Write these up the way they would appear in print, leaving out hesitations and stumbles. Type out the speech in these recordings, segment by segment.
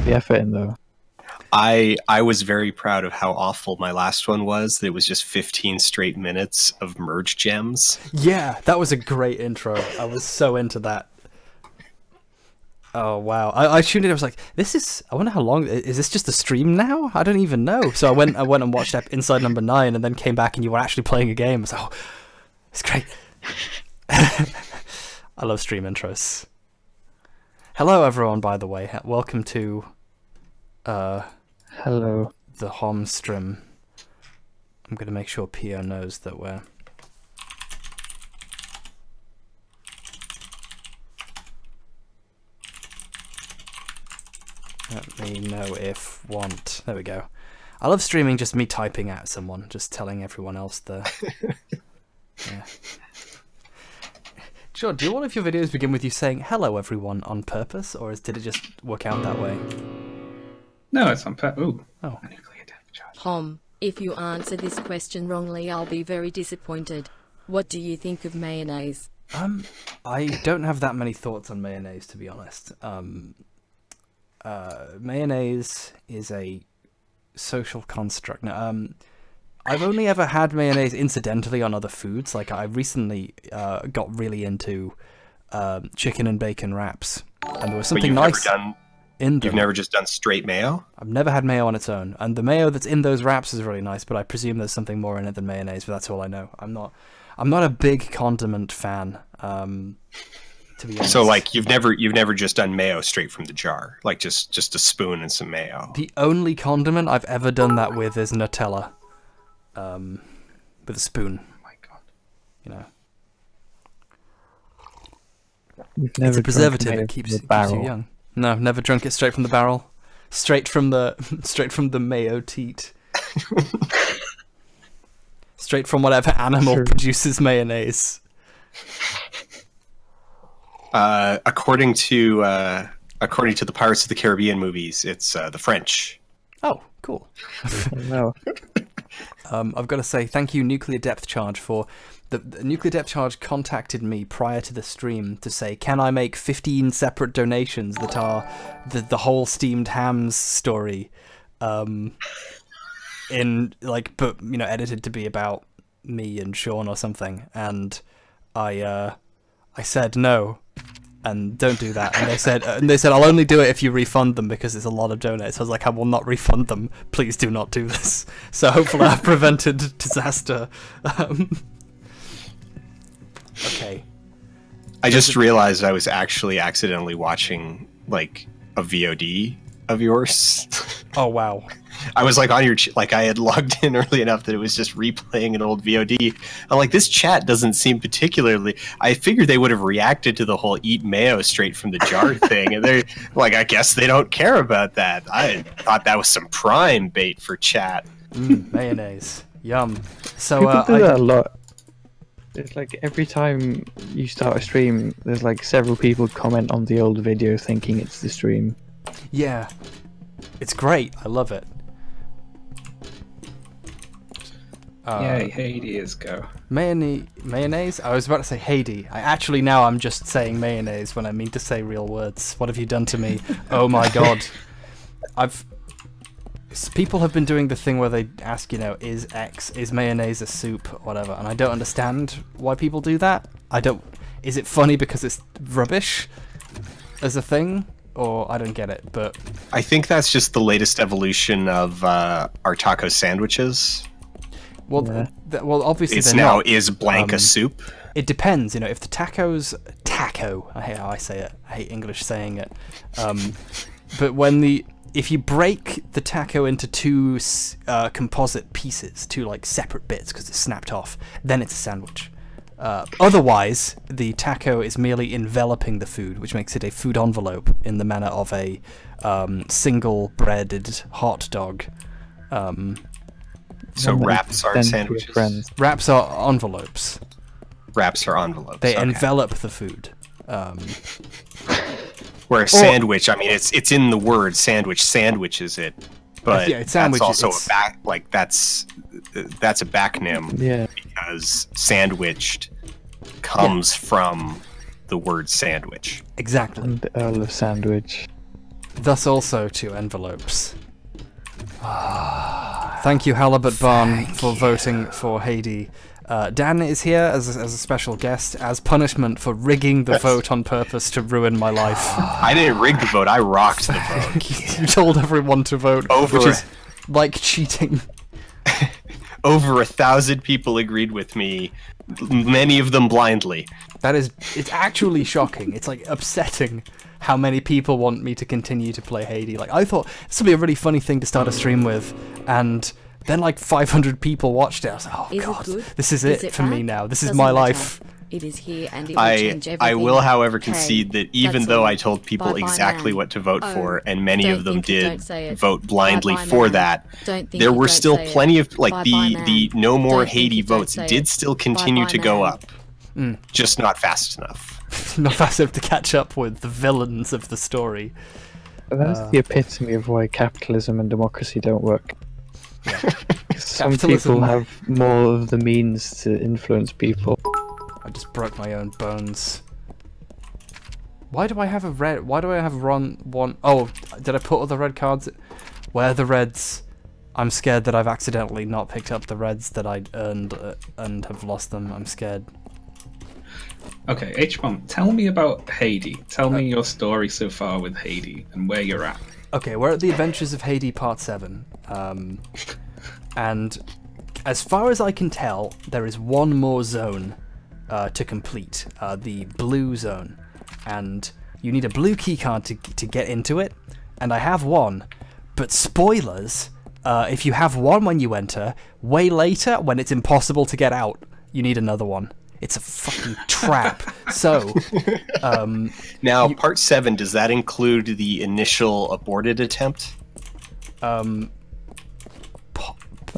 the effort in though. I was very proud of how awful my last one was. It was just 15 straight minutes of merge gems. Yeah, that was a great intro. I was so into that. Oh wow! I tuned in. I was like, "This is. I wonder how long. Is this just a stream now? I don't even know." So I went and watched Inside Number 9, and then came back, and you were actually playing a game. I was like, "Oh, it's great." I love stream intros. Hello, everyone. By the way, welcome to. Hello. The home stream. I'm gonna make sure Pio knows that we're. Let me know if want. There we go. I love streaming just me typing at someone, just telling everyone else the. Yeah. Sure, do all of your videos begin with you saying hello everyone on purpose, or did it just work out that way? No, it's on purpose. Ooh. Oh. Hom, if you answer this question wrongly, I'll be very disappointed. What do you think of mayonnaise? I don't have that many thoughts on mayonnaise, to be honest. Mayonnaise is a social construct. Now, I've only ever had mayonnaise incidentally on other foods. Like I recently got really into chicken and bacon wraps, and there was something nice in them. You've never just done straight mayo? I've never had mayo on its own, and the mayo that's in those wraps is really nice. But I presume there's something more in it than mayonnaise. But that's all I know. I'm not a big condiment fan. To be honest. So like you've never just done mayo straight from the jar, like just a spoon and some mayo. The only condiment I've ever done that with is Nutella, with a spoon. Oh my god! You know, It's a preservative. It keeps you young. No, never drunk it straight from the barrel, straight from the mayo teat, straight from whatever animal produces mayonnaise. According to the Pirates of the Caribbean movies, it's the French. Oh, cool. No. I've got to say thank you, Nuclear Depth Charge, for the Nuclear Depth Charge contacted me prior to the stream to say, can I make 15 separate donations that are the whole steamed hams story, in like, but edited to be about me and Sean or something, and I said no. And don't do that. And they said I'll only do it if you refund them because it's a lot of donates. I was like, I will not refund them. Please do not do this. So hopefully I've prevented disaster. Okay. I just realized I was actually accidentally watching like a VOD of yours. Oh wow. I was like on your I had logged in early enough that it was just replaying an old VOD. I'm like, this chat doesn't seem particularly. I figured they would have reacted to the whole eat mayo straight from the jar thing, and they're like, I guess they don't care about that. I thought that was some prime bait for chat. Mayonnaise, yum. So people do that a lot. It's like every time you start a stream, there's like several people comment on the old video thinking it's the stream. Yeah, it's great. I love it. Yay, HAYDEE go. Mayonnaise? I was about to say HAYDEE. Now I'm just saying mayonnaise when I mean to say real words. What have you done to me? Oh my god. People have been doing the thing where they ask, is mayonnaise a soup or whatever, and I don't understand why people do that. Is it funny because it's rubbish as a thing? Or I don't get it, but... I think that's just the latest evolution of our taco sandwiches. Well, yeah. Well, obviously it's they're now not. Is blank a soup? It depends, if the taco. I hate how I say it. I hate English saying it. But if you break the taco into two composite pieces, two like separate bits because it's snapped off, then it's a sandwich. Otherwise, the taco is merely enveloping the food, which makes it a food envelope in the manner of a single breaded hot dog. So wraps are sandwiches? Wraps are envelopes. Wraps are envelopes. They envelop the food. Where a sandwich, I mean, it's in the word sandwich. Sandwiches it, but yeah, that's also a back. Like that's a backnym. Yeah. Because sandwiched comes from the word sandwich. Exactly. And the Earl of Sandwich. Thus also 2 envelopes. Thank you, Halibut Barn, for voting for HAYDEE. Dan is here as a special guest, as punishment for rigging the vote on purpose to ruin my life. I didn't rig the vote, I rocked the vote. You told everyone to vote, which is like cheating. Over 1,000 people agreed with me, many of them blindly. It's actually shocking. It's like upsetting how many people want me to continue to play HAYDEE. Like, I thought this would be a really funny thing to start a stream with, and then like 500 people watched it. I was like, oh god, this is it for me now. This is my life. It is here and it will change everything. I will, however, concede that even though I told people exactly what to vote for, and many of them did vote blindly for that, there were still plenty of, like, the no more HAYDEE votes did still continue to go up. Just not fast enough. Not fast enough to catch up with the villains of the story. That's the epitome of why capitalism and democracy don't work. Yeah. Some people have more of the means to influence people. I just broke my own bones. Why do I have a red? Why do I have one? Oh, did I put all the red cards? Where are the reds? I'm scared that I've accidentally not picked up the reds that I'd earned and have lost them. I'm scared. Okay, H-Bomb, tell me about HAYDEE. Tell me your story so far with HAYDEE and where you're at. Okay, we're at the Adventures of HAYDEE Part 7. And as far as I can tell, there is one more zone to complete, the blue zone. And you need a blue keycard to get into it, and I have one. But spoilers, if you have one when you enter, way later, when it's impossible to get out, you need another one. It's a fucking trap. So, now, Part 7, does that include the initial aborted attempt? That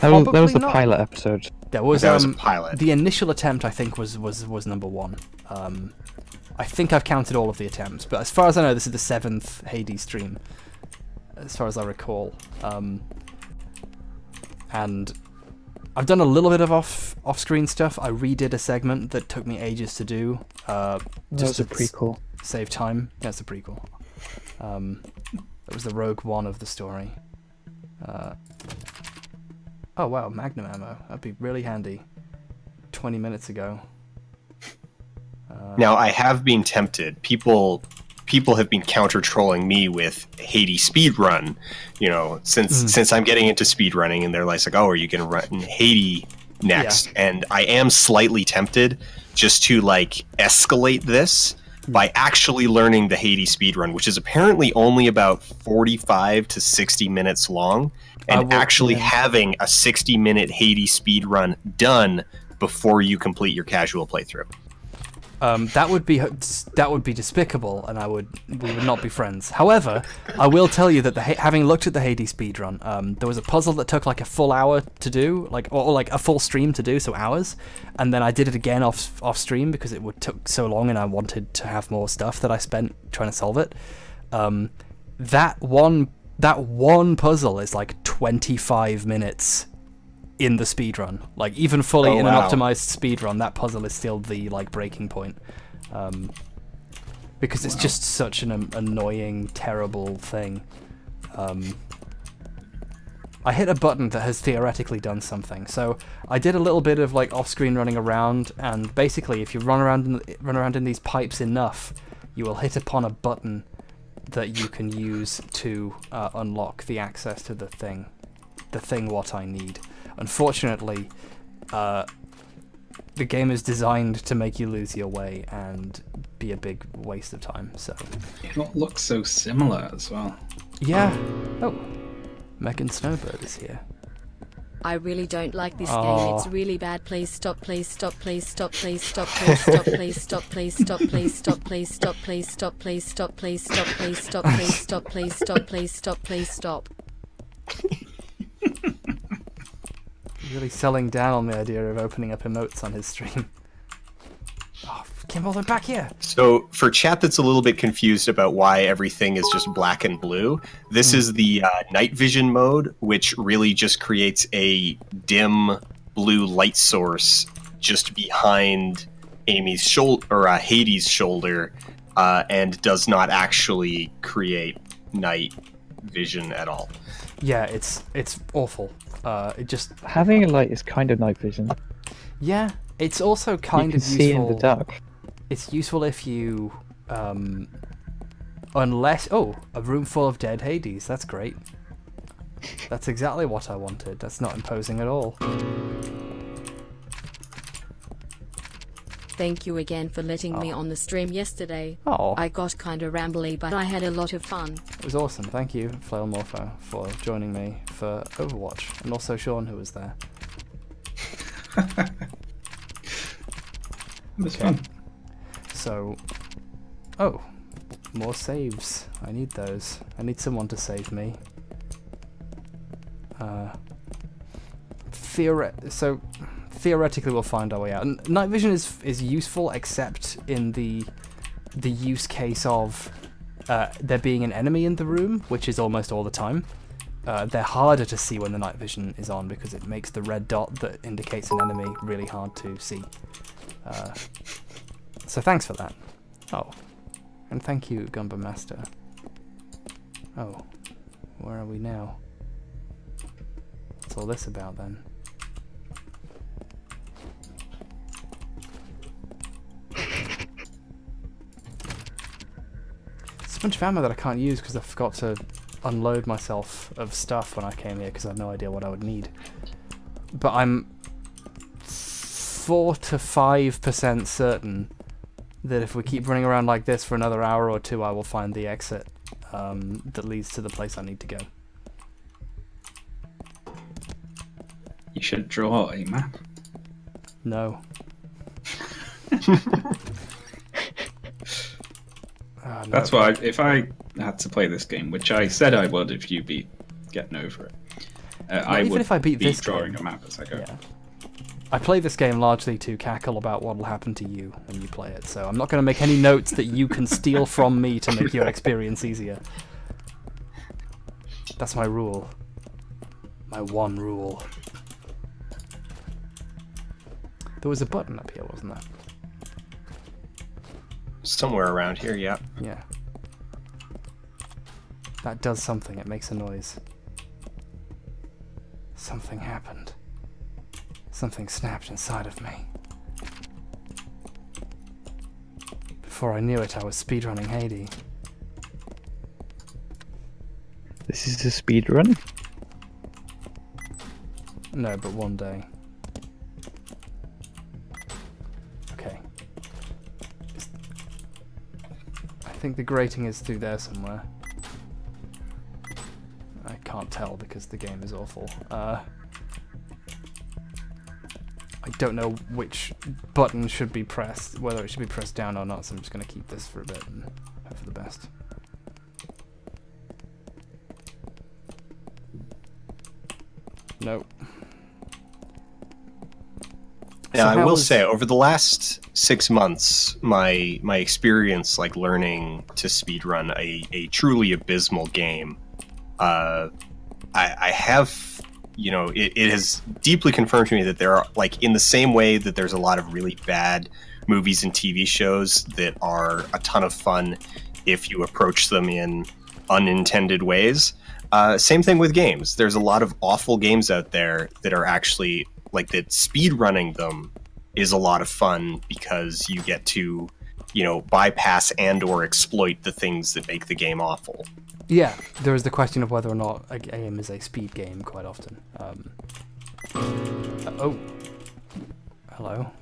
was the pilot episode. That was a pilot. The initial attempt, I think, was number 1. I think I've counted all of the attempts, but as far as I know, this is the 7th HAYDEE stream, as far as I recall. And I've done a little bit of off-screen stuff. I redid a segment that took me ages to do. Just a prequel. Save time. Yeah, it's a prequel. It was the Rogue One of the story. Oh wow, Magnum ammo. That'd be really handy. 20 minutes ago. Now, I have been tempted. People have been counter-trolling me with HAYDEE speedrun, you know, since I'm getting into speedrunning, and they're like, oh, are you going to run HAYDEE next? Yeah. And I am slightly tempted just to, like, escalate this by actually learning the HAYDEE speedrun, which is apparently only about 45 to 60 minutes long, and actually having a 60-minute HAYDEE speedrun done before you complete your casual playthrough. That would be despicable, and we would not be friends. However, I will tell you that having looked at the HAYDEE speedrun, there was a puzzle that took like a full hour to do, or like a full stream to do, so hours, and then I did it again off stream because it took so long, and I wanted to have more stuff that I spent trying to solve it. That one puzzle is like 25 minutes. In the speedrun, like even fully in an optimized speedrun, that puzzle is still the like breaking point, because it's just such an annoying, terrible thing. I hit a button that has theoretically done something, so I did a little bit of like off-screen running around, and basically, if you run around in these pipes enough, you will hit upon a button that you can use to unlock the access to the thing what I need. Unfortunately, the game is designed to make you lose your way and be a big waste of time, so... It all looks so similar as well. Yeah. Oh, Megan Snowbird is here. I really don't like this game. It's really bad. Please stop. Please stop. Please stop. Please stop. Please stop. Please stop. Please stop. Please stop. Please stop. Please stop. Please stop. Please stop. Please stop. Please stop. Please stop. Please stop. Please stop. Really selling down on the idea of opening up emotes on his stream. Oh, Kimball, they're back here! So, for chat that's a little bit confused about why everything is just black and blue, this is the night vision mode, which really just creates a dim blue light source just behind Amy's shoulder, or HAYDEE's shoulder, and does not actually create night vision at all. Yeah, it's awful. It just Having a light is kind of night vision. yeah. It's also kind You of can see useful. in the dark. It's useful if you, unless a room full of dead Hades. That's great. That's exactly what I wanted. That's not imposing at all. Thank you again for letting me on the stream yesterday. Oh, I got kinda rambly, but I had a lot of fun. it was awesome. Thank you, Flailmorpho, for joining me for Overwatch, and also Sean, who was there. It was fun. So, more saves. I need those. I need someone to save me. Theoretically, we'll find our way out. And night vision is useful, except in the use case of there being an enemy in the room, which is almost all the time. They're harder to see when the night vision is on because it makes the red dot that indicates an enemy really hard to see. So thanks for that. Oh, and thank you, Gumba Master. Oh, where are we now? What's all this about then? It's a bunch of ammo that I can't use because I forgot to unload myself of stuff when I came here because I had no idea what I would need. But I'm 4 to 5% certain that if we keep running around like this for another hour or two, I will find the exit that leads to the place I need to go. You should draw a map. No. No. That's why if I had to play this game, which I said I would if you beat getting over it, I even would if I beat be this drawing game, a map as I go. Yeah. I play this game largely to cackle about what will happen to you when you play it, so I'm not going to make any notes that you can steal from me to make your experience easier. That's my rule. My one rule. There was a button up here, wasn't there? Somewhere around here, yeah. Yeah. That does something, it makes a noise. Something happened. Something snapped inside of me. Before I knew it, I was speedrunning HAYDEE. This is a speed run. No, but one day. Okay. I think the grating is through there somewhere. I can't tell because the game is awful. I don't know which button should be pressed, whether it should be pressed down or not, so I'm just going to keep this for a bit and hope for the best. Nope. Yeah, So I how will was- say over the last 6 months, my experience like learning to speedrun a truly abysmal game, I have, you know, it has deeply confirmed to me that there are, like, in the same way that there's a lot of really bad movies and TV shows that are a ton of fun if you approach them in unintended ways. Same thing with games. There's a lot of awful games out there that are actually, like, that speed running them is a lot of fun because you get to, you know, bypass and or exploit the things that make the game awful. Yeah, there is the question of whether or not a game is a speed game quite often. Oh. Hello.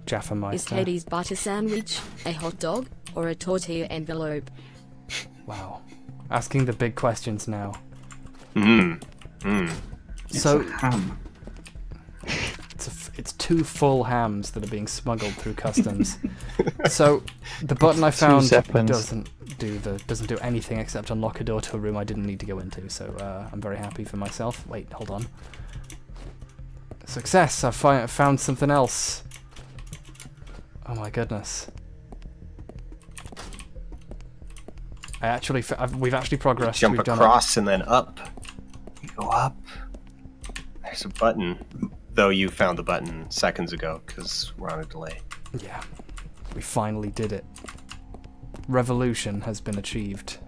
Jaffa Is Meister. HAYDEE's butter sandwich a hot dog or a tortilla envelope? Wow. Asking the big questions now. It's So a ham. it's 2 full hams that are being smuggled through customs. So the button I found Zeppelins. doesn't do anything except unlock a door to a room I didn't need to go into. So I'm very happy for myself. Wait, hold on. Success! I found something else. Oh my goodness. We've actually progressed. Jump We've done across and then up. You go up. There's a button, though you found the button seconds ago because we're on a delay. it. Yeah, we finally did it. Revolution has been achieved.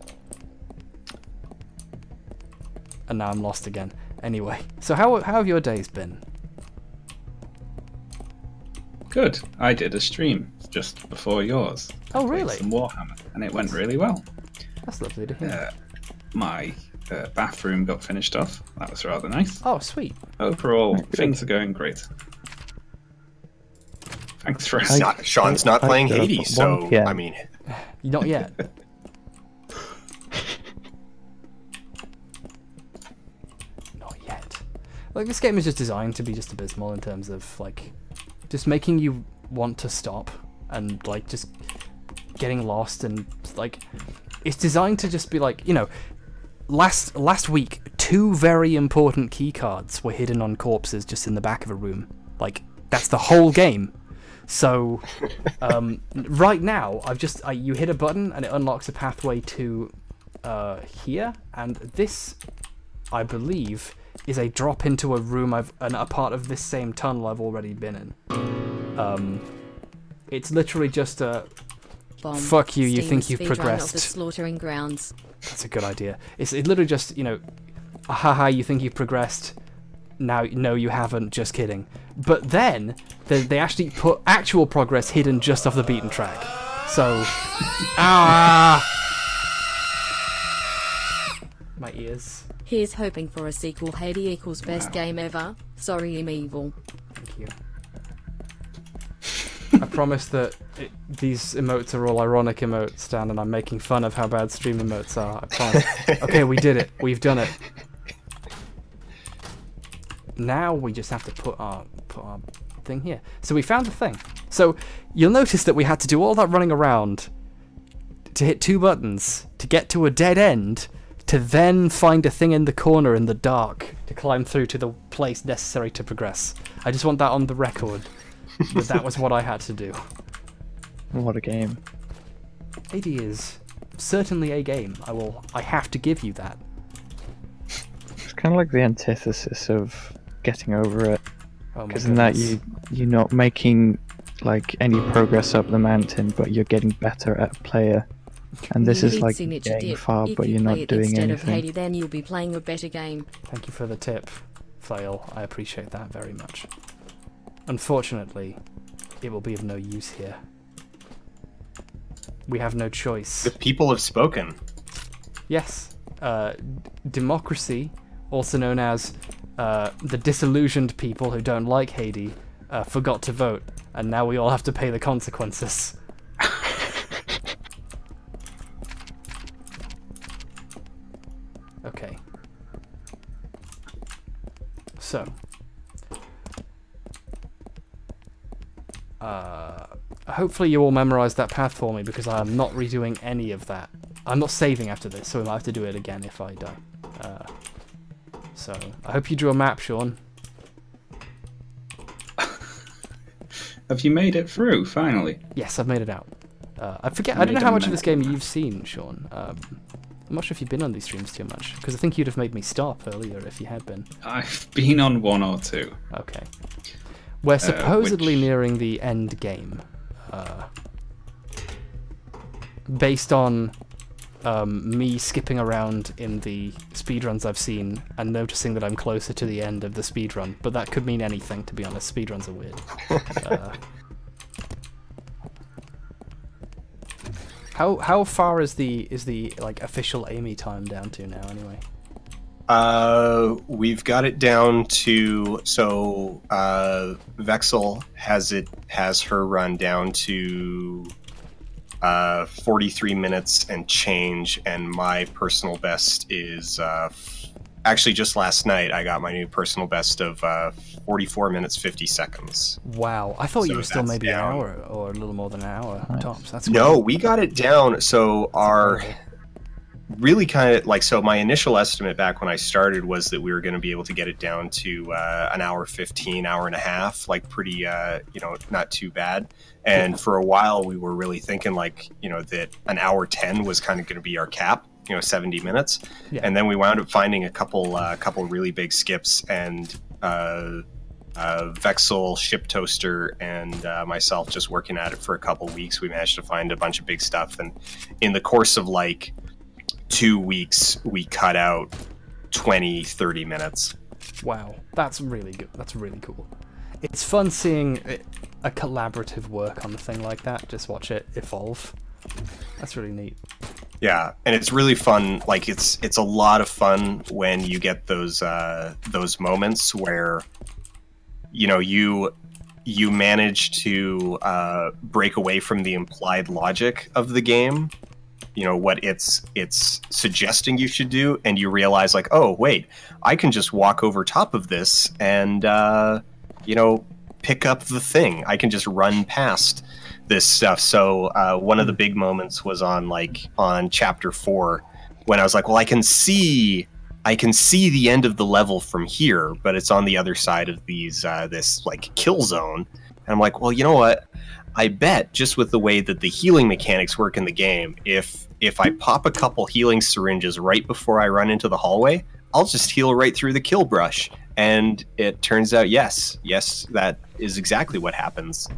and now I'm lost again. Anyway, so how have your days been? Good. I did a stream just before yours. Oh, Played really? some Warhammer, and it went really well. That's lovely to hear. My bathroom got finished off. That was rather nice. Oh, sweet. Overall, things are going great. Thanks for Sean's not playing I- HAYDEE, so yeah. I mean, Not yet. Not yet. Like, this game is just designed to be just abysmal in terms of, like, just making you want to stop and, like, just getting lost and, like, it's designed to just be like, you know, last week, 2 very important key cards were hidden on corpses just in the back of a room. Like, that's the whole game. So, right now, you hit a button and it unlocks a pathway to here, and this, I believe, is a drop into a room a part of this same tunnel I've already been in. It's literally just a fuck you. You think you've progressed? Of the slaughtering grounds. That's a good idea. It's literally just, you know, haha, you think you've progressed. Now, no, you haven't. Just kidding. But then they actually put actual progress hidden just off the beaten track. So, my ears. Here's hoping for a sequel. HAYDEE equals best game ever. Sorry, I'm evil. Thank you. I promise that these emotes are all ironic emotes, Stan, and I'm making fun of how bad stream emotes are. I promise. Okay, we did it. We've done it. Now we just have to put our thing here. So we found the thing. So you'll notice that we had to do all that running around to hit 2 buttons to get to a dead end, to then find a thing in the corner in the dark to climb through to the place necessary to progress. I just want that on the record. That was what I had to do. What a game. HAYDEE is certainly a game. I have to give you that. It's kind of like the antithesis of getting over it. Oh my Because in that goodness. you're not making like any progress up the mountain, but you're getting better at player. And this is like Signature getting dip. far, If but you you're play not it doing instead of anything. HAYDEE, then you'll be playing a better game. Thank you for the tip, Flail. I appreciate that very much. Unfortunately, it will be of no use here. We have no choice. the people have spoken. Yes, democracy, also known as the disillusioned people who don't like HAYDEE, forgot to vote, and now we all have to pay the consequences. Okay. So. Hopefully you all memorized that path for me, because I am not redoing any of that. I'm not saving after this, so I might have to do it again if I die. So, I hope you drew a map, Sean. Have you made it through, finally? Yes, I've made it out. I don't know how much of this game you've seen, Sean. I'm not sure if you've been on these streams too much, because I think you'd have made me stop earlier if you had been. I've been on 1 or 2. Okay. We're supposedly which- nearing the end game. Based on me skipping around in the speedruns I've seen and noticing that I'm closer to the end of the speedrun, but that could mean anything, to be honest. Speedruns are weird. How far is the like official Amy time down to now anyway? We've got it down to Vexel has her run down to 43 minutes and change, and my personal best is actually just last night I got my new personal best of 44 minutes 50 seconds. Wow, I thought you So were still that's maybe down. an hour or a little more than an hour tops. That's No, great. we got it down. So our really kind of like, so my initial estimate back when I started was that we were going to be able to get it down to an hour 15, hour and a half, like pretty, not too bad. And for a while we were really thinking like, that an hour 10 was kind of going to be our cap, 70 minutes. Yeah. And then we wound up finding a couple really big skips, and Vexel, Ship Toaster, and myself just working at it for a couple weeks, we managed to find a bunch of big stuff. And in the course of like 2 weeks, we cut out 20, 30 minutes. Wow, that's really good. That's really cool. It's fun seeing a collaborative work on a thing like that. Just watch it evolve. That's really neat. Yeah, and it's really fun. Like it's a lot of fun when you get those moments where, you know, you manage to break away from the implied logic of the game. You know what it's suggesting you should do, and you realize like, oh wait, I can just walk over top of this and you know, pick up the thing. I can just run past this stuff. So one of the big moments was on chapter 4, when I was like, well, I can see the end of the level from here, but it's on the other side of these this like kill zone. And I'm like, well, you know what? I bet just with the way that the healing mechanics work in the game, if I pop a couple healing syringes right before I run into the hallway, I'll just heal right through the kill brush. And it turns out, yes, that is exactly what happens.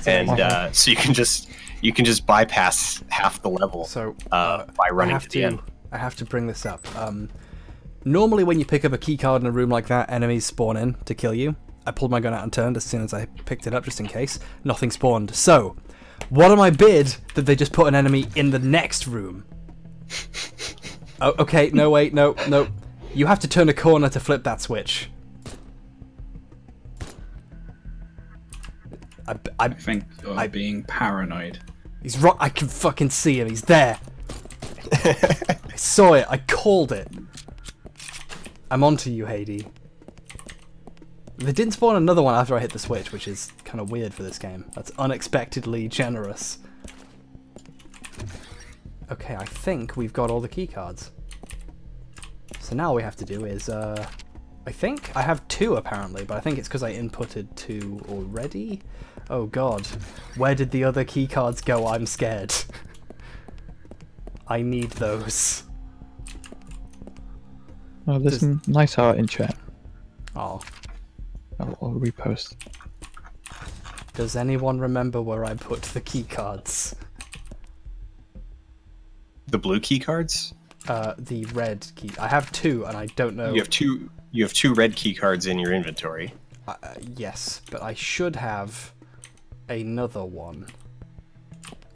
And so you can just bypass half the level by running to the end. I have to bring this up. Normally when you pick up a key card in a room like that, enemies spawn in to kill you. I pulled my gun out and turned as soon as I picked it up, just in case. Nothing spawned. So, what am I bid that they just put an enemy in the next room? Oh, okay, no, wait, no. You have to turn a corner to flip that switch. I think you're being paranoid. He's right. I can fucking see him. He's there. I saw it. I called it. I'm onto you, HAYDEE. They didn't spawn another one after I hit the switch, which is kind of weird for this game. That's unexpectedly generous. Okay, I think we've got all the key cards. So now all we have to do is, I think I have 2 apparently, but I think it's because I inputted 2 already. Oh god, where did the other key cards go? I'm scared. I need those. Oh, there's some nice art in chat. Oh. I'll repost. Does anyone remember where I put the key cards? The blue key cards? The red key. I have 2, and I don't know. You have two red key cards in your inventory. Yes, but I should have another one.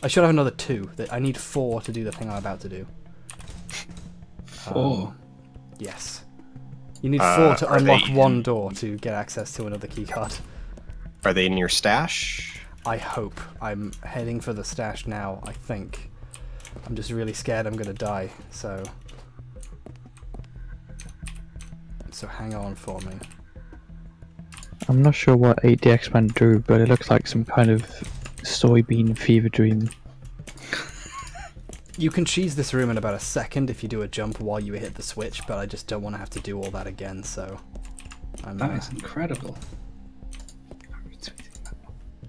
I should have another 2. I need 4 to do the thing I'm about to do. 4? Yes. You need 4 to unlock one door to get access to another keycard. Are they in your stash? I hope. I'm heading for the stash now, I think. I'm just really scared I'm gonna die, so hang on for me. I'm not sure what 8DX-Man drew, but it looks like some kind of soybean fever dream. You can cheese this room in about a second if you do a jump while you hit the switch, but I just don't want to have to do all that again, so that is incredible.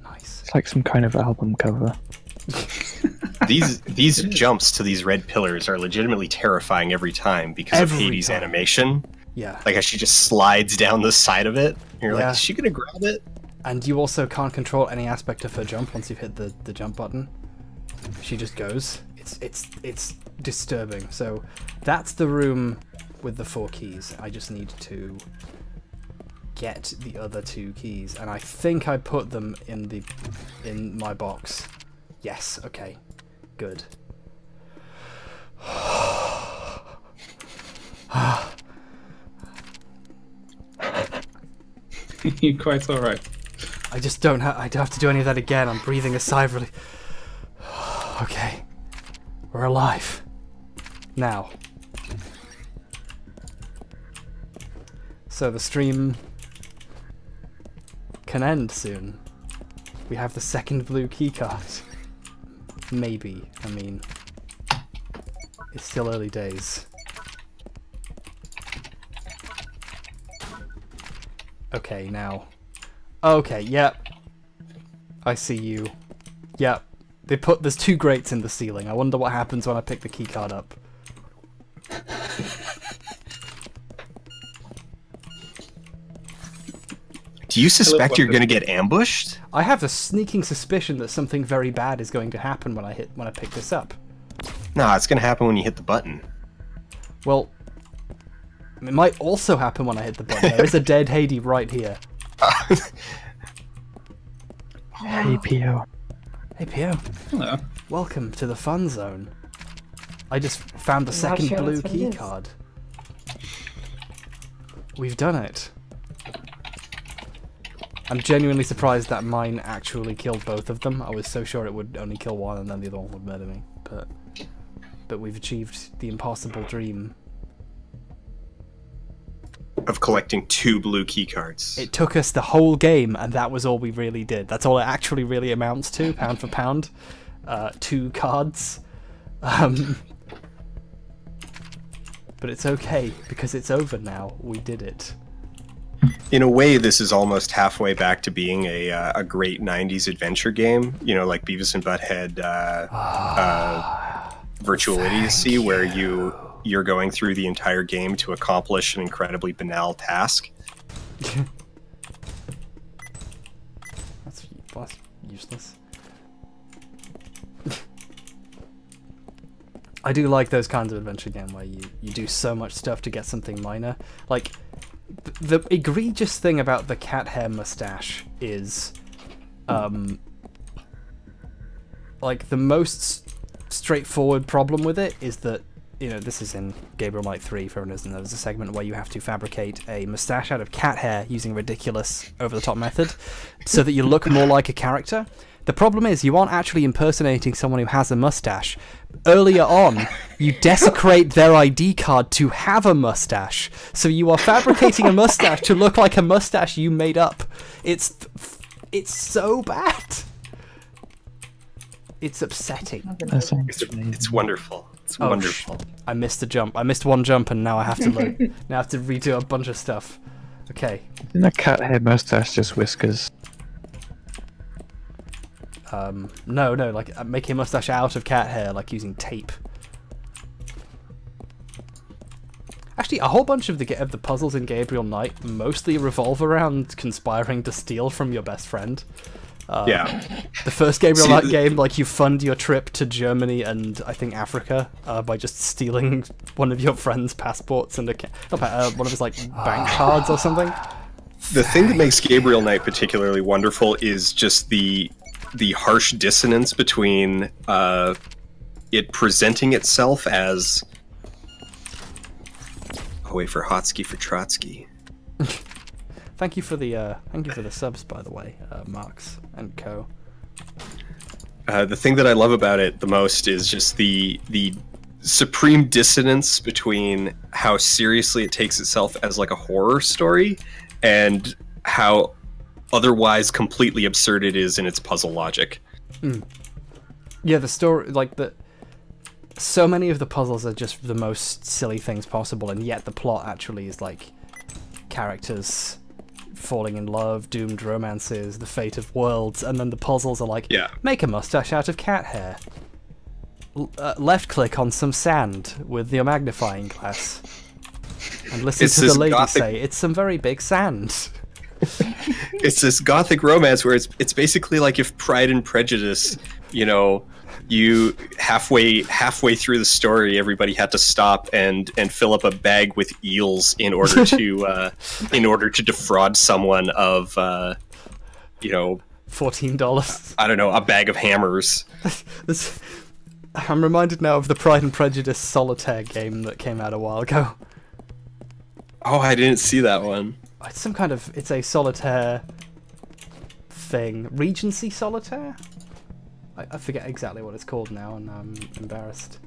Nice. It's like some kind of album cover. These jumps to these red pillars are legitimately terrifying every time because of HAYDEE's animation. Yeah. Like how she just slides down the side of it. And you're like, is she gonna grab it? And you also can't control any aspect of her jump once you've hit the jump button. She just goes. It's disturbing. So that's the room with the 4 keys. I just need to get the other 2 keys, and I think I put them in my box. Yes. Okay. Good. You're quite alright. I just don't have. I don't have to do any of that again. I'm breathing a sigh of relief. Okay. We're alive. Now. So the stream can end soon. We have the second blue keycard. Maybe. I mean, it's still early days. Okay, now. Okay, yep. I see you. Yep. There's 2 grates in the ceiling. I wonder what happens when I pick the keycard up. Do you suspect you're going to get ambushed? I have a sneaking suspicion that something very bad is going to happen when I pick this up. No, it's going to happen when you hit the button. Well, It might also happen when I hit the button. There is a dead HAYDEE right here. Hey, P.O. Hey, P.O. Hello. Welcome to the fun zone. I just found the second sure blue that's what it key is. card. We've done it. I'm genuinely surprised that mine actually killed both of them. I was so sure it would only kill one and then the other one would murder me. But we've achieved the impossible dream. Of collecting 2 blue key cards. It took us the whole game, and that was all we really did. That's all it actually really amounts to, pound for pound. 2 cards. But it's okay, because it's over now. We did it. In a way, this is almost halfway back to being a great 90s adventure game. You know, like Beavis and Butthead Virtual Idiocy, where you're going through the entire game to accomplish an incredibly banal task. That's useless. I do like those kinds of adventure game where you do so much stuff to get something minor. Like, the egregious thing about the cat hair mustache is, like, the most straightforward problem with it is that, you know, this is in Gabriel Knight 3, for everyone who doesn't know. There's a segment where you have to fabricate a mustache out of cat hair using a ridiculous, over-the-top method so that you look more like a character. The problem is you aren't actually impersonating someone who has a mustache. Earlier on, you desecrate their ID card to have a mustache. So you are fabricating a mustache to look like a mustache you made up. It's so bad. It's upsetting. That sounds amazing. It's wonderful. It's wonderful. I missed a jump. I missed one jump, and now I have to load. Now I have to redo a bunch of stuff. Okay. Isn't a cat hair mustache just whiskers? No, like making a mustache out of cat hair, like using tape. Actually, a whole bunch of the puzzles in Gabriel Knight mostly revolve around conspiring to steal from your best friend. Yeah. The first Gabriel Knight game, like, you fund your trip to Germany and I think Africa by just stealing one of your friend's passports and one of his like bank cards or something. The thing that makes Gabriel Knight particularly wonderful is just the harsh dissonance between it presenting itself as wait for Hotsky for Trotsky. Thank you for the subs, by the way, Marks and Co. The thing that I love about it the most is just the supreme dissonance between how seriously it takes itself as like a horror story and how otherwise completely absurd it is in its puzzle logic. Yeah, the story, like, so many of the puzzles are just the most silly things possible, and yet the plot actually is like characters falling in love, doomed romances, the fate of worlds, and then the puzzles are like, make a mustache out of cat hair. Left click on some sand with your magnifying glass. And listen to the lady say, it's some very big sand. It's this gothic romance where it's basically like if Pride and Prejudice, you know, you halfway through the story, everybody had to stop and fill up a bag with eels in order to defraud someone of you know, $14. I don't know, a bag of hammers. I'm reminded now of the Pride and Prejudice solitaire game that came out a while ago. Oh, I didn't see that one. It's some kind of, it's a solitaire thing. Regency solitaire? I forget exactly what it's called now, and I'm embarrassed.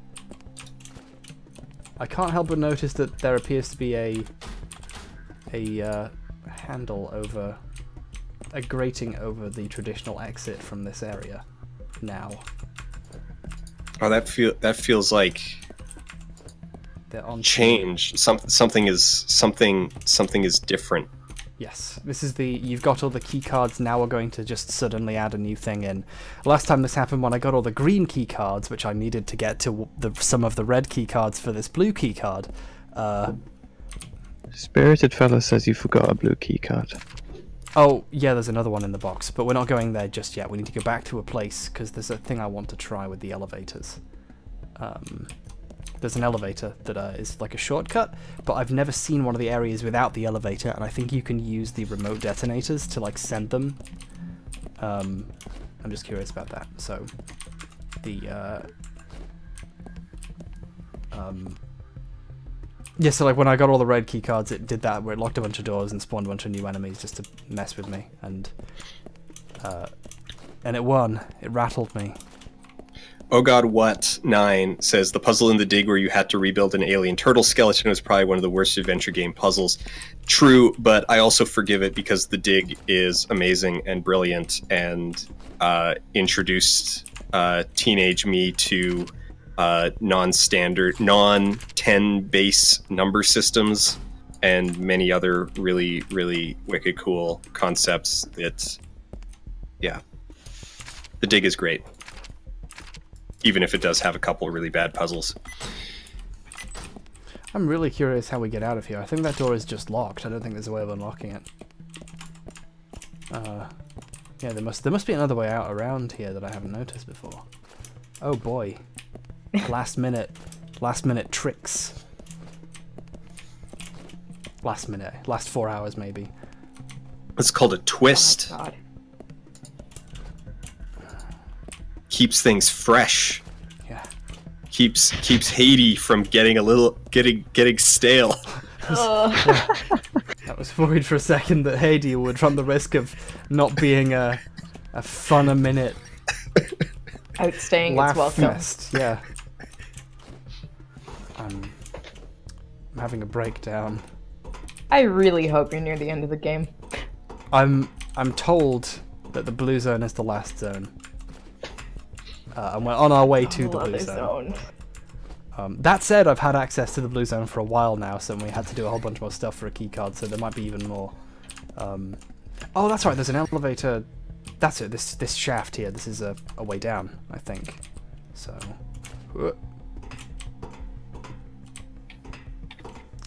I can't help but notice that there appears to be a handle over, a grating over the traditional exit from this area now. Oh, that feels like They're on change. Something is different. Yes, this is you've got all the key cards, now we're going to just suddenly add a new thing in. Last time this happened when I got all the green key cards, which I needed to get to some of the red key cards for this blue key card. Spirited Fella says you forgot a blue key card. Oh, yeah, there's another one in the box, but we're not going there just yet. We need to go back to a place, because there's a thing I want to try with the elevators. there's an elevator that is like a shortcut, but I've never seen one of the areas without the elevator, and I think you can use the remote detonators to like send them. I'm just curious about that. So the yeah, so like when I got all the red key cards, it did that where it locked a bunch of doors and spawned a bunch of new enemies just to mess with me, and it won. It rattled me. Oh God, What 9 says the puzzle in the dig where you had to rebuild an alien turtle skeleton was probably one of the worst adventure game puzzles. True, but I also forgive it because the dig is amazing and brilliant and introduced teenage me to non-standard, non-10 base number systems and many other really, really wicked cool concepts that, yeah. The dig is great. Even if it does have a couple of really bad puzzles. I'm really curious how we get out of here. I think that door is just locked. I don't think there's a way of unlocking it. Yeah, there must be another way out around here that I haven't noticed before. Oh boy. Last minute tricks. Last 4 hours maybe. It's called a twist. Oh, God. Keeps things fresh. Yeah. Keeps HAYDEE from getting stale. I was worried for a second that HAYDEE would run the risk of not being a fun a minute Outstaying laugh its welcome. fest. Yeah. I'm having a breakdown. I really hope you're near the end of the game. I'm told that the blue zone is the last zone. And we're on our way to the blue zone. That said, I've had access to the blue zone for a while now, so we had to do a whole bunch more stuff for a key card, so there might be even more. Oh, that's right, there's an elevator. That's it, this shaft here. This is a way down, I think. So...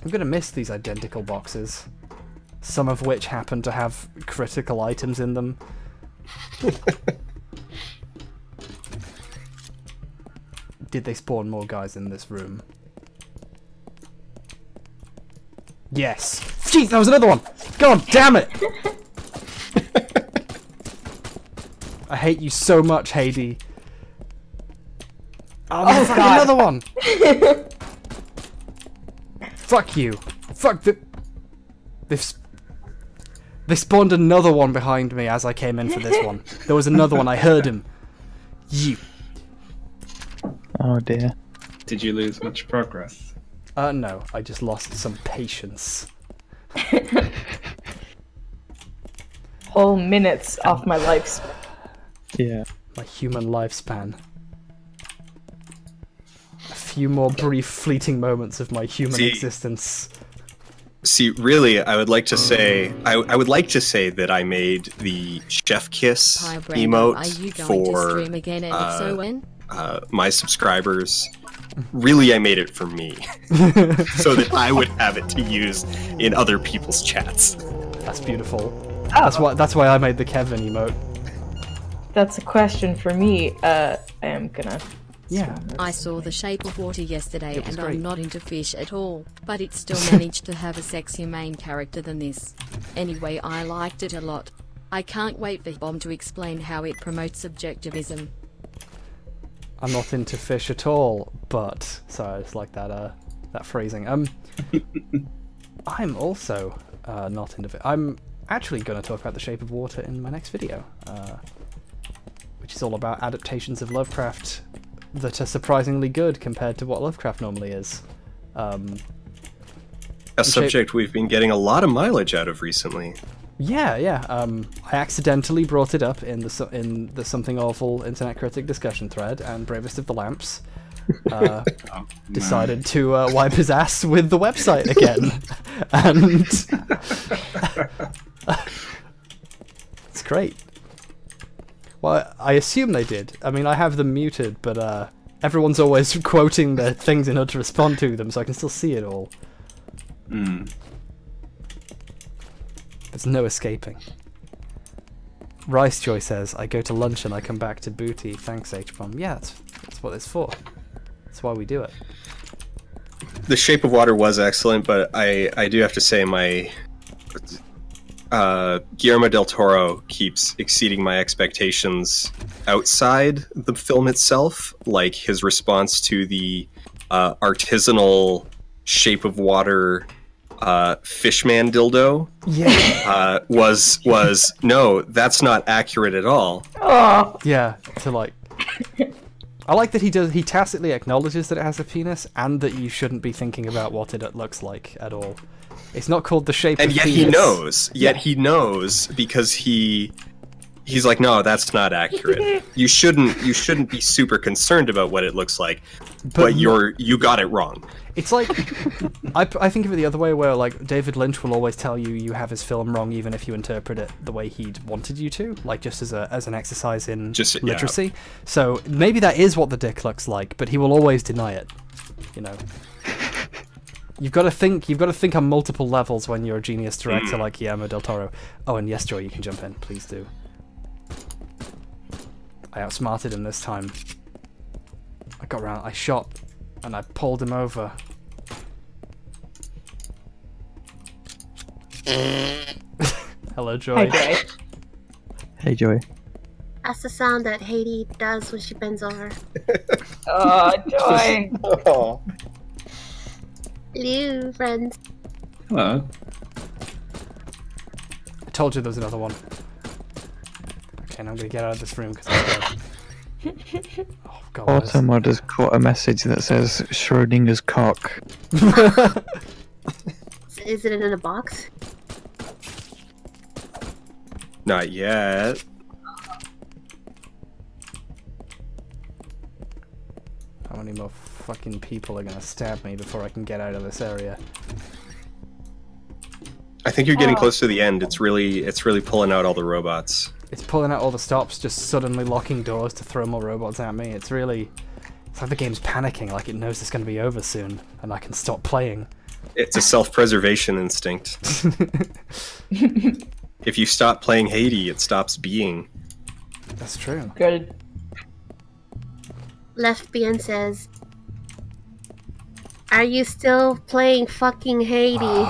I'm gonna miss these identical boxes. Some of which happen to have critical items in them. Did they spawn more guys in this room? Yes! Jeez, that was another one! God damn it! I hate you so much, HAYDEE. Oh, fuck, God. another one! Fuck you. Fuck the... They spawned another one behind me as I came in for this one. There was another one, I heard him. You. Oh dear. Did you lose much progress? No, I just lost some patience. Whole minutes off my life. Yeah. My human lifespan. A few more brief, fleeting moments of my human existence. See, really, I would like to say, I would like to say that I made the chef kiss Hi, Brandon. Are you emote going to for stream again, and if so, when? my subscribers. Really, I made it for me, so that I would have it to use in other people's chats. That's beautiful. Oh. That's why I made the Kevin emote. That's a question for me. I am gonna... Yeah. I saw The Shape of Water yesterday, It was and great. I'm not into fish at all, but it still managed to have a sexier main character than this. Anyway, I liked it a lot. I can't wait for Bomb to explain how it promotes subjectivism. I'm not into fish at all, but... Sorry, I just like that phrasing. I'm also not into fish. I'm actually going to talk about The Shape of Water in my next video, which is all about adaptations of Lovecraft that are surprisingly good compared to what Lovecraft normally is. A subject we've been getting a lot of mileage out of recently. Yeah. I accidentally brought it up in the Something Awful Internet Critic discussion thread, and Bravest of the Lamps decided to wipe his ass with the website again. And it's great. Well, I assume they did. I mean, I have them muted, but everyone's always quoting their things in order to respond to them, so I can still see it all. There's no escaping. Rice Joy says, I go to lunch and I come back to booty. Thanks, H-Bomb. Yeah, that's what it's for. That's why we do it. The Shape of Water was excellent, but I do have to say my Guillermo del Toro keeps exceeding my expectations outside the film itself. Like his response to the artisanal Shape of Water fishman dildo was no, that's not accurate at all. Oh, Yeah, to like. I like that he tacitly acknowledges that it has a penis and that you shouldn't be thinking about what it looks like at all. It's not called the shape And of yet penis. he knows. Yet he knows because he's like, no, that's not accurate. You shouldn't be super concerned about what it looks like, but you got it wrong. It's like I think of it the other way, where like David Lynch will always tell you have his film wrong even if you interpret it the way he'd wanted you to, like just as an exercise in literacy. So maybe that is what the dick looks like, but he will always deny it. You know. You've got to think on multiple levels when you're a genius director like Guillermo del Toro. Oh, and yes, Joy, you can jump in, please do. I outsmarted him this time. I got around, I shot, and I pulled him over. Hello, Joy. hi, Joy. Hey, Joey. That's the sound that HAYDEE does when she bends over. Oh, Joy. Oh. Hello, friends. Hello. I told you there was another one. Okay, now I'm gonna get out of this room because I'm scared. Oh god. what is- Automod has caught a message that says Schrodinger's cock. Is it in a box? Not yet. How many more fucking people are gonna stab me before I can get out of this area? I think you're getting close to the end. It's really pulling out all the robots. It's pulling out all the stops, just suddenly locking doors to throw more robots at me. It's like the game's panicking, like it knows it's gonna be over soon, and I can stop playing. It's a self-preservation instinct. If you stop playing HAYDEE, it stops being. That's true. Good. Left BN says, "Are you still playing fucking HAYDEE?"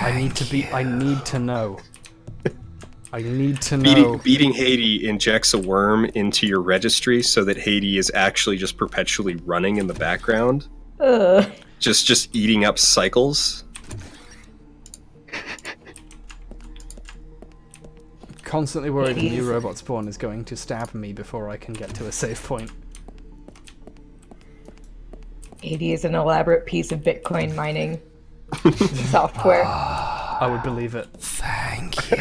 I need to know. I need to know. Beating HAYDEE injects a worm into your registry so that HAYDEE is actually just perpetually running in the background. Just eating up cycles. Constantly worried a new robot spawn is going to stab me before I can get to a save point. HAYDEE is an elaborate piece of Bitcoin mining software. I would believe it. Thank you.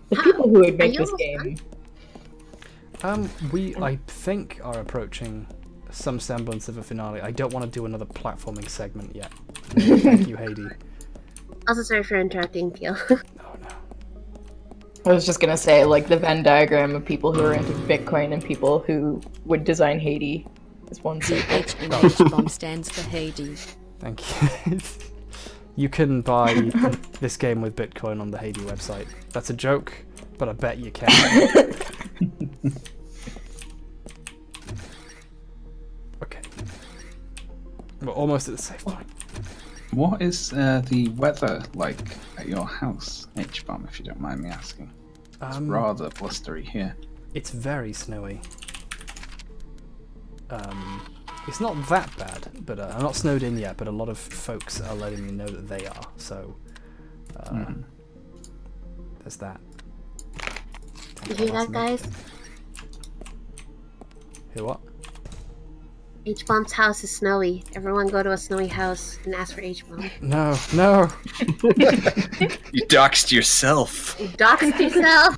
The people who would Are make you this almost game. We, I think, are approaching some semblance of a finale. I don't want to do another platforming segment yet. Thank you, HAYDEE. Also, sorry for interrupting, Peel. Oh no. I was just gonna say, like, the Venn diagram of people who are into Bitcoin and people who would design HAYDEE is one circle. H stands for HAYDEE. Thank you. You can buy this game with Bitcoin on the HAYDEE website. That's a joke, but I bet you can. Okay. We're almost at the safe point. What is the weather like at your house, H-Bomb, if you don't mind me asking? It's rather blustery here. It's very snowy. It's not that bad, but I'm not snowed in yet, but a lot of folks are letting me know that they are, so there's that. You hear that, guys? Hear what? H-Bomb's house is snowy. Everyone go to a snowy house and ask for H-Bomb. No, no! You doxed yourself. You doxed yourself!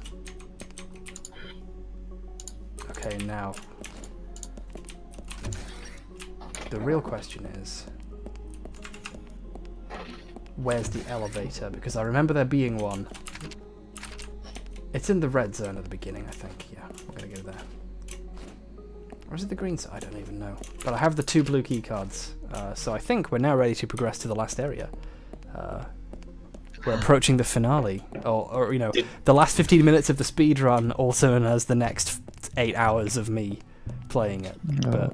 Okay, now. The real question is, where's the elevator? Because I remember there being one. It's in the red zone at the beginning, I think. Yeah, we're gonna go there. Or is it the green side? I don't even know. But I have the 2 blue key cards, so I think we're now ready to progress to the last area. We're approaching the finale, or you know, the last 15 minutes of the speed run, also known as the next 8 hours of me playing it. But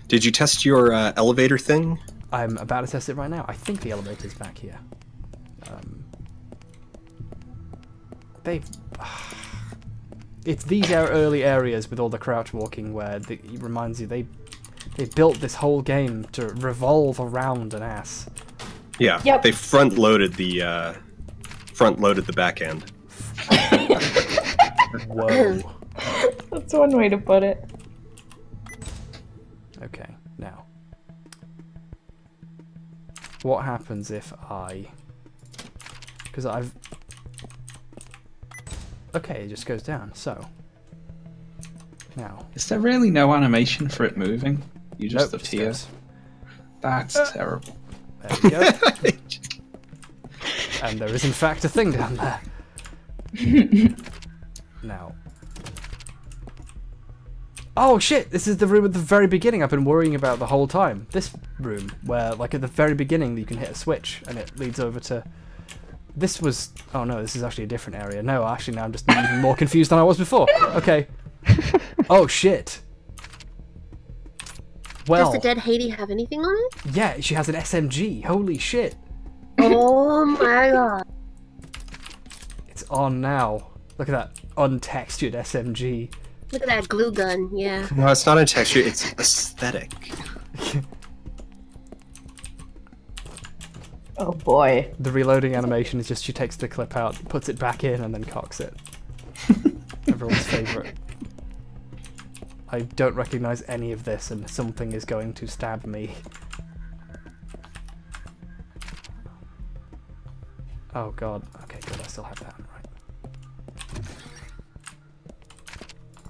did you test your elevator thing? I'm about to test it right now. I think the elevator's back here. It's these early areas with all the crouch walking where it reminds you they built this whole game to revolve around an ass. Yeah, Yep. they front-loaded the back end. Whoa. That's one way to put it. Okay, now. What happens if I... Because I've... Okay, it just goes down, so... Now... Is there really no animation for it moving? You just Nope, appear? goes. That's terrible. There we go. And there is in fact a thing down there. Now... Oh shit! This is the room at the very beginning I've been worrying about the whole time. This room, where like at the very beginning you can hit a switch and it leads over to... This was... Oh no, this is actually a different area. No, actually now I'm just even more confused than I was before. Okay. Oh shit. Well... Does the dead HAYDEE have anything on it? Yeah, she has an SMG. Holy shit. Oh my god. It's on now. Look at that untextured SMG. Look at that glue gun, yeah. No, it's not a texture, it's aesthetic. Oh boy. The reloading animation is just she takes the clip out, puts it back in, and then cocks it. Everyone's favourite. I don't recognise any of this, and something is going to stab me. Oh god. Okay, good. I still have that. Right.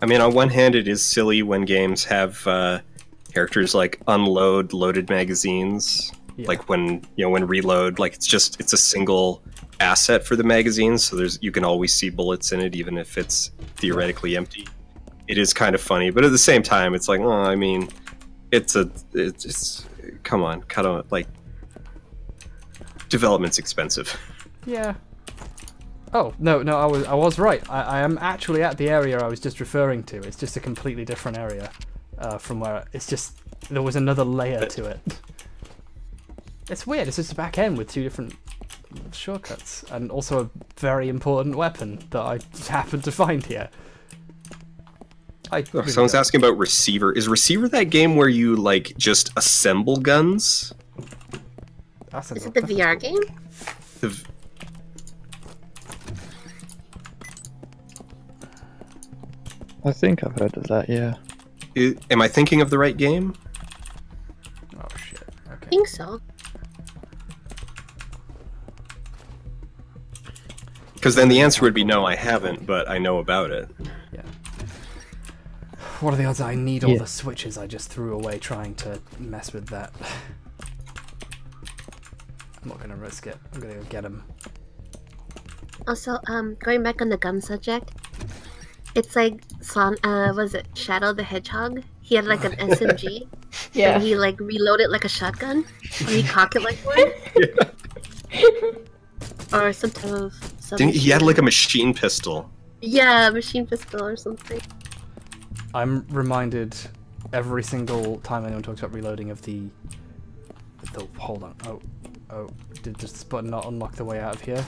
I mean, on one hand, it is silly when games have characters like unload loaded magazines. Yeah. Like when when reload, like it's a single asset for the magazine, so you can always see bullets in it, even if it's theoretically empty. It is kind of funny, but at the same time, it's like, oh, I mean, it's come on, cut on, like, development's expensive. Yeah. Oh, no, I was right. I am actually at the area I was just referring to. It's just a completely different area from where it's just... There was another layer to it. It's weird. It's just a back end with two different shortcuts. And also a very important weapon that I happened to find here. Someone's asking about Receiver. Is Receiver that game where you, like, just assemble guns? Is it the VR game? I think I've heard of that, yeah. Am I thinking of the right game? Oh shit. Okay. I think so. Because then the answer would be no, I haven't, but I know about it. Yeah. What are the odds I need all the switches I just threw away trying to mess with that? I'm not gonna risk it. I'm gonna go get him. Also, going back on the gun subject, it's like was it Shadow the Hedgehog? He had like an SMG. Yeah. And he like reloaded like a shotgun. Or he cocked it like one. Or some type of He had like a machine pistol. Yeah, machine pistol or something. I'm reminded every single time anyone talks about reloading of the hold on. Oh, did this button not unlock the way out of here?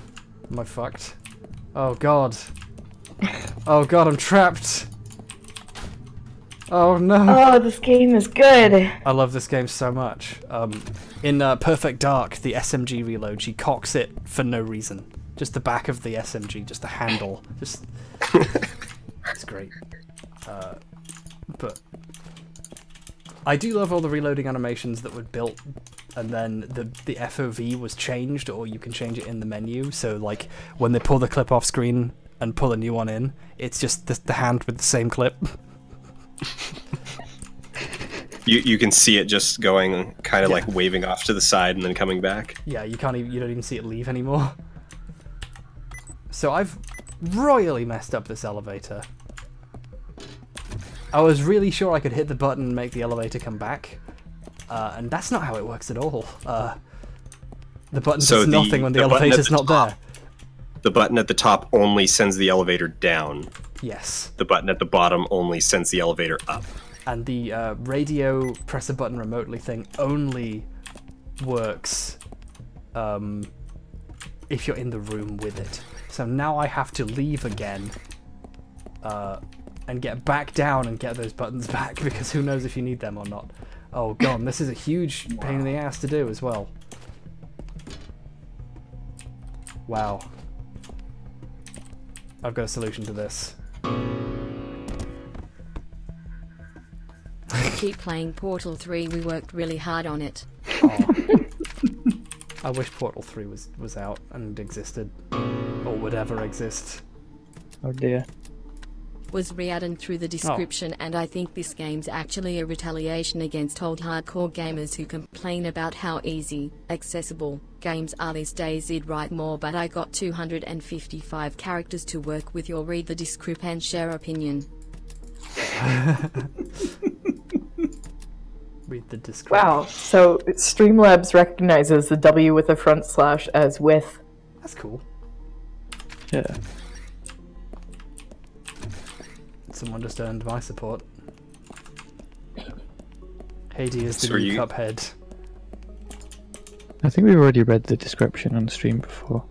Am I fucked? Oh god. Oh god, I'm trapped. Oh no. Oh, this game is good. I love this game so much. In Perfect Dark, the SMG reload, she cocks it for no reason. Just the back of the SMG, just the handle. Just it's great. But I do love all the reloading animations that were built and then the FOV was changed, or you can change it in the menu. So like when they pull the clip off screen and pull a new one in, it's just the hand with the same clip. You can see it just going, kind of like waving off to the side and then coming back. Yeah, you don't even see it leave anymore. So I've royally messed up this elevator. I was really sure I could hit the button and make the elevator come back, and that's not how it works at all. The button does nothing when the elevator's not there. the button at the top only sends the elevator down. Yes. The button at the bottom only sends the elevator up. And the radio press a button remotely thing only works if you're in the room with it. So now I have to leave again and get back down and get those buttons back, because who knows if you need them or not. Oh god, this is a huge pain in the ass to do as well. Wow. I've got a solution to this. Keep playing Portal 3, we worked really hard on it. Oh. I wish Portal 3 was out and existed. Or would ever exist. Oh dear. Was re-added through the description, and I think this game's actually a retaliation against old hardcore gamers who complain about how easy, accessible games are these days. I'd write more, but I got 255 characters to work with. You'll read the description and share opinion. Read the description. Wow, so Streamlabs recognizes the W with a front slash as with. That's cool. Yeah. Someone just earned my support. HAYDEE is the So new you- Cuphead. I think we've already read the description on stream before.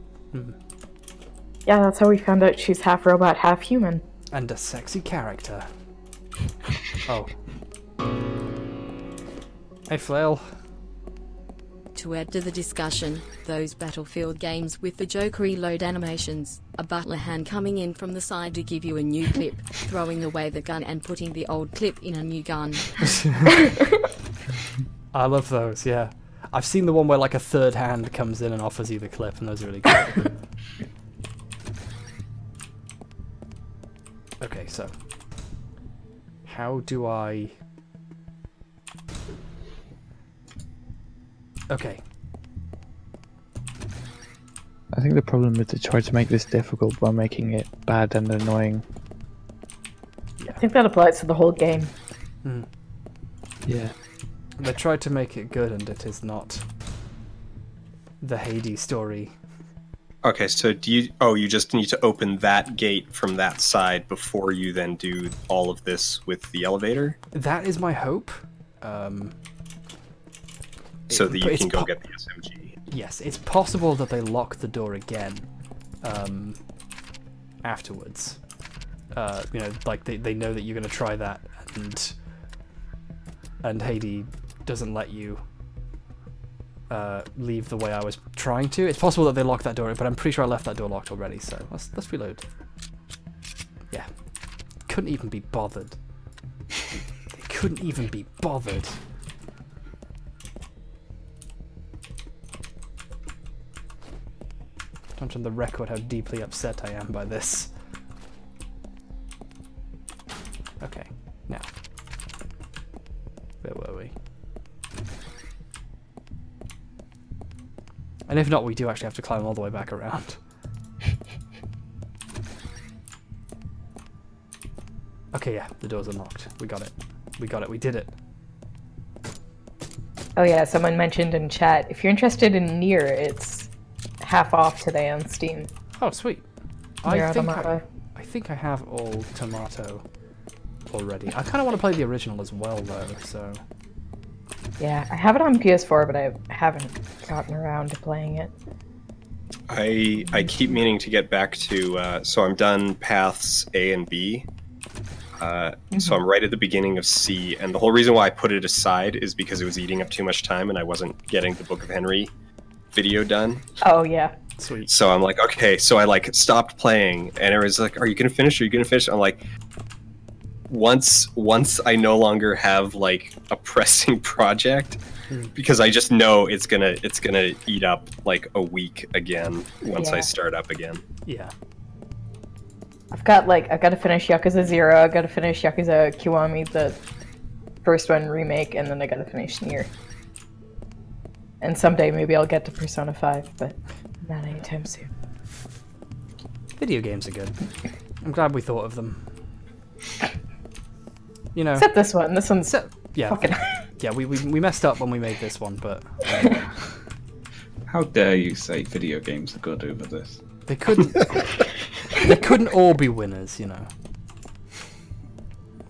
Yeah, that's how we found out she's half robot, half human. And a sexy character. Oh. Hey, Flail. To add to the discussion, those Battlefield games with the joke reload animations, a butler hand coming in from the side to give you a new clip, throwing away the gun and putting the old clip in a new gun. I love those, yeah. I've seen the one where like a third hand comes in and offers you the clip, and those are really cool. Okay, so how do I... Okay. I think the problem is to try to make this difficult by making it bad and annoying. I think that applies to the whole game. Yeah. They tried to make it good, and it is not the HAYDEE story. Okay, so do you... Oh, you just need to open that gate from that side before you then do all of this with the elevator? That is my hope. So that you it's can go po- get the SMG. Yes, it's possible that they lock the door again afterwards. You know, like they know that you're going to try that, and HAYDEE doesn't let you leave the way I was trying to. It's possible that they locked that door, but I'm pretty sure I left that door locked already, so let's reload. Yeah. Couldn't even be bothered. They couldn't even be bothered. Don't on the record how deeply upset I am by this. Okay, now. Where were we? And if not, we do actually have to climb all the way back around. Okay, yeah, the doors unlocked. We got it. We got it. We did it. Oh yeah, someone mentioned in chat, if you're interested in Nier, it's half off today on Steam. Oh, sweet. Nier I Automata. think I have all Tomato already. I kind of want to play the original as well, though, so... Yeah, I have it on PS4, but I haven't gotten around to playing it. I keep meaning to get back to... so I'm done paths A and B. So I'm right at the beginning of C, and the whole reason why I put it aside is because it was eating up too much time and I wasn't getting the Book of Henry video done. Oh yeah. Sweet. So I'm like, okay, so I like stopped playing, and it was like, are you gonna finish? Are you gonna finish? I'm like, once I no longer have like a pressing project, because I just know it's gonna eat up like a week again once I Yeah. start up again. Yeah. I've got to finish Yakuza 0, I've got to finish Yakuza Kiwami, the first one remake, and then I got to finish Nier. And someday maybe I'll get to Persona 5, but not anytime soon. Video games are good. I'm glad we thought of them. You know... Except this one. This one's yeah. fucking... Yeah, we messed up when we made this one, but... How dare you say video games are good over this? They couldn't. They couldn't all be winners, you know.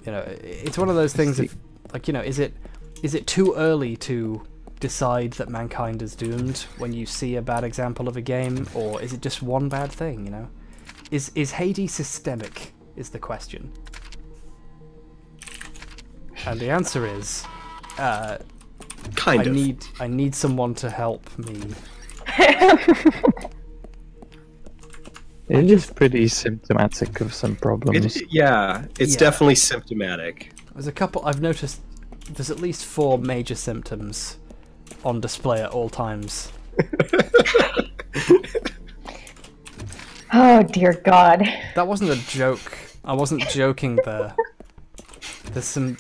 You know, it's one of those things. If, like, you know, is it too early to decide that mankind is doomed when you see a bad example of a game, or is it just one bad thing? You know, is HAYDEE systemic? Is the question. And the answer is, kind of. I need someone to help me. It is pretty symptomatic of some problems. It's definitely symptomatic. There's a couple. I've noticed there's at least 4 major symptoms on display at all times. Oh dear God. That wasn't a joke. I wasn't joking there. There's some.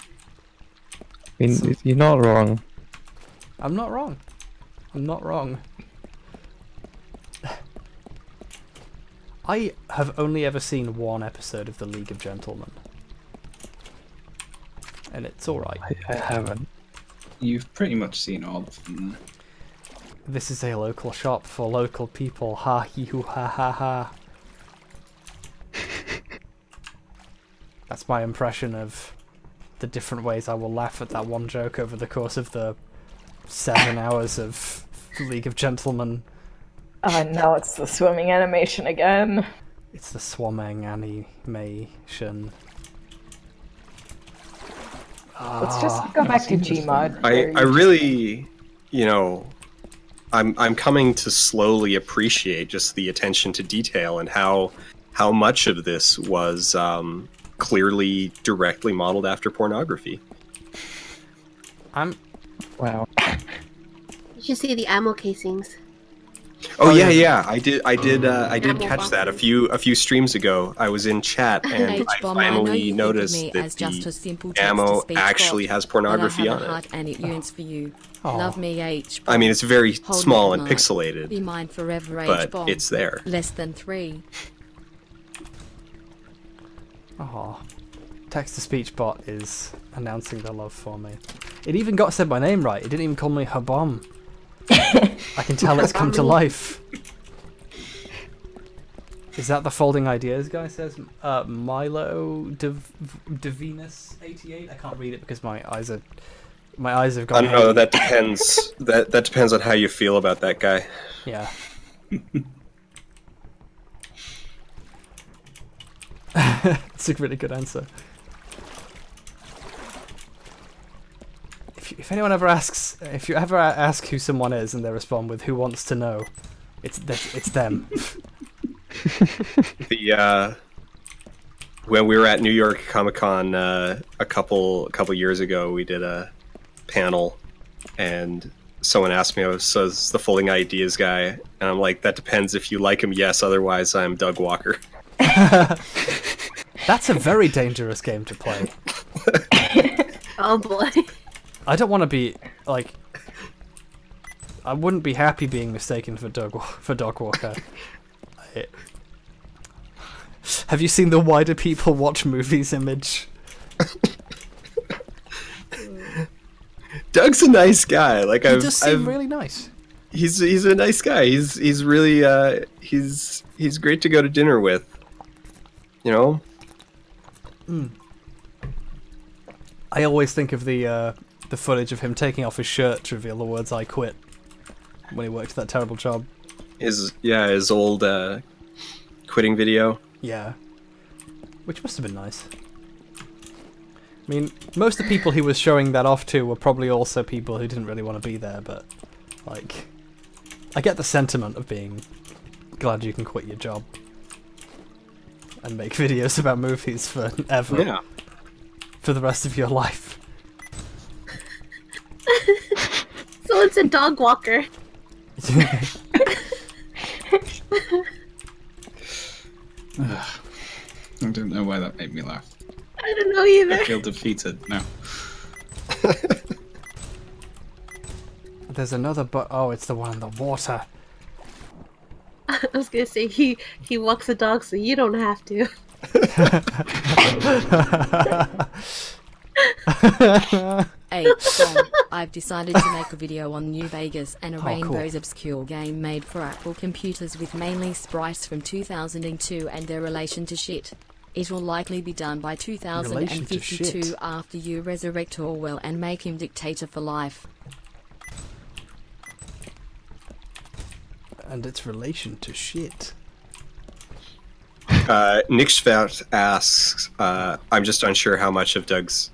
I mean, you're not wrong. I'm not wrong. I'm not wrong. I have only ever seen 1 episode of The League of Gentlemen. And it's alright. I haven't. You've pretty much seen all of them. This is a local shop for local people. Ha hee hoo ha ha ha. That's my impression of the different ways I will laugh at that one joke over the course of the 7 hours of League of Gentlemen. Oh no, it's the swimming animation again. It's the swimming animation. Let's just go back to Gmod. I really, you know, I'm coming to slowly appreciate just the attention to detail and how much of this was clearly directly modeled after pornography. Wow. You should see the ammo casings. Oh yeah, I did catch that a few streams ago. I was in chat and I finally noticed that the ammo actually has pornography on it. And it yearns for you. Love me, H. I mean, it's very small and pixelated, Be mine forever, H. but it's there. Less than 3. Oh, text-to-speech bot is announcing their love for me. It even got said my name right. It didn't even call me Habom. I can tell it's come to life. Is that the Folding Ideas guy says? Milo Devenus 88. I can't read it because my eyes have gone. I don't know. That depends. that depends on how you feel about that guy. Yeah. It's a really good answer. If anyone ever asks, if you ever ask who someone is and they respond with "Who wants to know," it's them. When we were at New York Comic-Con a couple years ago, we did a panel, and someone asked me, "So is the Folding Ideas guy?" And I'm like, "That depends. If you like him, yes. Otherwise, I'm Doug Walker." That's a very dangerous game to play. Oh boy. I don't want to be like. I wouldn't be happy being mistaken for Dog Walker. Have you seen the "Why do people watch movies" image? Doug's a nice guy. Like he does seem really nice. He's a nice guy. He's really he's great to go to dinner with. You know. I always think of the footage of him taking off his shirt to reveal the words "I quit" when he worked that terrible job. His old quitting video. Yeah, which must have been nice. I mean, most of the people he was showing that off to were probably also people who didn't really want to be there, but like, I get the sentiment of being glad you can quit your job and make videos about movies forever. Yeah. For the rest of your life. So it's a dog walker. I don't know why that made me laugh. I don't know either. I feel defeated now. There's another oh, it's the one in the water. I was gonna say he walks a dog, so you don't have to. H. I've decided to make a video on New Vegas and a Rainbow's cool. obscure game made for Apple computers with mainly sprites from 2002 and their relation to shit. It will likely be done by 2052 after you resurrect Orwell and make him dictator for life. And its relation to shit. Nick Schvat asks, I'm just unsure how much of Doug's,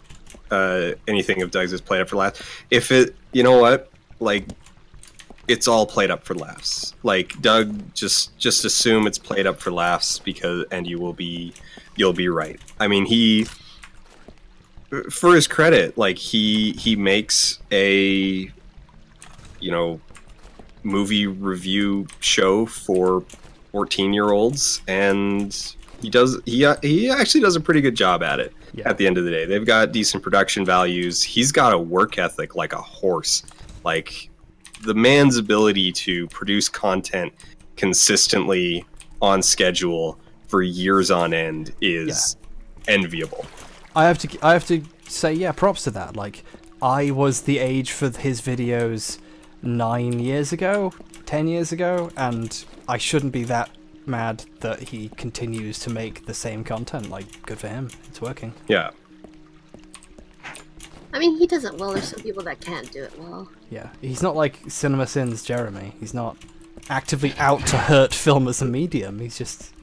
anything of Doug's is played up for laughs. If it, you know what, like, it's all played up for laughs. Like, Doug, just assume it's played up for laughs and you'll be right. I mean, he, for his credit, like, he makes a, movie review show for 14-year-olds, and he actually does a pretty good job at it. At the end of the day, they've got decent production values. He's got a work ethic like a horse. Like, the man's ability to produce content consistently on schedule for years on end is enviable. I have to say, yeah, props to that. Like, I was the age for his videos 9 years ago, 10 years ago, and I shouldn't be that mad that he continues to make the same content. Like, good for him. It's working. Yeah. I mean, he does it well. There's some people that can't do it well. Yeah, he's not like Cinema Sins Jeremy. He's not actively out to hurt film as a medium. He's just,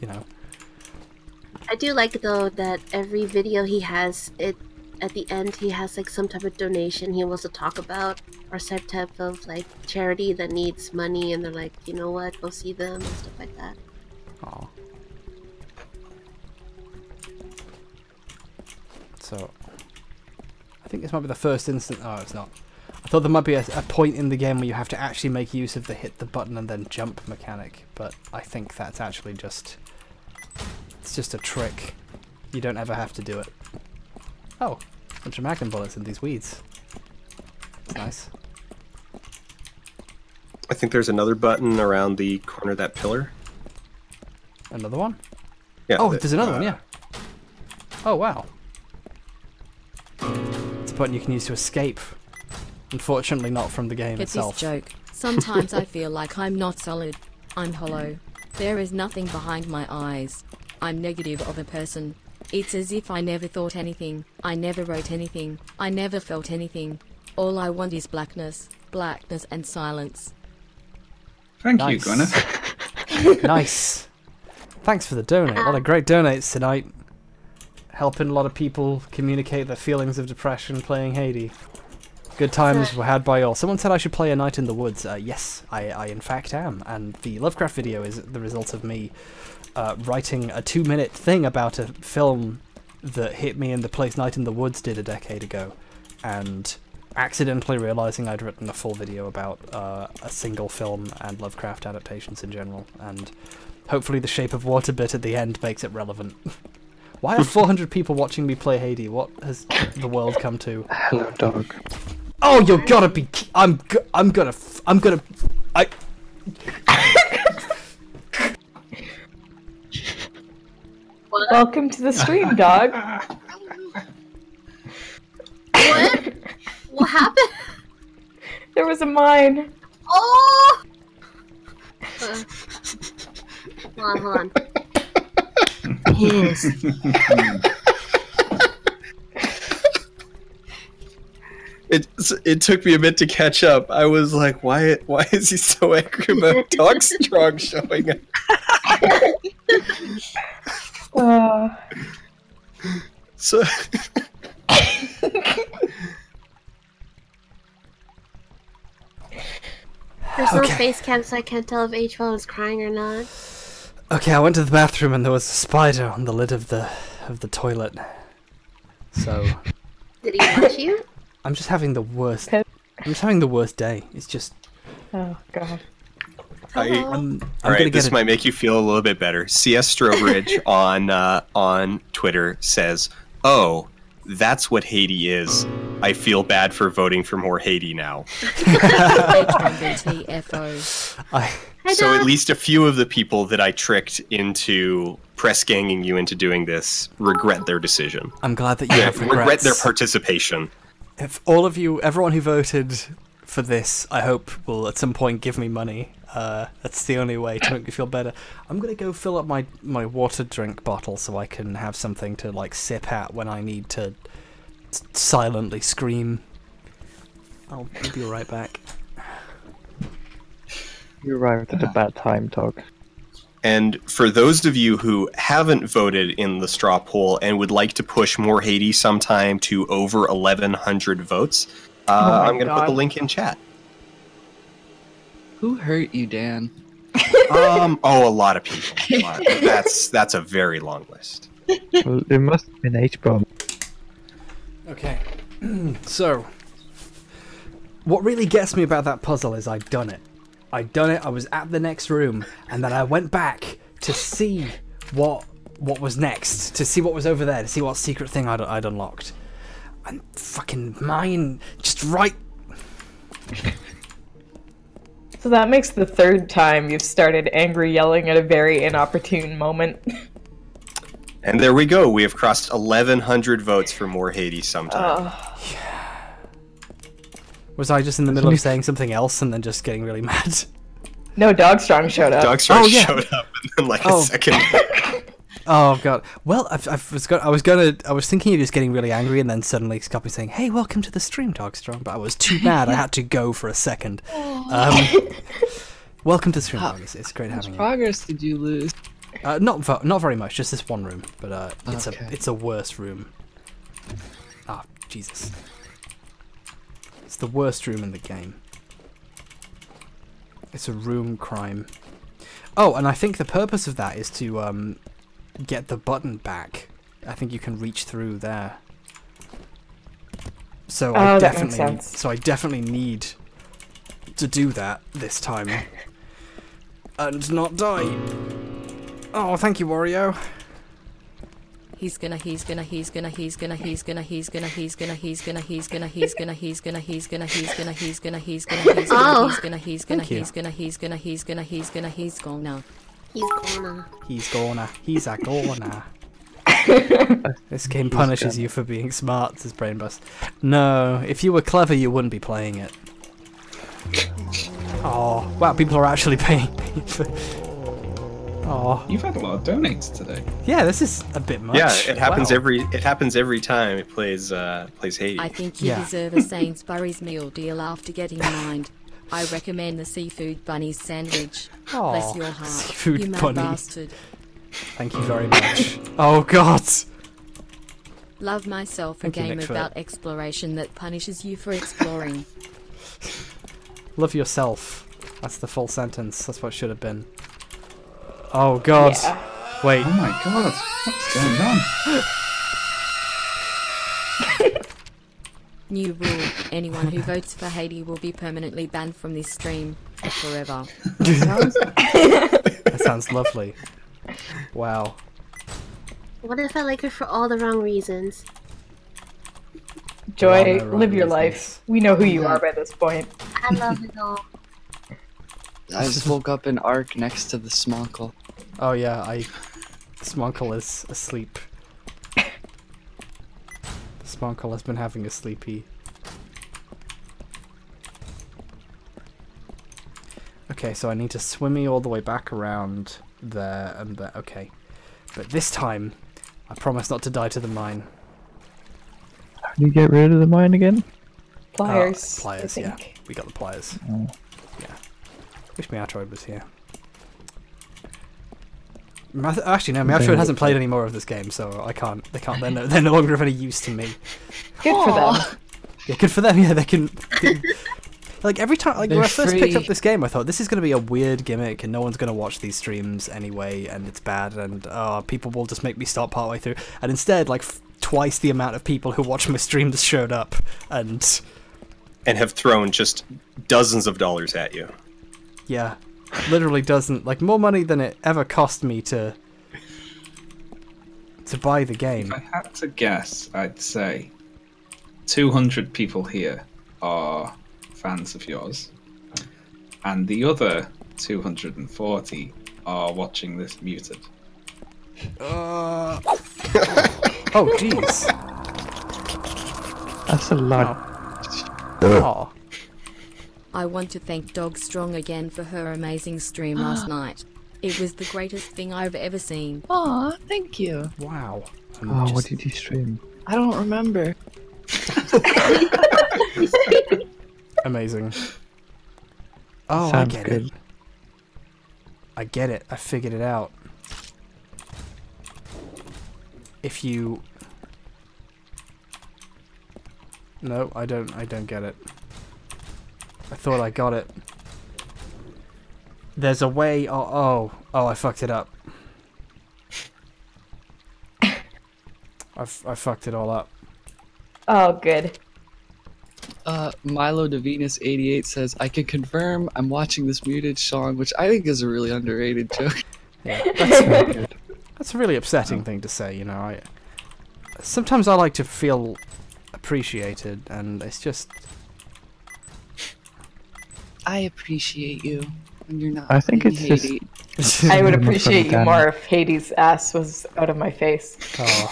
I do like, though, that every video he has, at the end, he has like some type of donation he wants to talk about, or some type of like charity that needs money, and they're like, you know what, go see them and stuff like that. Aw. So, I think this might be the first instance. Oh, it's not. I thought there might be a point in the game where you have to actually make use of the hit the button and then jump mechanic, but I think that's actually it's just a trick. You don't ever have to do it. Oh, a bunch of magnum bullets in these weeds. That's nice. I think there's another button around the corner of that pillar. Another one? Yeah. Oh, there's another one, yeah. Oh, wow. It's a button you can use to escape. Unfortunately, not from the game Get itself. this joke. Sometimes I feel like I'm not solid. I'm hollow. There is nothing behind my eyes. I'm negative of a person. It's as if I never thought anything. I never wrote anything. I never felt anything. All I want is blackness. Blackness and silence. Thank Nice. you, Gwyneth. Nice. Thanks for the donate. A lot of great donates tonight. Helping a lot of people communicate their feelings of depression playing HAYDEE. Good times were had by all. Someone said I should play A Night in the Woods. Yes, I in fact am. And the Lovecraft video is the result of me writing a 2-minute thing about a film that hit me in the place Night in the Woods did a decade ago. And accidentally realizing I'd written a full video about a single film and Lovecraft adaptations in general. And hopefully the Shape of Water bit at the end makes it relevant. Why are 400 people watching me play HAYDEE? What has the world come to? Hello, dog. Oh, you gotta be! I'm gonna. Welcome to the stream, dog. What? What happened? There was a mine. Oh! Hold on. Yes. It took me a bit to catch up. I was like, why is he so angry about Dog Strong showing up? So There's no face cam, so I can't tell if H1 was crying or not. Okay, I went to the bathroom and there was a spider on the lid of the toilet. So Did he watch you? I'm just having the worst. I'm just having the worst day. It's just. Oh god. I'm all right, gonna this get might make you feel a little bit better. CS Strobridge on Twitter says, "Oh, that's what HAYDEE is. I feel bad for voting for more HAYDEE now." So at least a few of the people that I tricked into press ganging you into doing this regret their decision. I'm glad that you have regrets. Regret their participation. if all of you, everyone who voted for this, I hope will at some point give me money. That's the only way to make me feel better. I'm gonna go fill up my water drink bottle so I can have something to like sip at when I need to silently scream. I'll be right back. You arrived at a bad time, Dog. And for those of you who haven't voted in the straw poll and would like to push more HAYDEE sometime to over 1,100 votes, I'm going to put the link in chat. Who hurt you, Dan? A lot of people. That's a very long list. Well, it must have been H-bomb. Okay. So, what really gets me about that puzzle is I'd done it. I was at the next room, and then I went back to see what was next, to see what was over there, to see what secret thing I'd unlocked. And fucking mine, just right... So that makes the third time you've started angry yelling at a very inopportune moment. And there we go. We have crossed 1,100 votes for more HAYDEE sometime. Was I just in the middle of saying something else and then just getting really mad? No, Dogstrong showed up. Dogstrong showed up in like a second. Oh god. Well, I was thinking of just getting really angry and then suddenly Scoppy saying, "Hey, welcome to the stream, Dogstrong." But I was too mad. I had to go for a second. Welcome to the stream, Dog. It's great having you. How much progress did you lose? Not very much. Just this one room, but Okay. it's a worse room. Ah, Jesus. It's the worst room in the game. It's a room crime. Oh, and I think the purpose of that is to get the button back. I think you can reach through there. So I definitely need to do that this time and not die. Oh, thank you, Wario. He's gonna This game punishes you for being smart, says Brainbus. No, if you were clever, you wouldn't be playing it. Oh, wow, people are actually paying me for... Oh. You've had a lot of donates today. Yeah, this is a bit much. Yeah, it happens every time it plays HAYDEE. I think you deserve a Sainsbury's meal deal after getting mined. I recommend the seafood bunny's sandwich. Aww, Bless your heart, seafood you mad bunny. bastard. Thank you very much. Oh god. Love myself, a game about exploration that punishes you for exploring. Love yourself. That's the full sentence. That's what should have been. Oh god. Yeah. Wait. Oh my god, what's going on? New rule, anyone who votes for HAYDEE will be permanently banned from this stream forever. That sounds lovely. Wow. What if I like her for all the wrong reasons? Joy, live your life. We know who you are by this point. I love it all. I just woke up in Ark next to the Smonkle. Oh yeah, Smonkle is asleep. Smonkle has been having a sleepy. Okay, so I need to swimmy all the way back around there and there. Okay. But this time, I promise not to die to the mine. How do you get rid of the mine again? Pliers. Pliers, yeah. We got the pliers. Oh. Yeah. Wish Meowtroid was here. Actually, no, Meowtroid hasn't played any more of this game, so I can't. They're no longer of any use to me. Good for them. Yeah, good for them. Yeah, they can. Like every time, like when I first picked up this game, I thought this is going to be a weird gimmick, and no one's going to watch these streams anyway, and it's bad, and people will just make me stop partway through. And instead, like twice the amount of people who watch my streams showed up, and have thrown just dozens of dollars at you. Yeah, literally doesn't like more money than it ever cost me to buy the game. If I had to guess, I'd say 200 people here are fans of yours, and the other 240 are watching this muted. Oh jeez. That's a lot. Aw. I want to thank Dog Strong again for her amazing stream last night. It was the greatest thing I've ever seen. Aw, thank you. Wow. Oh, what did you stream? I don't remember. Amazing. Oh, Sounds I get good. it. I get it. I figured it out. If you... No, I don't get it. I thought I got it. There's a way... Oh, I fucked it up. I fucked it all up. Oh, good. Milo Venus 88 says, I can confirm I'm watching this muted song, which I think is a really underrated joke. Yeah, that's very good. That's a really upsetting thing to say, you know. Sometimes I like to feel appreciated, and it's just... I appreciate you when you're not. I think being it's Haydee. I would From appreciate you Dan. more if Hades' ass was out of my face. Oh,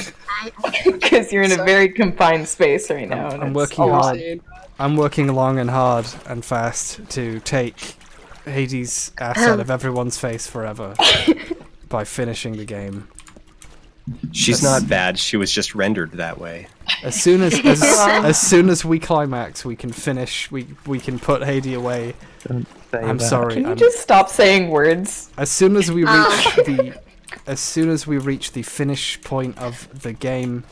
Because you're in a very confined space right now. and I'm it's working a lot. hard. I'm working long and hard and fast to take Hades' ass out of everyone's face forever by finishing the game. She's not bad. She was just rendered that way. As soon as we climax, we can finish. We can put Haydee away. Don't say I'm that. sorry. Can you just stop saying words? As soon as we reach the finish point of the game,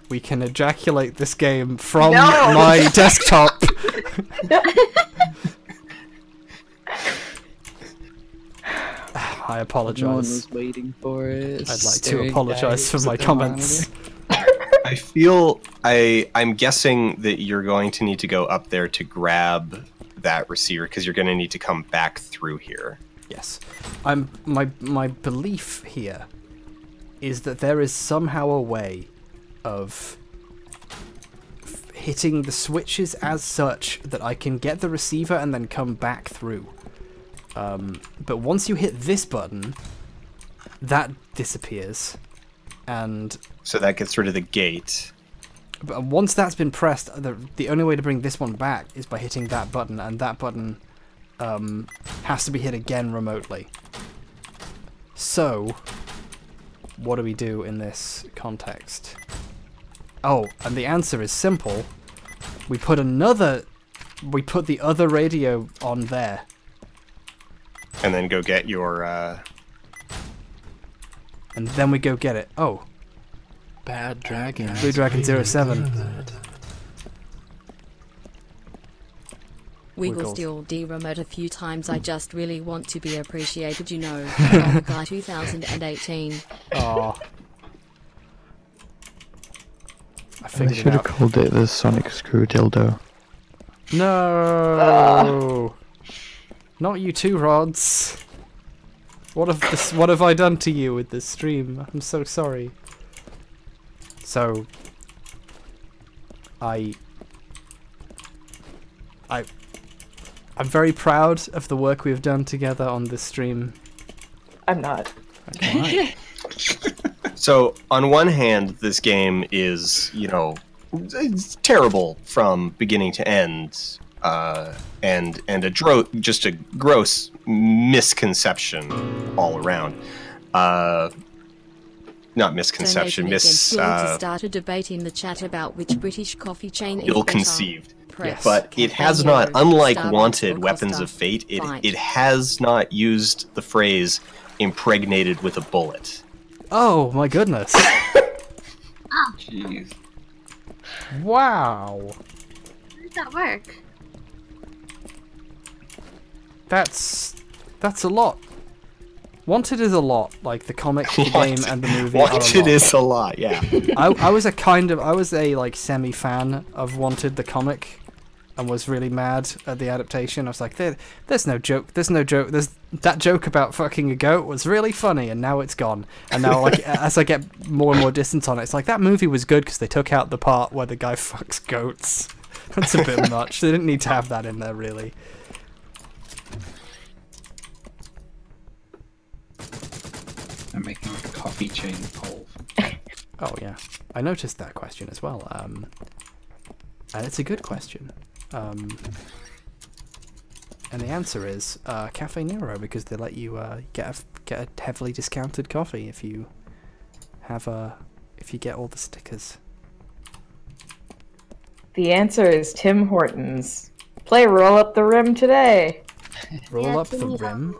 we can ejaculate this game from my desktop. I No one apologize. was waiting for it. I'd like to Staring apologize for guys my at the comments. I feel I'm guessing that you're going to need to go up there to grab that receiver because you're going to need to come back through here. Yes. My belief here is that there is somehow a way of hitting the switches as such that I can get the receiver and then come back through. But once you hit this button, that disappears, and So that gets rid of the gate. but once that's been pressed, the only way to bring this one back is by hitting that button, and that button has to be hit again remotely. So, what do we do in this context? Oh, and the answer is simple. We put the other radio on there. And then go get your... And then we go get it. Oh, Bad Dragon. Blue Dragon 07. Wiggle Steel D remote a few times. I just really want to be appreciated, you know. HBurgerGuy 2018. Oh. I I figured should it have out. called it the Sonic Screw Dildo. No. Not you too, Rods. What have I done to you with this stream? I'm so sorry. So I'm very proud of the work we've done together on this stream. I'm not. Okay. So, on one hand, this game is, you know, it's terrible from beginning to end, and just a gross misconception all around. Not misconception, to start a debate in the chat about which British coffee chain is better. ill-conceived. Press But it has Cafe not, Hero, unlike Starbucks, Wanted or Weapons Costa. of Fate, Fight. it has not used the phrase impregnated with a bullet. Oh my goodness! Jeez. Wow, How did that work? that's a lot. Wanted is a lot, like the comic, the game, and the movie. are a Wanted lot. is a lot, yeah. I was a like semi fan of Wanted the comic, and was really mad at the adaptation. I was like, there's no joke. There's that joke about fucking a goat was really funny, and now it's gone. And now, like, as I get more and more distance on it, it's like that movie was good because they took out the part where the guy fucks goats. That's a bit much. They didn't need to have that in there, really. I'm making a coffee chain poll. Oh yeah. I noticed that question as well, and it's a good question. And the answer is Cafe Nero, because they let you get a heavily discounted coffee if you get all the stickers. The answer is Tim Hortons. Play Roll Up the Rim today. Roll up the rim.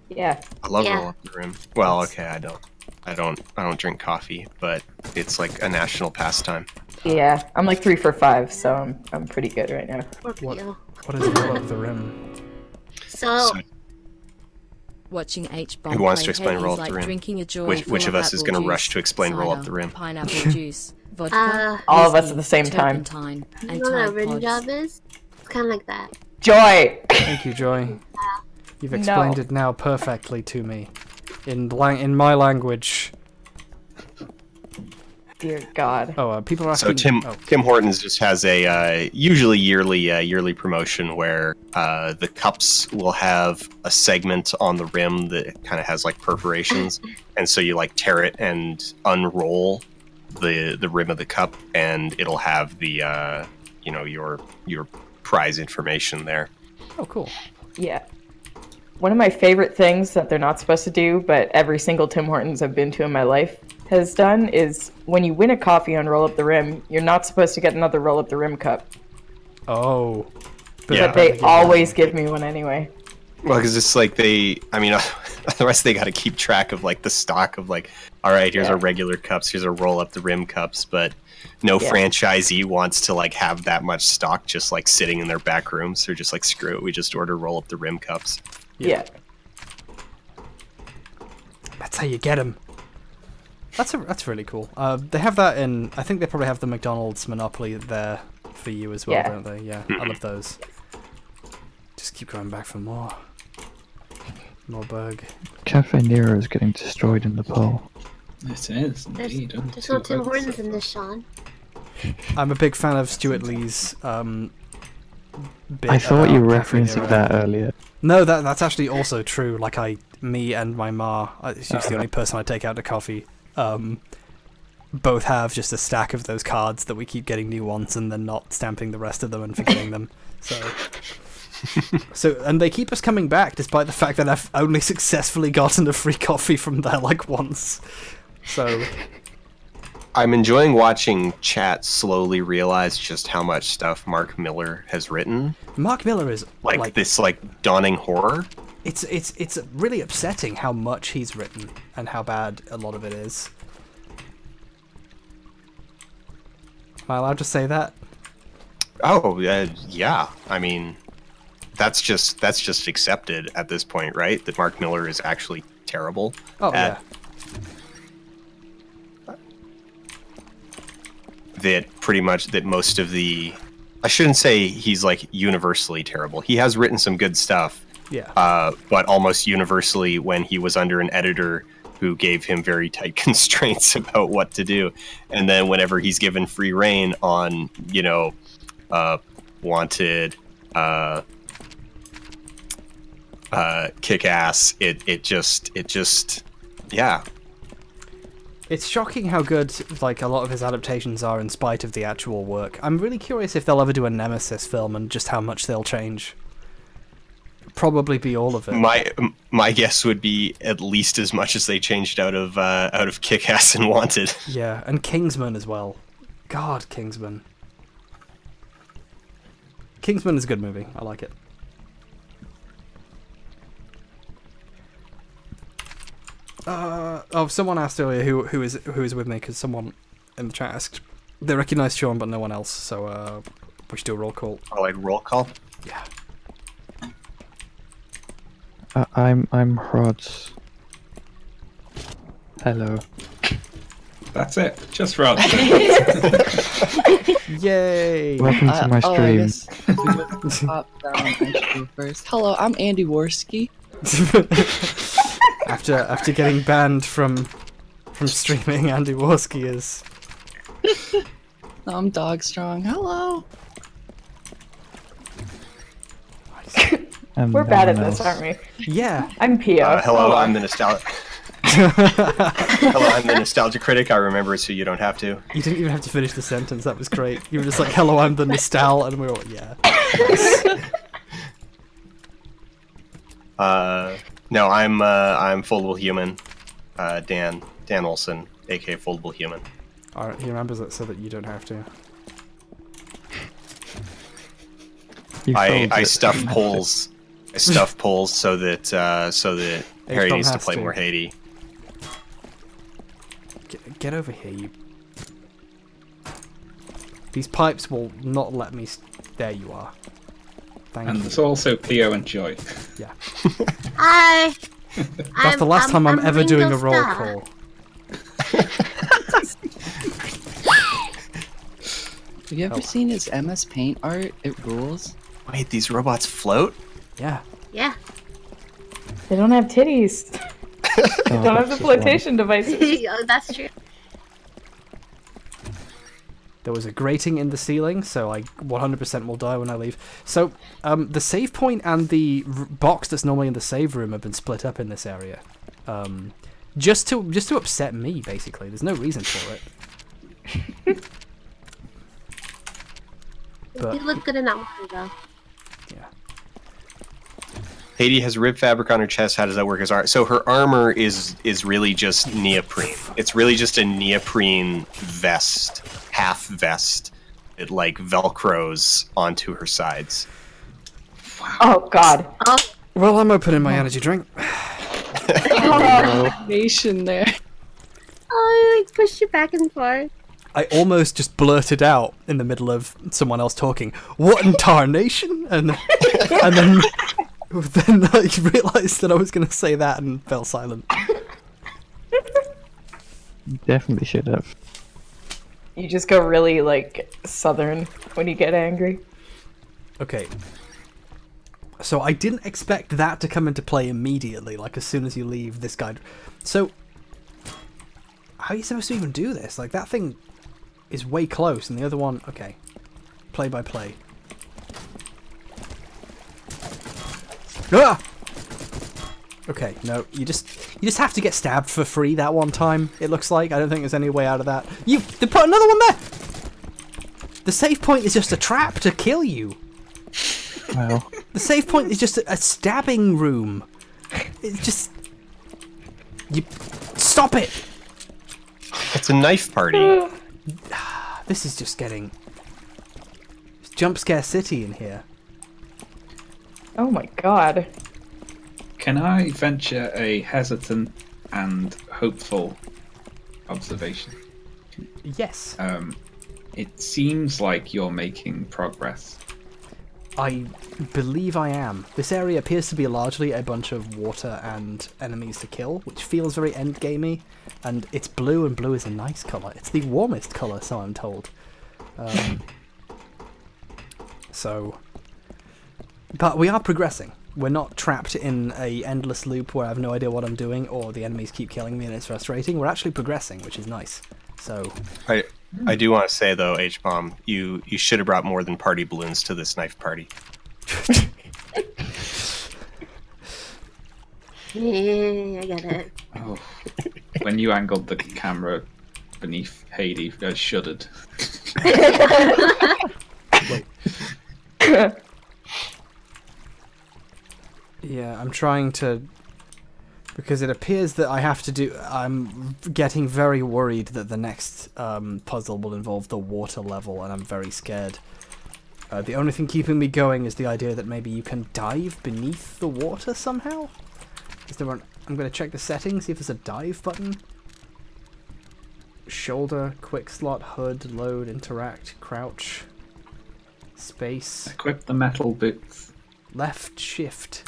Yeah. I love Roll Up the Rim. Well, okay, I don't drink coffee, but it's like a national pastime. Yeah, I'm like 3 for 5, so I'm pretty good right now. What is Roll Up the Rim? So Watching H.BurgerGuy Who wants to explain Roll Up like the Rim? drinking a joy Which of us is going to rush to explain Roll Up the Rim? Pineapple juice, vodka, all of us at the same time. turpentine, you and know what a Tide rim Pods. job is? It's kind of like that. Joy! Thank you, Joy. You've explained it now perfectly to me, in my language. Dear God. Oh, people are asking. So Tim Hortons just has a usually yearly promotion where the cups will have a segment on the rim that kind of has like perforations, and so you like tear it and unroll the rim of the cup, and it'll have the your prize information there. Oh, cool. Yeah. One of my favorite things that they're not supposed to do, but every single Tim Hortons I've been to in my life has done, is when you win a coffee on Roll Up the Rim, you're not supposed to get another Roll Up the Rim cup. Oh. But they always give me one anyway. Well, because it's like otherwise they got to keep track of like the stock of like, all right, here's our regular cups, here's our Roll Up the Rim cups, but no franchisee wants to like have that much stock just like sitting in their back rooms. They're just like, screw it, we just order Roll Up the Rim cups. Yeah. That's how you get them. That's really cool. They have that in. I think they probably have the McDonald's Monopoly there for you as well, don't they? Yeah, I love those. Just keep going back for more. More burg. Cafe Nero is getting destroyed in the poll. It is indeed. There's no Tim Hortons in this, Sean. I'm a big fan of Stuart Lee's. Bit I thought you were Cafe referencing Nero. that earlier. No, that's actually also true. Like me and my ma, she's the only person I take out to coffee. Both have just a stack of those cards that we keep getting new ones and then not stamping the rest of them and forgetting them. So, and they keep us coming back despite the fact that I've only successfully gotten a free coffee from there like once. So I'm enjoying watching chat slowly realize just how much stuff Mark Miller has written. Mark Miller is like this dawning horror. It's really upsetting how much he's written and how bad a lot of it is. Am I allowed to say that? Oh, yeah. I mean, that's just accepted at this point, right? That Mark Miller is actually terrible. Oh, yeah. That most of the... I shouldn't say he's like universally terrible. He has written some good stuff. Yeah. But almost universally, when he was under an editor who gave him very tight constraints about what to do, and then whenever he's given free reign on, Wanted, Kick Ass, it just, yeah. It's shocking how good like a lot of his adaptations are in spite of the actual work. I'm really curious if they'll ever do a Nemesis film and just how much they'll change. Probably be all of it. My guess would be at least as much as they changed out of Kick-Ass and Wanted. Yeah, and Kingsman as well. God, Kingsman. Kingsman is a good movie. I like it. Someone asked earlier who is with me, because someone in the chat asked. They recognised Sean, but no one else. So we should do a roll call. Oh, like roll call? Yeah. I'm Rods. Hello. That's it. Just Rod. Yay! Welcome to my stream. I guess if we just pop down, I should go first. Hello, I'm Andy Worski. after getting banned from streaming, Andy Worski is. I'm Dog Strong. Hello. We're bad at this, aren't we? Yeah. I'm Pio. Hello, I'm the nostalgic. Hello, I'm the nostalgia critic. I remember it so you don't have to. You didn't even have to finish the sentence. That was great. You were just like, "Hello, I'm the nostal," and we were all, yeah. No, I'm foldable human. Dan Olson, aka foldable human. Alright, he remembers it so that you don't have to. I stuff polls. I stuff polls so that Harry needs to play more HAYDEE. Get over here, you. These pipes will not let me. There you are. Thank And you. there's also Theo and Joy. Yeah. Hi. That's the last time I'm ever doing a roll Star. call. Have you ever seen his MS Paint art? It rules. Wait, these robots float? Yeah. Yeah. They don't have titties. They don't have the flotation devices. Oh, that's true. There was a grating in the ceiling, so I 100% will die when I leave. So, the save point and the box that's normally in the save room have been split up in this area. Just to upset me, basically. There's no reason for it. But, You look good in that one, though. yeah. HAYDEE has rib fabric on her chest. How does that work as armor? So her armor is really just neoprene. It's really just a neoprene vest, half vest. It like velcros onto her sides. Oh God. Oh, Well, I'm opening my energy drink. Nation there. I pushed you back and forth. I almost just blurted out in the middle of someone else talking, "What in tarnation?" And then I realised that I was going to say that and fell silent. You definitely should have. You just go really like southern when you get angry. Okay. So I didn't expect that to come into play immediately, like as soon as you leave this guide. So, how are you supposed to even do this? Like, that thing is way close, and the other one... Okay. Play by play. Ah! Okay, no, you just have to get stabbed for free that one time, it looks like. I don't think there's any way out of that. They put another one there! The save point is just a trap to kill you. Well, The save point is just a stabbing room. It's just... You... Stop it! It's a knife party. This is just getting... It's jump scare city in here. Oh my God. Can I venture a hesitant and hopeful observation? Yes. It seems like you're making progress. I believe I am. This area appears to be largely a bunch of water and enemies to kill, which feels very endgamey. And it's blue, and blue is a nice colour. It's the warmest colour, so I'm told. But we are progressing. We're not trapped in a endless loop where I have no idea what I'm doing, or the enemies keep killing me and it's frustrating. We're actually progressing, which is nice. So... I do want to say though, H-Bomb, you should have brought more than party balloons to this knife party. Yeah, I get it. Oh, when you angled the camera beneath HAYDEE, I shuddered. Yeah, I'm trying to... Because it appears that I have to do... I'm getting very worried that the next puzzle will involve the water level, and I'm very scared. The only thing keeping me going is the idea that maybe you can dive beneath the water somehow? Is there an... I'm going to check the settings, see if there's a dive button. Shoulder, quick slot, HUD, load, interact, crouch, space, Equip the metal boots. left shift.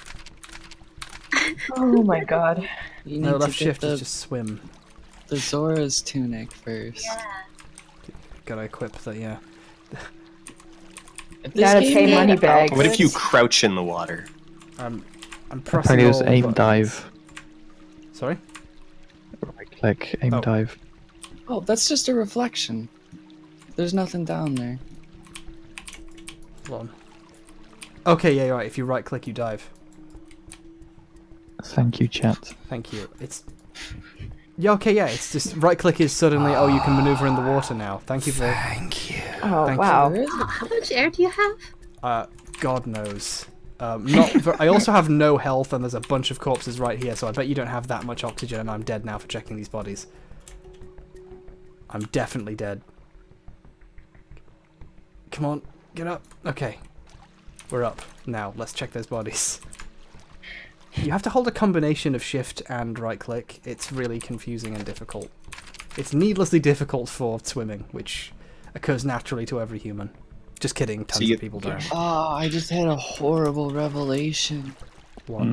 Oh my God. You No, need left to get shift the, is just swim. the Zora's tunic first. Gotta equip the, yeah. If Gotta game pay had money back. What if you outlets- crouch in the water? I'm pressing apparently it was all the aim buttons. dive. Sorry? Right click, aim Oh. dive. Oh, that's just a reflection. There's nothing down there. Hold on. Okay, yeah, you're right. If you right click, you dive. Thank you, chat. Thank you. Yeah, okay, yeah. It's just right-click is suddenly, oh, you can maneuver in the water now. Thank you for... Thank you. Oh, Thank wow. How much air do you have? God knows. I also have no health, and there's a bunch of corpses right here, so I bet you don't have that much oxygen, and I'm dead now for checking these bodies. I'm definitely dead. Come on, get up. Okay. We're up. Now, let's check those bodies. You have to hold a combination of shift and right-click. It's really confusing and difficult. It's needlessly difficult for swimming, which occurs naturally to every human. Just kidding, tons of people don't. Oh, I just had a horrible revelation. What?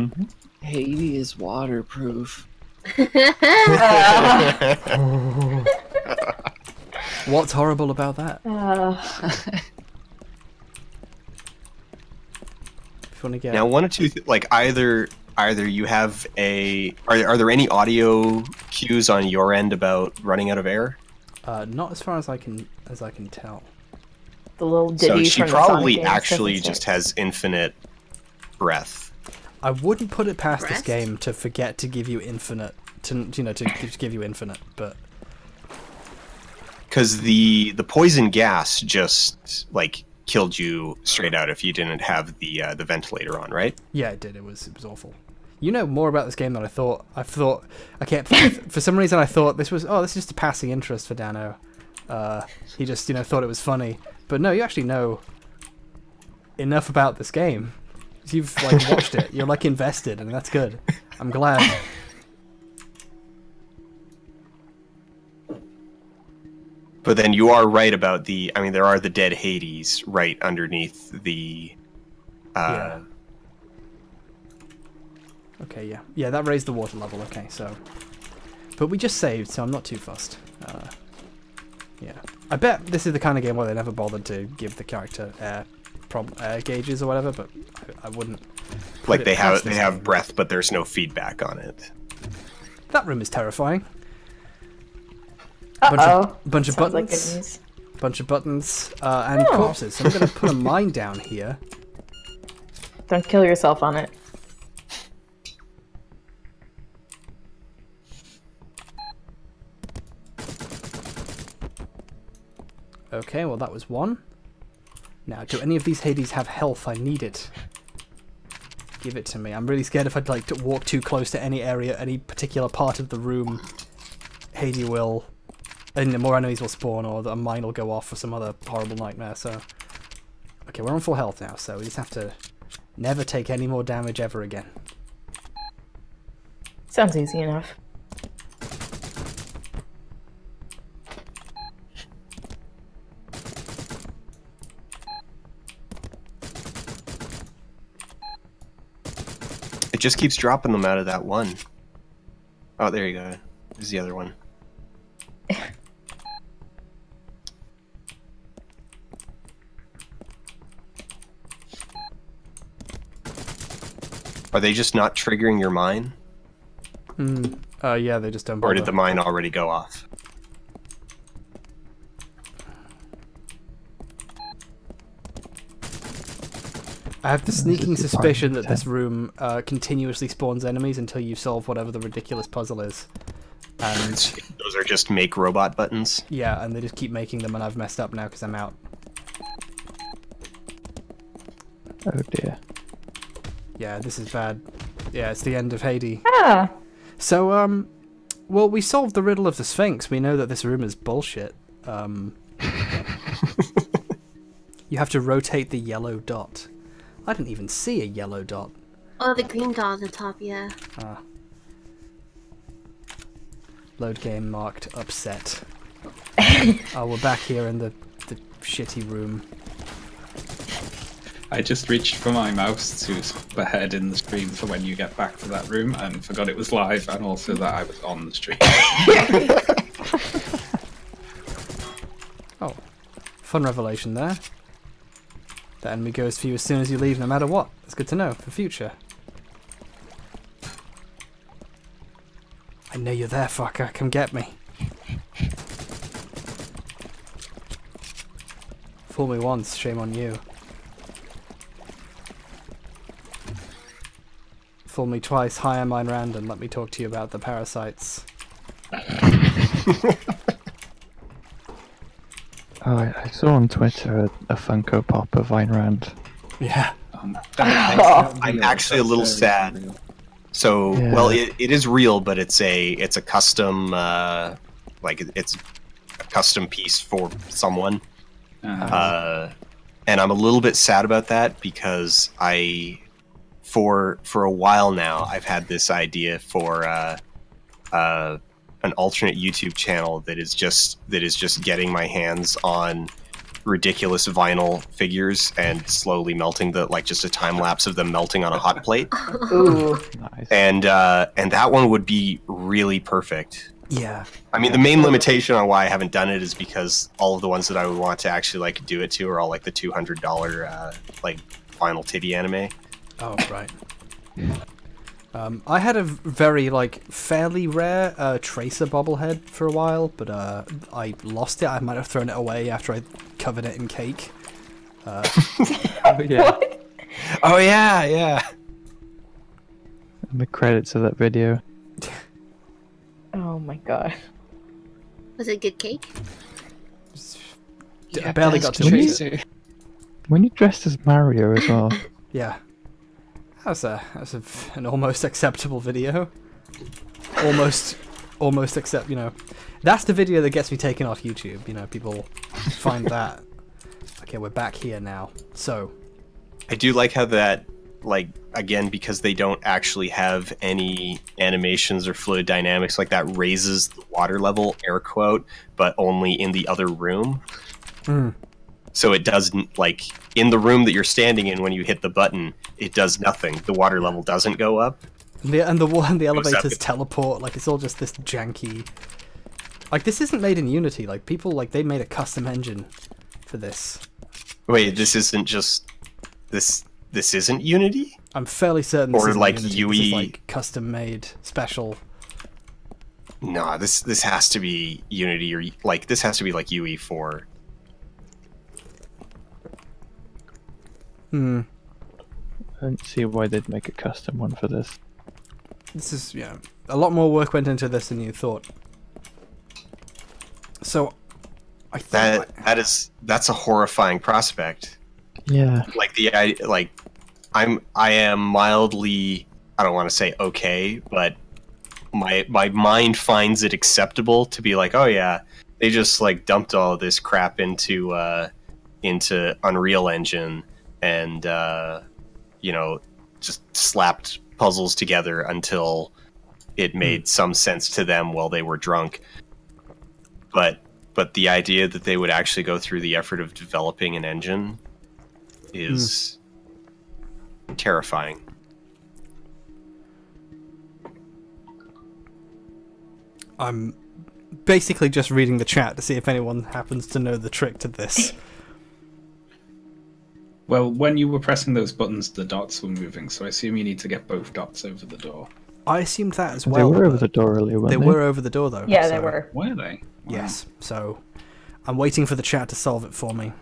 HAYDEE is waterproof. What's horrible about that? If you want to get... Now, one or two, like either you have a... Are there any audio cues on your end about running out of air? Not as far as I can tell. The little ditty So she from the probably Sonic games actually doesn't just say. has infinite breath. I wouldn't put it past this Breast? game to forget to give you infinite, to give you infinite, but Because the poison gas just like killed you straight out if you didn't have the ventilator on, right? yeah, it did. It was awful. You know more about this game than I thought. For some reason I thought this is just a passing interest for Dano. He just thought it was funny, but no, you actually know enough about this game. You've like watched it. You're like invested, and that's good. I'm glad. But then you are right about the... I mean, there are the dead Hades right underneath the... Yeah. Okay, yeah. Yeah, that raised the water level, okay, so... But we just saved, so I'm not too fussed. Yeah. I bet this is the kind of game where they never bothered to give the character air gauges or whatever, but I wouldn't... Like they have game. breath, but there's no feedback on it. That room is terrifying. Bunch of Sounds like buttons. good news. Bunch of buttons and corpses. So I'm going to put a mine down here. Don't kill yourself on it. Okay, well that was one. Now, do any of these Hades have health? I need it. Give it to me. I'm really scared if I'd like to walk too close to any area, any particular part of the room, HAYDEE will... And more enemies will spawn, or a mine will go off, or some other horrible nightmare, so... Okay, we're on full health now, so we just have to never take any more damage ever again. Sounds easy enough. It just keeps dropping them out of that one. Oh, there you go. There's the other one. Are they just not triggering your mine? Yeah, they just don't bother. Or did the mine already go off? I have the sneaking suspicion that this room continuously spawns enemies until you solve whatever the ridiculous puzzle is. And Those are just make robot buttons. yeah, and they just keep making them, and I've messed up now because I'm out. Oh dear. Yeah, this is bad. Yeah, it's the end of HAYDEE. Ah, So, well, we solved the riddle of the Sphinx. We know that this room is bullshit. You have to rotate the yellow dot. I didn't even see a yellow dot. Oh, the green dot on the top, yeah. Ah. Load game marked upset. Oh, we're back here in the shitty room. I just reached for my mouse to skip ahead in the stream for when you get back to that room and forgot it was live and also that I was on the stream. Oh, fun revelation there. The enemy goes for you as soon as you leave, no matter what. It's good to know for future. I know you're there, fucker. Come get me. Fool me once, shame on you. Fool me twice, hire mine random. Let me talk to you about the parasites. Oh, I saw on Twitter a Funko Pop of Ayn Rand. Yeah. I'm actually a little sad. So, Yeah. well, it is real, but it's a custom, like it's a custom piece for someone. And I'm a little bit sad about that because for a while now, I've had this idea for an alternate YouTube channel that is just getting my hands on ridiculous vinyl figures and slowly melting just a time lapse of them melting on a hot plate. Ooh. Nice. And that one would be really perfect. Yeah. I mean, the main limitation on why I haven't done it is because all of the ones that I would want to actually do it to are all the $200 vinyl titty anime. Oh, right. I had a very fairly rare Tracer bobblehead for a while, but I lost it. I might have thrown it away after I covered it in cake. Oh, yeah. What? Oh yeah. And the credits of that video. Oh my god. Was it good cake? I barely got to Tracer. choose it. When you dressed as Mario as well. Yeah. That's an almost acceptable video. Almost accept, That's the video that gets me taken off YouTube. People find that. Okay, we're back here now. So. I do like how that, again, because they don't actually have any animations or fluid dynamics, that raises the water level, air quote, but only in the other room. Mm. So it doesn't, in the room that you're standing in when you hit the button, it does nothing. The water level doesn't go up. The elevators teleport, it's all just this janky... this isn't made in Unity, people, they made a custom engine for this. Wait, this isn't just... This isn't Unity? I'm fairly certain this or isn't Unity. UE... This is, custom made, special... Nah, this has to be Unity, or, this has to be, UE4. Hmm. I don't see why they'd make a custom one for this. This is, a lot more work went into this than you thought. So, I thought... That's a horrifying prospect. Yeah. I am mildly, I don't want to say okay, but my mind finds it acceptable to be oh yeah, they just dumped all of this crap into Unreal Engine and just slapped puzzles together until it made some sense to them while they were drunk. But the idea that they would actually go through the effort of developing an engine is terrifying. I'm basically just reading the chat to see if anyone happens to know the trick to this. Well, when you were pressing those buttons, the dots were moving, so I assume you need to get both dots over the door. I assumed that as well. They were over the door earlier, weren't they? They were over the door, though. Yeah, so... they were. Were they? Yes, so I'm waiting for the chat to solve it for me.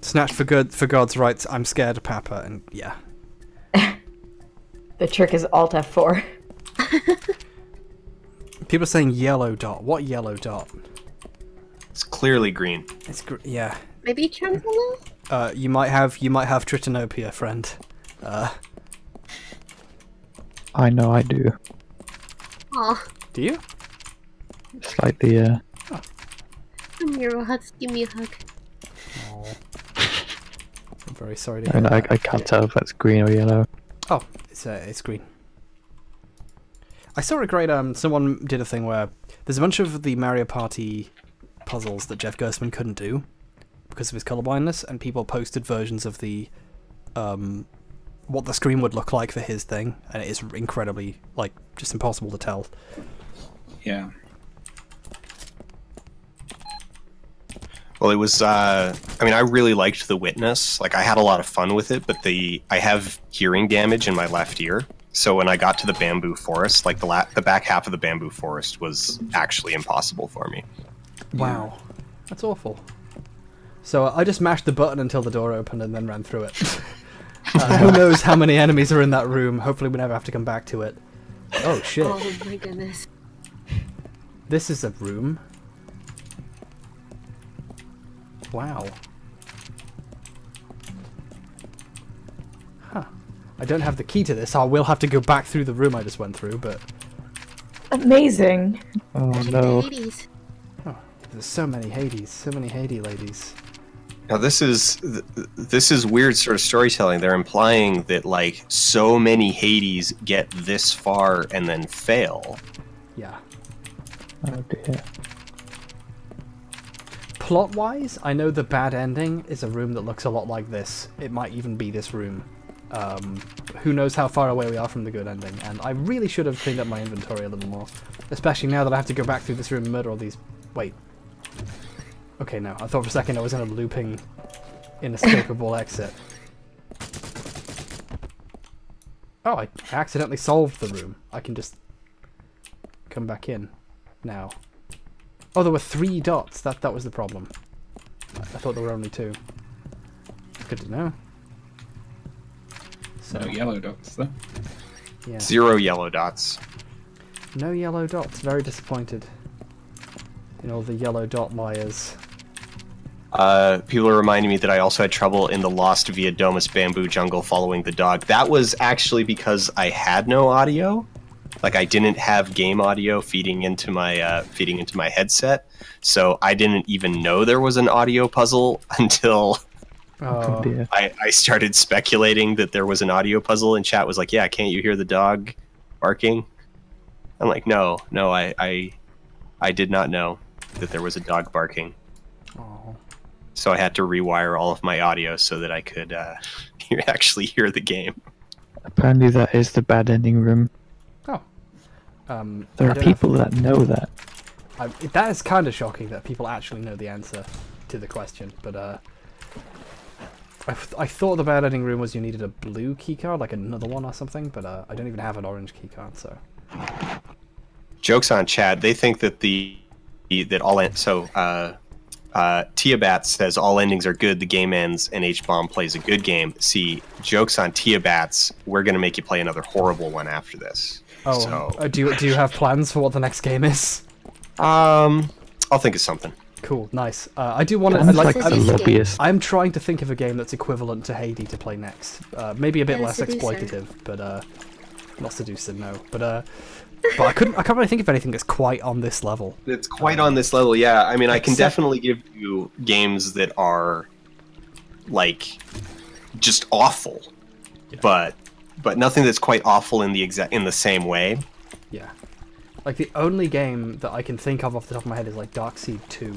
Snatched for God's rights, I'm scared of Papa, and yeah. The trick is Alt F4. People are saying yellow dot. What yellow dot? It's clearly green. It's yeah. Maybe tremolo? You might have tritanopia, friend. I know I do. Aw. Do you? It's like the Come here, hugs. Give me a hug. Oh. I'm very sorry to hear I that. can't tell if that's green or yellow. Oh, it's green. I saw a great someone did a thing where there's a bunch of the Mario Party puzzles that Jeff Gerstmann couldn't do because of his colorblindness, and people posted versions of the what the screen would look like for his thing, and it is incredibly just impossible to tell. Yeah. Well, it was, I mean, I really liked The Witness. I had a lot of fun with it, but I have hearing damage in my left ear. So when I got to the bamboo forest, the back half of the bamboo forest was actually impossible for me. Wow. That's awful. So I just mashed the button until the door opened and then ran through it. Who knows how many enemies are in that room. Hopefully we never have to come back to it. Oh, shit. Oh my goodness. This is a room. Wow. Huh. I don't have the key to this, so I will have to go back through the room I just went through, but... Amazing. Oh Check the no. Hades. Oh, there's so many Hades, so many HAYDEE ladies. Now this is weird sort of storytelling. They're implying that like so many Hades get this far and then fail. Yeah. Oh dear. Plot-wise, I know the bad ending is a room that looks a lot like this. It might even be this room. Who knows how far away we are from the good ending, and I really should have cleaned up my inventory a little more. Especially now that I have to go back through this room and murder all these... Wait. Okay, no. I thought for a second I was in a looping, inescapable exit. Oh, I accidentally solved the room. I can just come back in now. Oh, there were 3 dots. That was the problem. I thought there were only 2. Good to know. So, No yellow dots, though. yeah. 0 yellow dots. No yellow dots. Very disappointed in all the yellow dot liars. People are reminding me that I also had trouble in the Lost via Domus Bamboo Jungle following the dog. That was actually because I had no audio. Like I didn't have game audio feeding into my headset, so I didn't even know there was an audio puzzle until Oh, dear. I started speculating that there was an audio puzzle, and chat was like, "Yeah, can't you hear the dog barking?" I'm like, "No, I did not know that there was a dog barking." oh. So I had to rewire all of my audio so that I could actually hear the game. Apparently that is the bad ending room. Oh. There I are don't know people that know that. that is kind of shocking that people actually know the answer to the question, but I thought the bad ending room was you needed a blue keycard, like another one or something, but I don't even have an orange keycard, so... Jokes on chat. They think that Tiabat says all endings are good, the game ends, and H-Bomb plays a good game. See, jokes on Tiabats, we're going to make you play another horrible one after this. Oh, So, do you have plans for what the next game is? I'll think of something. Cool, nice. I do want to... Sounds Like, like the I'm- lobbyist. I'm trying to think of a game that's equivalent to HAYDEE to play next. Maybe a bit Yeah, less Seducer. exploitative, but not Seducer, no. But I can't really think of anything that's quite on this level. It's quite on this level, yeah. I mean, I can Except- definitely give you games that are, like, just awful. But nothing that's quite awful in the same way. Yeah. Like, the only game that I can think of off the top of my head is, like, Darkseid 2.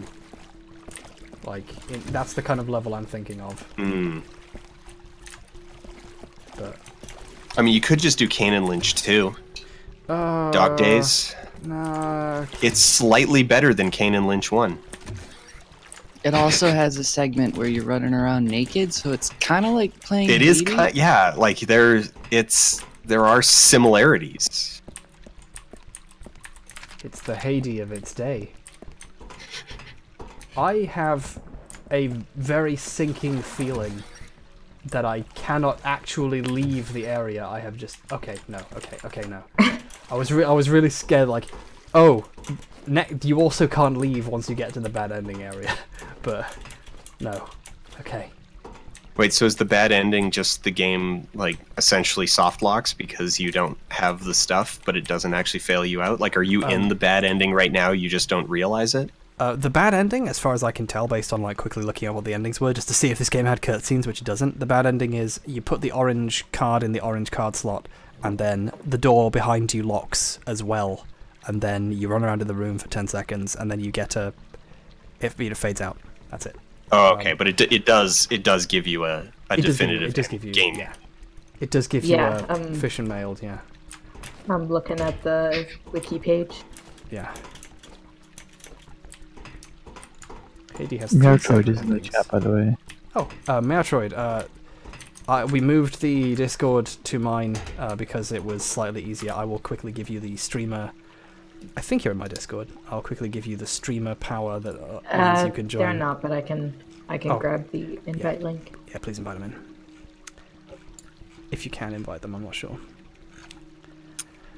Like, that's the kind of level I'm thinking of. Hmm. But... I mean, you could just do Kane and Lynch too. Uh, Dog Days. Nah. It's slightly better than Kane and Lynch 1. It also has a segment where you're running around naked, so it's kind of like playing. It is HAYDEE. yeah, like there are similarities. It's the HAYDEE of its day. I have a very sinking feeling that I cannot actually leave the area I have just... Okay, no. I was really scared, like, oh, you also can't leave once you get to the bad ending area. But, no. Okay. Wait, so is the bad ending just the game, like, essentially soft locks because you don't have the stuff, but it doesn't actually fail you out? Like, are you in the bad ending right now, you just don't realize it? The bad ending, as far as I can tell, based on like quickly looking at what the endings were, just to see if this game had cutscenes, which it doesn't. The bad ending is you put the orange card in the orange card slot, and then the door behind you locks as well, and then you run around in the room for 10 seconds, and then you get it fades out. That's it. Oh, okay, but it does give you a definitive it does give you, game. yeah. It does give Yeah, you a fish and mailed, yeah. I'm looking at the wiki page. Yeah. HAYDEE has Meowtroid is in the chat, by the way. Oh, Meowtroid. We moved the Discord to mine because it was slightly easier. I will quickly give you the streamer. I think you're in my Discord. I'll quickly give you the streamer power that means you can join. They're not, but I can grab the invite link. Yeah, please invite them in. If you can invite them, I'm not sure.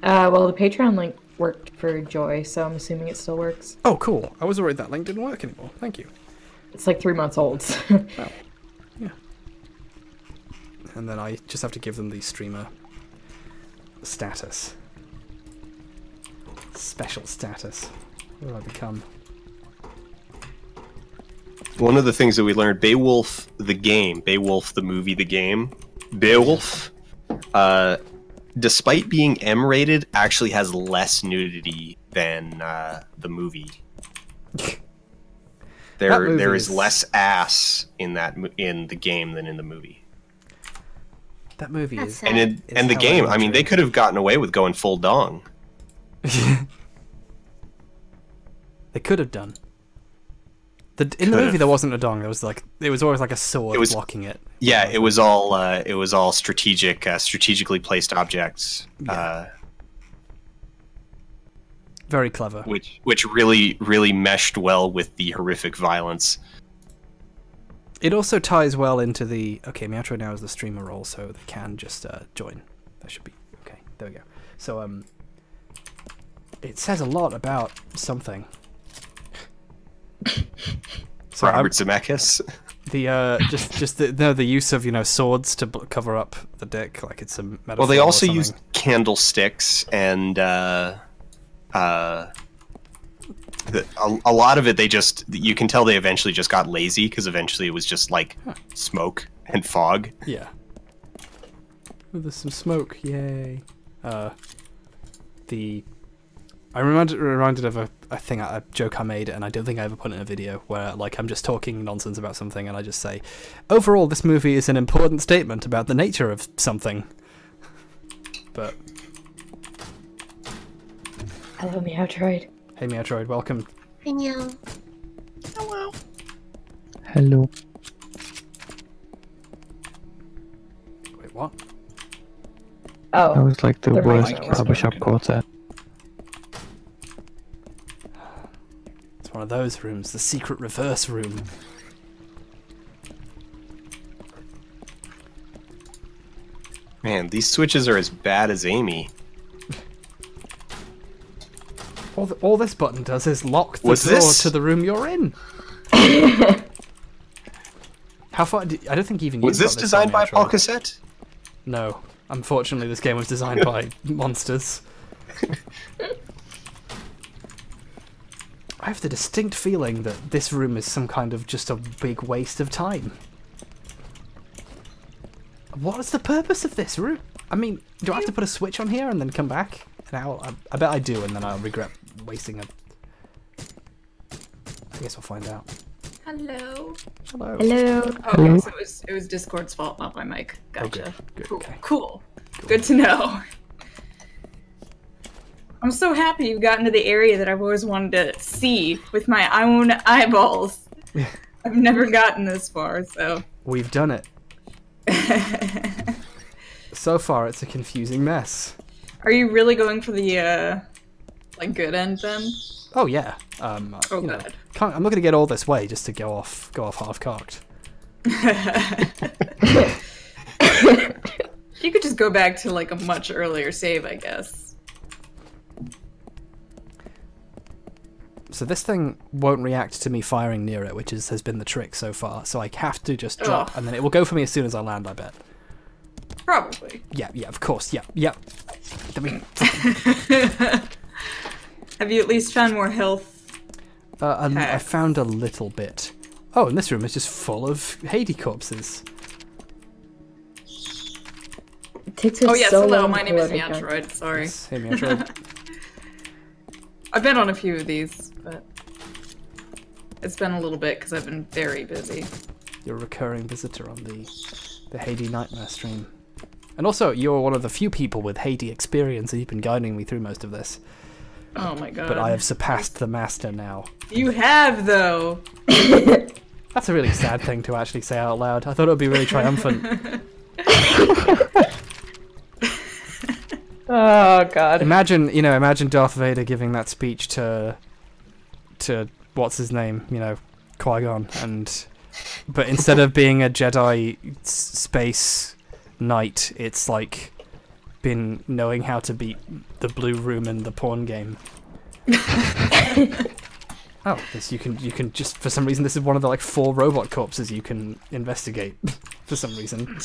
Well, the Patreon link worked for Joy, so I'm assuming it still works. Oh, cool. I was worried that link didn't work anymore. Thank you. It's like 3 months old. Well, yeah. And then I just have to give them the streamer status. Special status. What do I become? One of the things that we learned, Beowulf the game, Beowulf the movie, the game, Beowulf, despite being M-rated, actually has less nudity than the movie. There is less ass in the game than in the movie. That movie is... And the game, I mean, they could have gotten away with going full dong. They could have done. In the movie, there wasn't a dong. There was it was always like a sword blocking it. Yeah, it was all strategically placed objects. Yeah. Very clever. Which really meshed well with the horrific violence. It also ties well into the Meowtroid now is the streamer role, so they can just join. That should be okay. There we go. So it says a lot about something. So Robert Zemeckis. The use of swords to cover up the dick, like it's a metaphor. Well, they also use candlesticks and a lot of it. You can tell they eventually just got lazy because eventually it was just like smoke and fog. Yeah. Oh, there's some smoke, yay! I'm reminded of a joke I made, and I don't think I ever put it in a video, where I'm just talking nonsense about something, and I just say, overall, this movie is an important statement about the nature of something. But hello, Meowtroid. Hey, Meowtroid, welcome. Hey, Meow. Hello. Hello. Wait, what? Oh. That was like the worst right barbershop quartet. It's one of those rooms, the secret reverse room. Man, these switches are as bad as Amy. All this button does is lock the door to the room you're in. How far? I don't think even you was this designed by Paul Cassette? No, unfortunately, this game was designed by monsters. I have the distinct feeling that this room is some kind of just a big waste of time. What is the purpose of this room? I mean, do I have to put a switch on here and then come back? And I bet I do, and then I'll regret wasting it. I guess we'll find out. Hello. Hello. Hello. Okay, so it was Discord's fault, not my mic. Gotcha. Oh, good. Cool. Okay. Cool. Good to know. I'm so happy you've gotten to the area that I've always wanted to see with my own eyeballs. I've never gotten this far, so... We've done it. So far, it's a confusing mess. Are you really going for the, good end, then? Oh, yeah. Oh, God. I'm not going to get all this way just to go off half-cocked. You could just go back to, a much earlier save, I guess. So this thing won't react to me firing near it, which has been the trick so far. So I have to just drop, and then it will go for me as soon as I land, I bet. Probably. Yeah, of course, yeah. Have you at least found more health? I found a little bit. Oh, and this room is just full of HAYDEE corpses. It takes oh yes, so hello, long my name is to Meowtroid, sorry. Yes, hey, Meowtroid. I've been on a few of these, but it's been a little bit because I've been very busy. You're a recurring visitor on the HAYDEE Nightmare stream. And also, you're one of the few people with HAYDEE experience, and you've been guiding me through most of this. Oh my god. But I have surpassed the master now. You have, though! That's a really sad thing to actually say out loud. I thought it would be really triumphant. Oh god. Imagine Darth Vader giving that speech to what's his name, Qui-Gon, but instead of being a Jedi space knight, it's like been knowing how to beat the blue room in the porn game. Oh, this you can just for some reason this is one of the like 4 robot corpses you can investigate for some reason.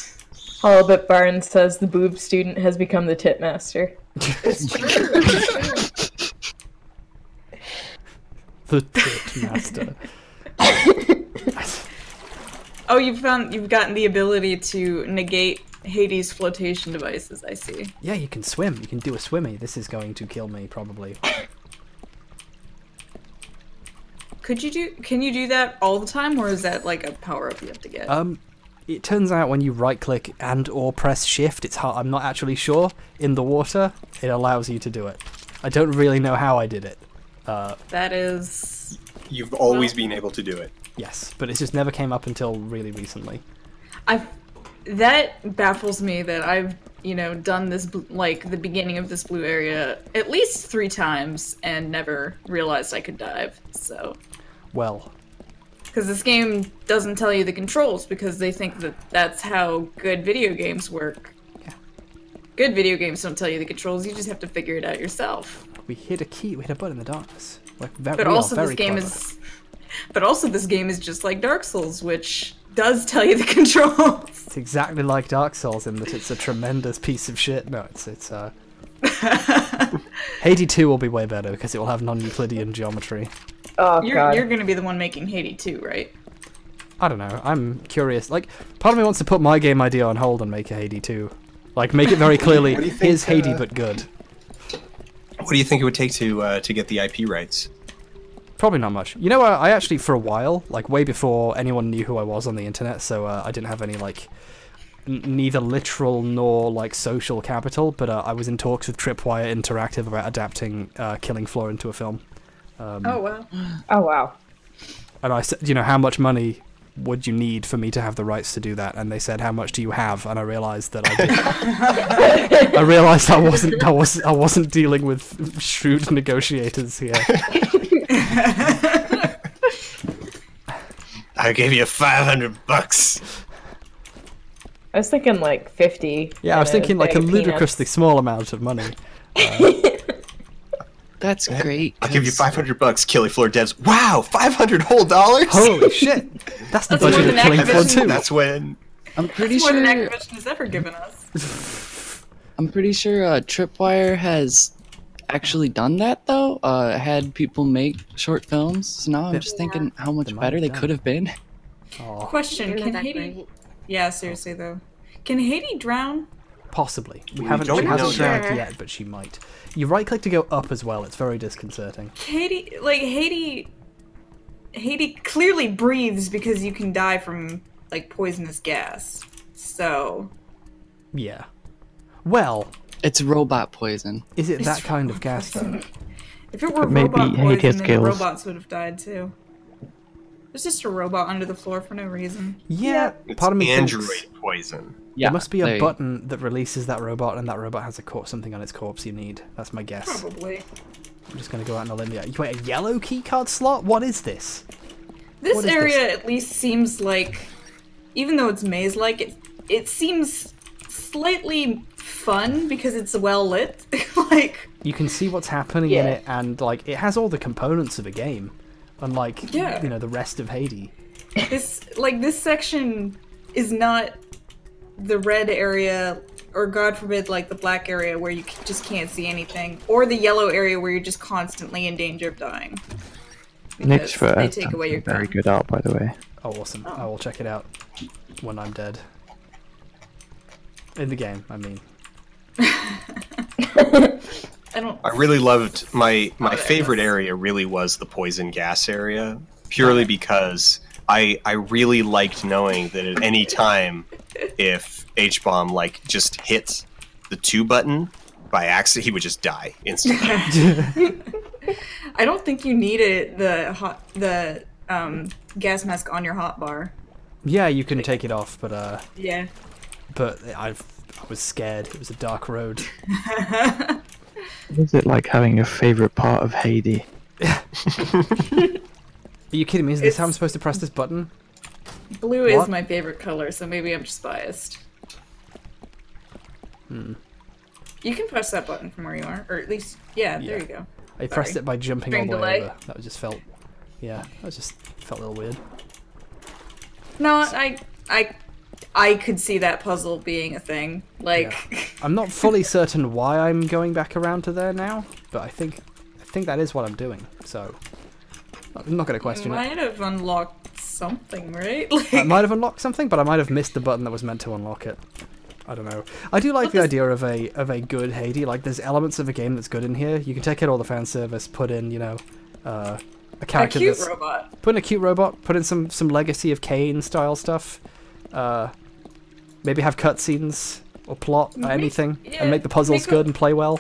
Halibut Barnes says the boob student has become the tip master. The tit master. Oh, you've gotten the ability to negate Hades' flotation devices, I see. Yeah, you can swim. You can do a swimmy. This is going to kill me, probably. Can you do that all the time, or is that like a power-up you have to get? It turns out when you right-click and or press shift, it's hard. I'm not actually sure. In the water, it allows you to do it. I don't really know how I did it. That is... You've always been able to do it. Yes, but it just never came up until really recently. That baffles me that I've, done this, like, the beginning of this blue area at least 3 times and never realized I could dive, so... Well... Because this game doesn't tell you the controls because they think that that's how good video games work. Yeah. Good video games don't tell you the controls, you just have to figure it out yourself. We hit a key, we hit a button in the darkness. But also this game is just like Dark Souls, which does tell you the controls. It's exactly like Dark Souls in that it's a tremendous piece of shit. No, it's HAYDEE 2 will be way better because it will have non-Euclidean geometry. Oh, God. You're gonna be the one making HAYDEE 2, right? I don't know. I'm curious. Like, part of me wants to put my game idea on hold and make a HAYDEE 2. Like, make it very clearly, here's HAYDEE but good. What do you think it would take to get the IP rights? Probably not much. You know, I actually, for a while, like way before anyone knew who I was on the internet, so I didn't have any, like, neither literal nor, like, social capital, but I was in talks with Tripwire Interactive about adapting Killing Floor into a film. Oh, wow. Oh, wow. And I said, how much money would you need for me to have the rights to do that? And they said, how much do you have? And I realized that I did. I realized I wasn't dealing with shrewd negotiators here. I gave you $500. I was thinking like 50. Yeah, I was thinking like a ludicrously small amount of money. That's great. I'll give you $500, Killing Floor devs. Wow, $500 whole dollars? Holy shit! That's the budget of Killing Floor 2. That's when. I'm pretty That's more sure. than Activision has ever given us. I'm pretty sure Tripwire has actually done that though. Had people make short films. So now I'm just thinking how much better they could have been. Aw. Question: Can HAYDEE? Yeah, seriously though, can HAYDEE drown? Possibly. We don't she hasn't know drowned yet. yet, but she might. You right-click to go up as well. It's very disconcerting. HAYDEE clearly breathes because you can die from like poisonous gas. So Yeah. Well, It's robot poison. is it that kind of gas though? if it were Maybe robot HAYDEE poison, then the skills. robots would have died too. There's just a robot under the floor for no reason. Yeah. It's Part of me Android thinks poison. Yeah, there must be a they- button that releases that robot, and that robot has something on its corpse you need. That's my guess. Probably. I'm just gonna go out on a limb. Yeah. Wait, a yellow keycard slot? What is this? This What is area this? at least seems like, even though it's maze-like, it seems slightly fun because it's well lit. Like, You can see what's happening in Yeah. it, and like it has all the components of a game, unlike Yeah. the rest of HAYDEE. this section is not the red area, or God forbid, like the black area where you just can't see anything, or the yellow area where you're just constantly in danger of dying. Nick's Because for they take away your very gun. good art, by the way. Oh, awesome! I will check it out when I'm dead. In the game, I mean. I really loved my favorite area. Really was the poison gas area, purely because I really liked knowing that at any time, if H-bomb like just hits the 2 button by accident, he would just die instantly. I don't think you needed the gas mask on your hotbar. Yeah, you can take it off, but Yeah. I was scared. It was a dark road. What is it like having a favourite part of HAYDEE? Are you kidding me? Is this how I'm supposed to press this button? Blue What? is my favorite color, so maybe I'm just biased. You can press that button from where you are, or at least, yeah, there you go. I pressed it by jumping Stream all the way delay. over. That just felt, yeah, that just felt a little weird. No, I could see that puzzle being a thing. Like, I'm not fully certain why I'm going back around to there now, but I think that is what I'm doing. So I'm not going to question you it. might have unlocked something, right? Like, I might have unlocked something, but I might have missed the button that was meant to unlock it. I don't know. I do like the idea of a good HAYDEE. Like, there's elements of a game that's good in here. You can take out all the fan service, put in, you know, a character a cute that's robot. put in a cute robot, put in some Legacy of Kain style stuff. Maybe have cutscenes or plot or anything, and make the puzzles good and play well.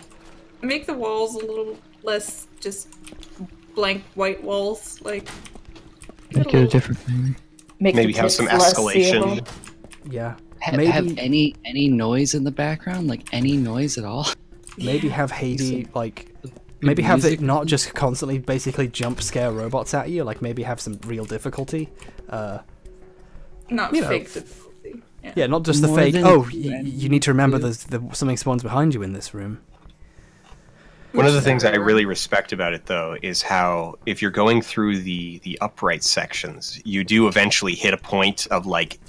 Make the walls a little less just blank white walls. Like, Make it a different thing. Maybe have some escalation. Yeah. Maybe have any noise in the background, like any noise at all. Maybe have HAYDEE like. Maybe have it not just constantly basically jump scare robots at you. Like maybe have some real difficulty. not you know, fake difficulty. Yeah, not just the More fake. than Oh, you need to remember there's something spawns behind you in this room. One of the things I really respect about it, though, is how if you're going through the upright sections, you do eventually hit a point of like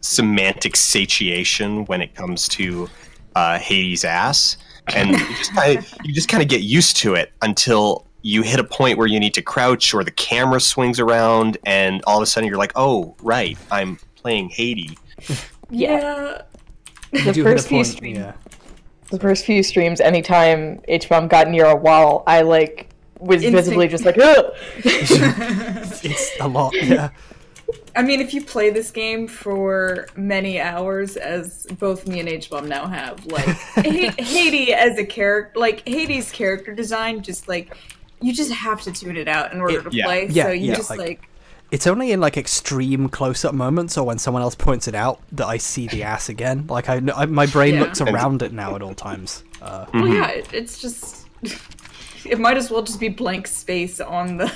semantic satiation when it comes to HAYDEE's ass, and you just kind of get used to it until you hit a point where you need to crouch or the camera swings around, and all of a sudden you're like, oh right, I'm playing HAYDEE. Yeah. The first few streams, anytime H-Bomb got near a wall, I like was visibly just like, ugh! It's a lot, yeah. I mean, if you play this game for many hours, as both me and H-Bomb now have, like, HAYDEE as a character, like, HAYDEE's character design, just like, you just have to tune it out in order to play, so you just, like... It's only in, like, extreme close-up moments, or when someone else points it out, that I see the ass again. Like, my brain looks around it now at all times. Well, yeah, it's just... It might as well just be blank space on the...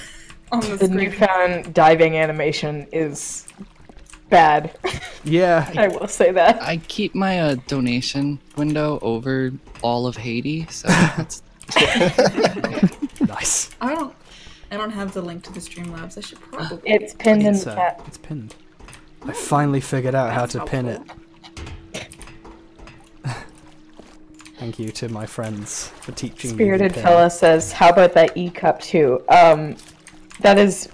The newfound diving animation is bad. Yeah. I will say that. I keep my donation window over all of HAYDEE, so that's... Nice. I don't have the link to the Streamlabs. I should probably... It's pinned in the chat. It's pinned. I finally figured out how to pin it. Thank you to my friends for teaching me. Spirited Fella says, how about that E-cup too? That is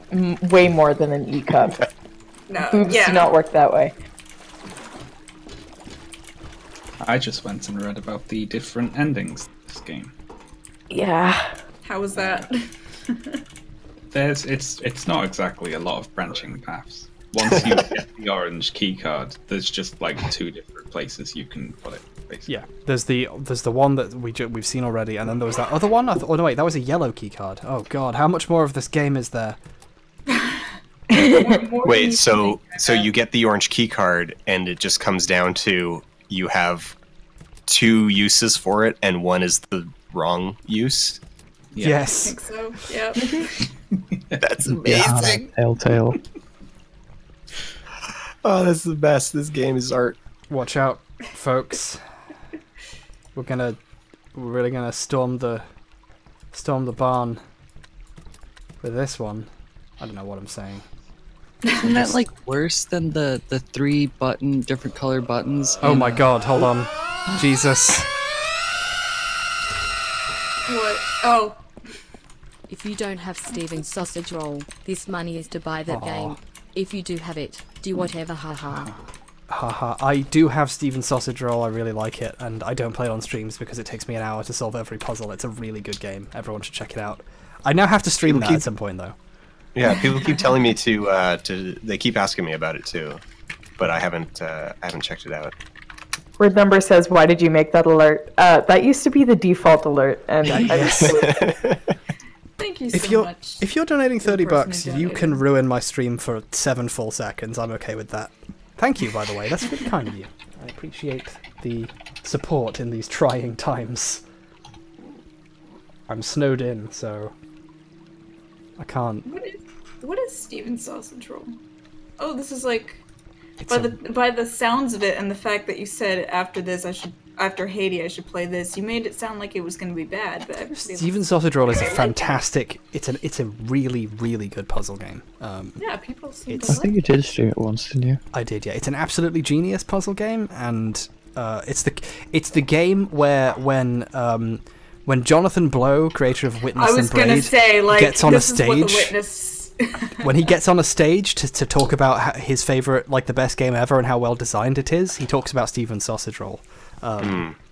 way more than an E-cup. No, Boobs do not work that way. I just went and read about the different endings of this game. Yeah. How was that? It's not exactly a lot of branching paths. Once you get the orange key card, there's just like 2 different places you can put it. Basically. Yeah, there's the one that we've seen already, and then there was that other one. Oh no, wait, that was a yellow key card. Oh god, how much more of this game is there? Wait, so you get the orange key card, and it just comes down to you have 2 uses for it, and one is the wrong use. Yeah. Yes. I think so. Yep. That's amazing. Telltale. Oh, that's the best. This game is art. Watch out, folks. We're really gonna storm the barn with this one. I don't know what I'm saying. Isn't that like worse than the 3 different color buttons? Oh my god, hold on. Jesus. What? Oh. If you don't have Steven's sausage roll, this money is to buy that game. If you do have it, do whatever, haha. Haha, I do have Steven's sausage roll, I really like it, and I don't play it on streams because it takes me an hour to solve every puzzle. It's a really good game. Everyone should check it out. I now have to stream that at some point, though. Yeah, people keep telling me to. They keep asking me about it too, but I haven't checked it out. Word number says, "Why did you make that alert?" That used to be the default alert, and Thank you so much. If you're donating $30, you can ruin my stream for 7 full seconds. I'm okay with that. Thank you, by the way. That's really kind of you. I appreciate the support in these trying times. I'm snowed in, so I can't. What is Steven's sausage roll? Oh, this is like by the sounds of it and the fact that you said after this I should after HAYDEE I should play this. You made it sound like it was going to be bad, but everybody Steven Sausage Roll is a fantastic. It's a really good puzzle game. Yeah, people seem I to think you did stream it once, didn't you? I did, yeah. It's an absolutely genius puzzle game, and it's the game where when Jonathan Blow, creator of Witness I was and Braid, gonna say, like, gets on a this is what the stage. Witness. When he gets on a stage to talk about his favorite, like the best game ever and how well designed it is, he talks about Steven Sausage Roll.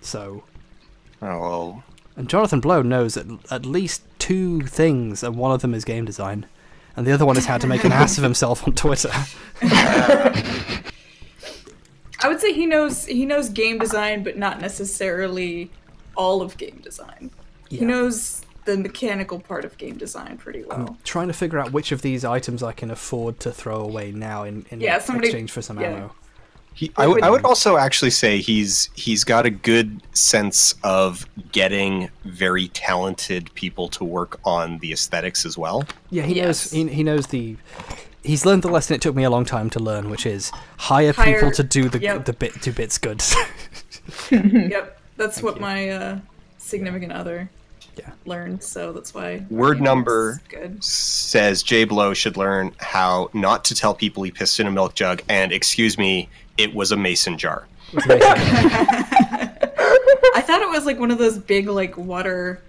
So, well. And Jonathan Blow knows at least 2 things, and one of them is game design, and the other one is how to make an ass of himself on Twitter. I would say he knows game design, but not necessarily all of game design. Yeah. He knows the mechanical part of game design pretty well. I'm trying to figure out which of these items I can afford to throw away now in exchange for some ammo. I would also actually say he's got a good sense of getting very talented people to work on the aesthetics as well. Yeah, he knows. He knows the. He's learned the lesson it took me a long time to learn, which is hire people to do do bits good. Yep, that's what my significant other learned. So that's why. Word number says Jay Blow should learn how not to tell people he pissed in a milk jug, and excuse me, it was a mason jar. I thought it was like one of those big water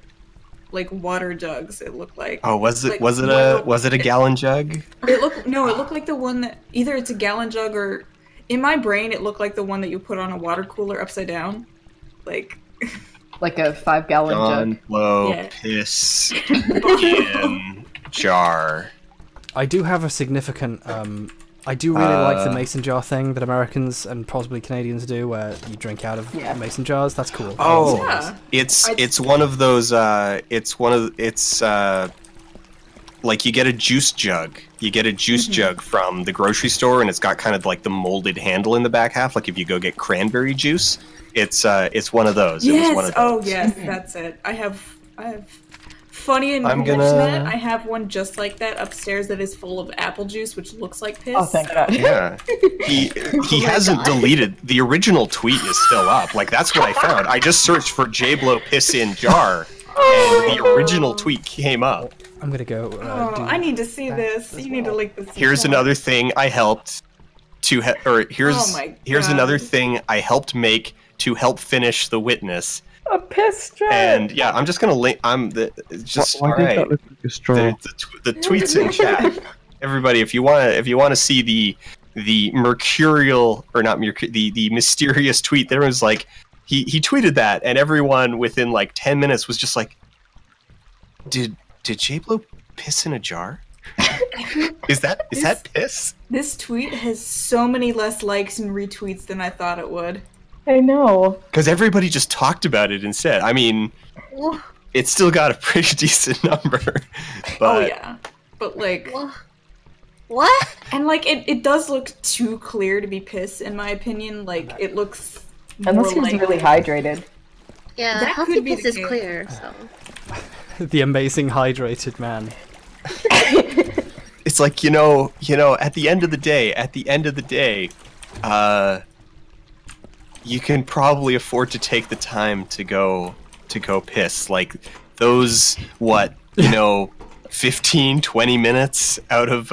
jugs. It looked like. Oh, was it a gallon jug? It looked like the one that either it's a gallon jug or, in my brain, it looked like the one that you put on a water cooler upside down, like. Like a 5-gallon jug. Blow piss in jar. I do have a significant. I do really like the mason jar thing that Americans and possibly Canadians do, where you drink out of mason jars. That's cool. Oh, it's one of those. Like you get a juice jug. You get a juice jug from the grocery store, and it's got kind of like the molded handle in the back half. Like if you go get cranberry juice, it's one of those. Yes. It was one of those. Oh yes, that's it. I have. Funny and that I have one just like that upstairs that is full of apple juice, which looks like piss. Oh, thank God. Yeah, he hasn't deleted the original tweet. Is still up. Like that's what I found. I just searched for Jay Blow piss in jar, and the original tweet came up. I'm gonna go. I need to see this. You need to link this. Here's another thing I helped to. Here's another thing I helped make to help finish The Witness. A piss jar. And yeah, I'm just gonna link. Why did that look like a straw? The tweets in chat. Everybody, if you wanna see the mercurial or not the mysterious tweet, there was like he tweeted that, and everyone within like 10 minutes was just like, did Jay Blow piss in a jar? Is that piss? This tweet has so many less likes and retweets than I thought it would. I know. Because everybody just talked about it instead. I mean, it's still got a pretty decent number. But... Oh yeah, but like, what? And like, it does look too clear to be piss, in my opinion. Like, it looks. Unless he's really hydrated. Yeah, that healthy could be piss is clear. So. The amazing hydrated man. It's like, you know, at the end of the day, you can probably afford to take the time to go piss. Like those 15, 20 minutes out of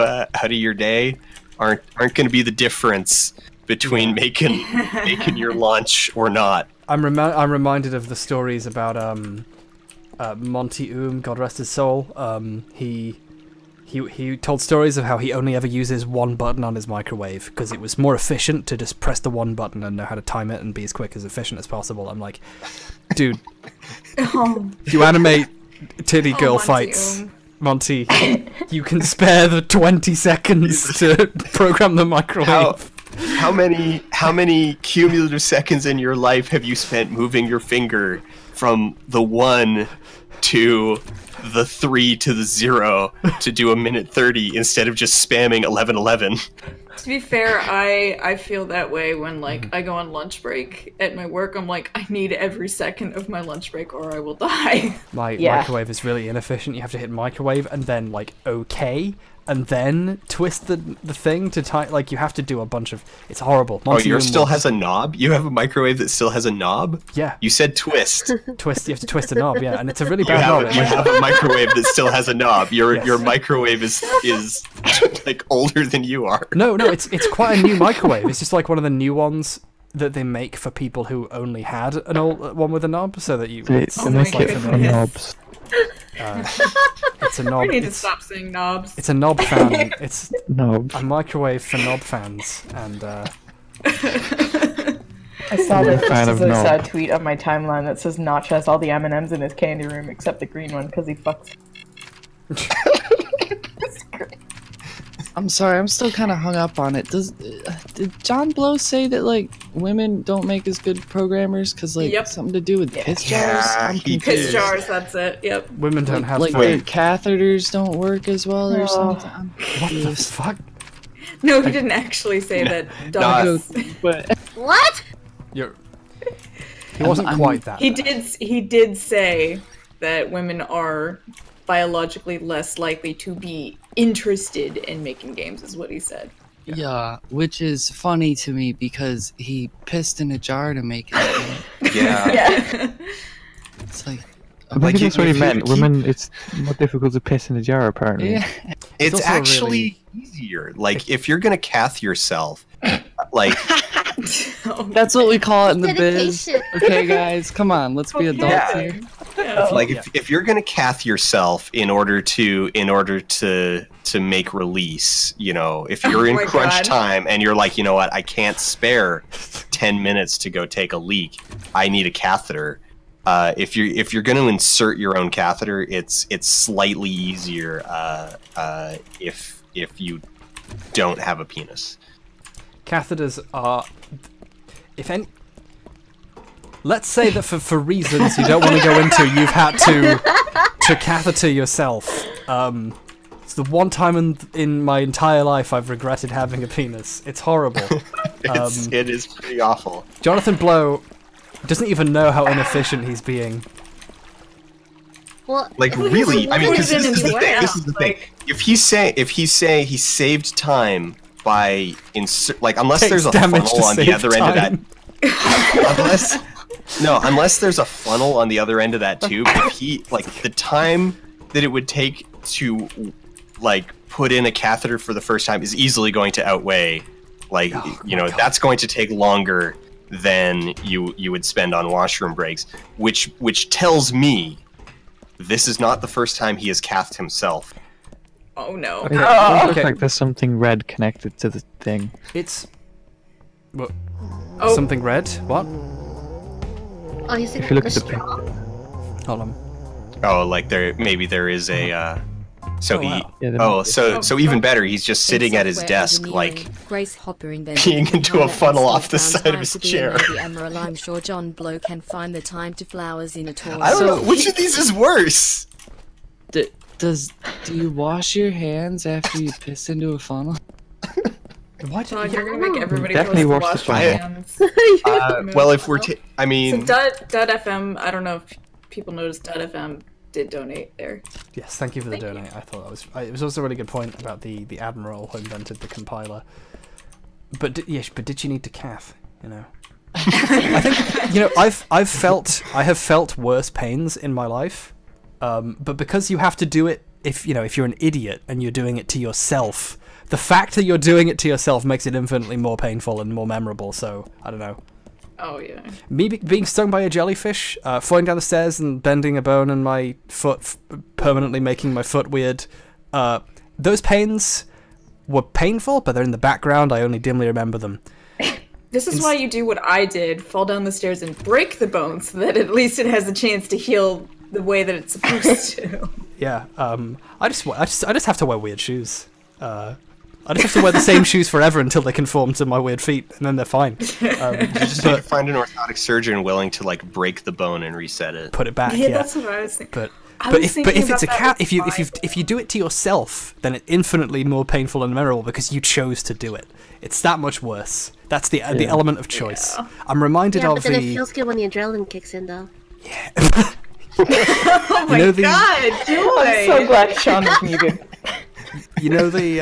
your day aren't going to be the difference between making your lunch or not. I'm reminded of the stories about Monty God rest his soul. He told stories of how he only ever uses one button on his microwave because it was more efficient to just press the one button and know how to time it and be as quick as efficient as possible. I'm like, dude, if you animate titty girl fights, Monty, you can spare the 20 seconds to program the microwave. How many cumulative seconds in your life have you spent moving your finger from the 1 to the 3 to the 0 to do a minute 30 instead of just spamming 1111? To be fair, I feel that way when like I go on lunch break at my work. I'm like, I need every second of my lunch break or I will die. My microwave is really inefficient. You have to hit microwave and then like OK, and then twist the thing to tie. Like you have to do a bunch of. It's horrible. Oh, yours still has a knob? You have a microwave that still has a knob? Yeah. You said twist. Twist. You have to twist a knob. Yeah, and it's a really bad knob. You have a microwave that still has a knob. Your microwave is like older than you are. No, it's quite a new microwave. It's just like one of the new ones that they make for people who only had an old one with a knob, so that you. They make it for knobs. It's a knob. We need to stop saying knobs. It's a knob fan. It's knobs. A microwave for knob fans, and. I saw this. There's a tweet on my timeline that says Notch has all the M&Ms in his candy room except the green one because he fucks. I'm sorry, I'm still kind of hung up on it. Did John Blow say that like women don't make as good programmers because like something to do with piss jars? Piss jars, that's it. Yep. Women don't have like their catheters don't work as well or something. What the fuck? No, he didn't actually say that. Dogs. What? He wasn't quite that. He did say that women are biologically less likely to be interested in making games, is what he said. Yeah, which is funny to me because he pissed in a jar to make it. Yeah. It's like. Maybe that's what he meant. Women, it's more difficult to piss in a jar, apparently. Yeah. It's actually easier. Like, if you're gonna cath yourself, like... That's what we call it in the biz. Okay, guys, come on, let's be adults here. Like, if you're gonna cath yourself in order to make release, you know, if you're in crunch time and you're like, you know what, I can't spare 10 minutes to go take a leak, I need a catheter. If you're going to insert your own catheter, it's slightly easier if you don't have a penis. Catheters are, if any. Let's say that for reasons you don't want to go into, you've had to catheter yourself. It's the one time in my entire life I've regretted having a penis. It's horrible. It is pretty awful. Jonathan Blow doesn't even know how inefficient he's being. Well, like really, I mean, because this is the thing. If he say he saved time by unless there's a funnel on the other end of that, unless there's a funnel on the other end of that tube, if he the time that it would take to put in a catheter for the first time is easily going to outweigh that's going to take longer than you would spend on washroom breaks, which tells me this is not the first time he has cathed himself. Oh no. Okay, it looks like there's something red connected to the thing. It's something red? What? Oh, he's if you look at the hold on. Oh, there is a so even better, he's just sitting at his desk, Grace Hopper peeing into a funnel off the side of his chair. I'm sure John Blow can find the time to flowers in a tour. I don't know, which of these is worse? Do you wash your hands after you piss into a funnel? Why you're gonna make everybody definitely wash the funnel. Well, if we're so Dud FM, I don't know if people noticed, Dud FM did donate there. Yes, thank you for the donate. I thought it was also a really good point about the admiral who invented the compiler. But did you need to cath? You know, I think I have felt worse pains in my life, but because you have to do it if you're an idiot and you're doing it to yourself, the fact that you're doing it to yourself makes it infinitely more painful and more memorable. So I don't know. Oh yeah. Me being stung by a jellyfish, falling down the stairs and bending a bone in my foot, permanently making my foot weird. Those pains were painful, but they're in the background. I only dimly remember them. This is why you do what I did: fall down the stairs and break the bone, so that at least it has a chance to heal the way that it's supposed to. Yeah. I just have to wear weird shoes. I just have to wear the same shoes forever until they conform to my weird feet, and then they're fine. You just need to find an orthotic surgeon willing to break the bone and reset it, put it back. Yeah, that's what I was thinking. But if it's a cat, if you do it to yourself, then it's infinitely more painful and memorable because you chose to do it. It's that much worse. That's the element of choice. Yeah. I'm reminded of but then it feels good when the adrenaline kicks in, though. Yeah. Oh my god, Joy! I'm so glad Sean is muted. You know the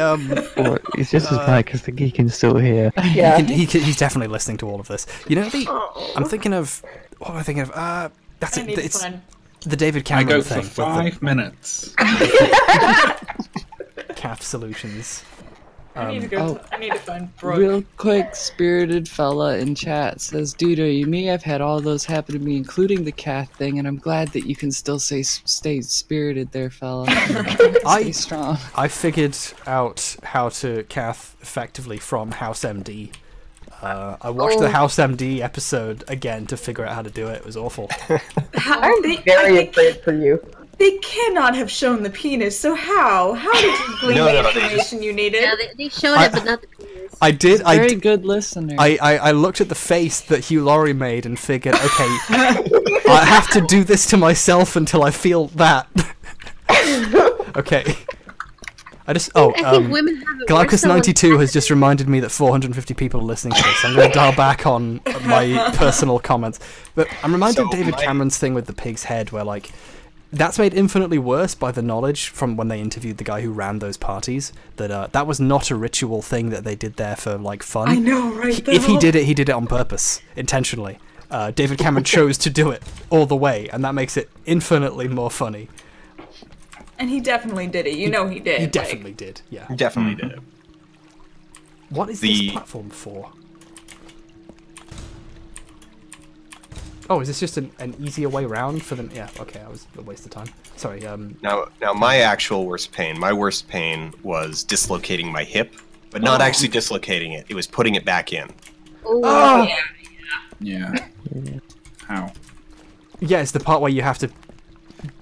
Or it's just his mic. I think he can still hear. Yeah. he's definitely listening to all of this. You know the I'm thinking of what am I thinking of? That's I it. need It's fun. the David I Cameron go thing. for with 5 minutes. the CAF solutions. I need to go. I need to find Brooke. Real quick, spirited fella in chat says, "Dude, are you me? I've had all those happen to me, including the cat thing, and I'm glad that you can still stay spirited there, fella. Stay strong." I figured out how to cath effectively from House MD. I watched the House MD episode again to figure out how to do it. It was awful. I'm very afraid for you. They cannot have shown the penis, so how? How did you glean the information you needed? Yeah, they showed it, but not the penis. I did. Very good listener. I looked at the face that Hugh Laurie made and figured, okay, I have to do this to myself until I feel that. Okay. I think women have it worse Glaucus92 has just reminded me that 450 people are listening to this. I'm going to dial back on my personal comments. But I'm reminded of David Cameron's thing with the pig's head, where, like, that's made infinitely worse by the knowledge from when they interviewed the guy who ran those parties, that that was not a ritual thing that they did there for, like, fun. I know, right? If he did it on purpose, intentionally. David Cameron chose to do it all the way, and that makes it infinitely more funny. And he definitely did it. You know he did. He definitely did, yeah. He definitely did it. What is this platform for? Oh, is this just an easier way round for them? Yeah, okay, I was a waste of time. Sorry, Now my actual worst pain, was dislocating my hip, but not actually dislocating it. It was putting it back in. Oh, Yeah. How? yeah, it's the part where you have to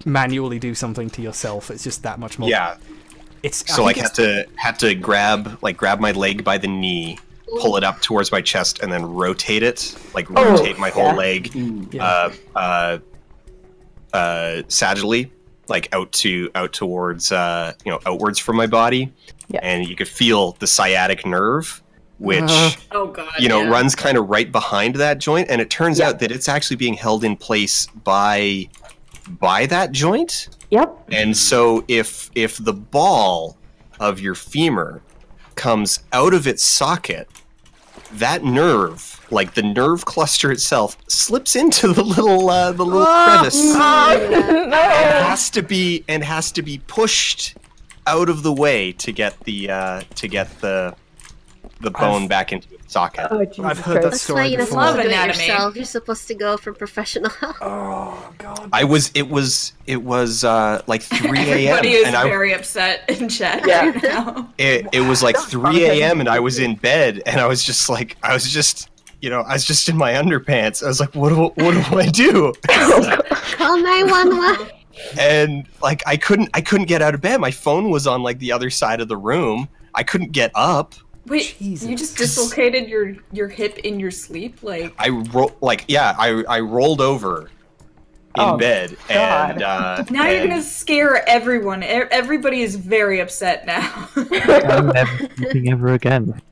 manually do something to yourself. It's just that much more. Yeah. So I had to grab my leg by the knee, pull it up towards my chest, and then rotate it, like rotate my whole leg, sagittally, like out towards outwards from my body, and you could feel the sciatic nerve, which runs kind of right behind that joint, and it turns out that it's actually being held in place by that joint. Yep. And so if the ball of your femur comes out of its socket, that nerve, like the nerve cluster itself, slips into the little crevice. And has to be pushed out of the way to get the bone back into its socket. Oh, I've heard that That's why story you're not before. supposed to do it yourself. You're supposed to go for professional help. Oh god. It was like 3 a.m. Everybody is and very upset in chat Yeah. right now. it was like 3 a.m. and I was in bed and I was just in my underpants. I was like, what do I do? Call 911. And like I couldn't get out of bed. My phone was on like the other side of the room. I couldn't get up. Wait, you just dislocated your hip in your sleep? Like I rolled over in bed and now you're gonna scare everyone. Everybody is very upset now. I'm never sleeping ever again.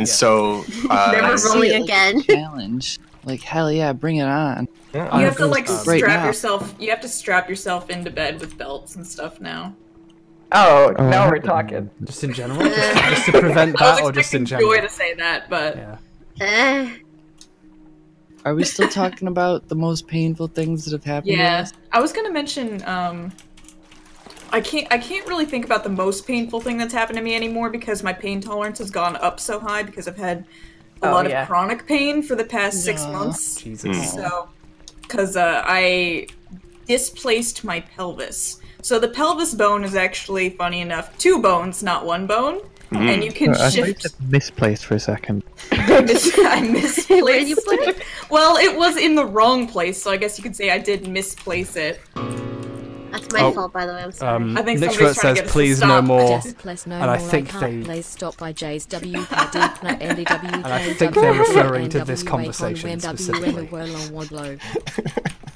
So Never rolling again. Challenge. Like, hell yeah, bring it on. You have to like Right strap now. yourself. You have to strap yourself into bed with belts and stuff now. Oh, now we're talking. Just in general? Just to prevent that, or just in general? Joy to say that, but Are we still talking about the most painful things that have happened to us? I was gonna mention. I can't really think about the most painful thing that's happened to me anymore because my pain tolerance has gone up so high because I've had a lot of chronic pain for the past 6 months. Jesus. So, because I displaced my pelvis. So the pelvis bone is actually, funny enough, 2 bones, not 1 bone. And you can I shift. thought you misplaced for a second. I misplaced Where did you put it? Well, it was in the wrong place, so I guess you could say I did misplace it. That's my fault, by the way. I'm sorry. I think Nick somebody's Schwartz trying to says, get us to please no stop. more. And I think they... Please stop by J's W And I think they're referring to this conversation specifically.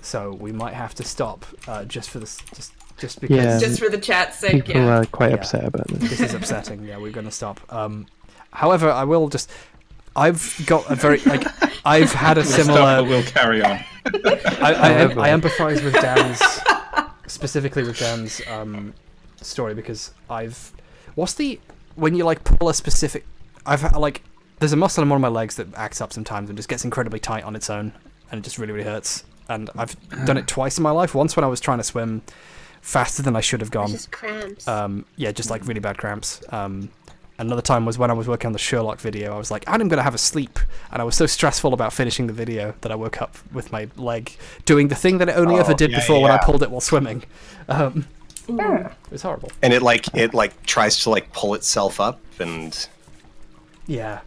So we might have to stop just for this, just because. Yeah. Just for the chat's sake, People are quite upset about this. This is upsetting. Yeah, we're going to stop. However, I will just. I've got a very I've had a similar. We'll carry on. I empathise with Dan's, specifically with Dan's story because What's the when you like pull a specific? Like there's a muscle in one of my legs that acts up sometimes and just gets incredibly tight on its own, and it just really hurts. And I've done it twice in my life. Once when I was trying to swim faster than I should have gone. Just cramps. Yeah, just like really bad cramps. Another time was when I was working on the Sherlock video. I was like, I'm going to have a sleep. And I was so stressful about finishing the video that I woke up with my leg doing the thing that it only ever did before when I pulled it while swimming. It was horrible. And it tries to like pull itself up and... Yeah.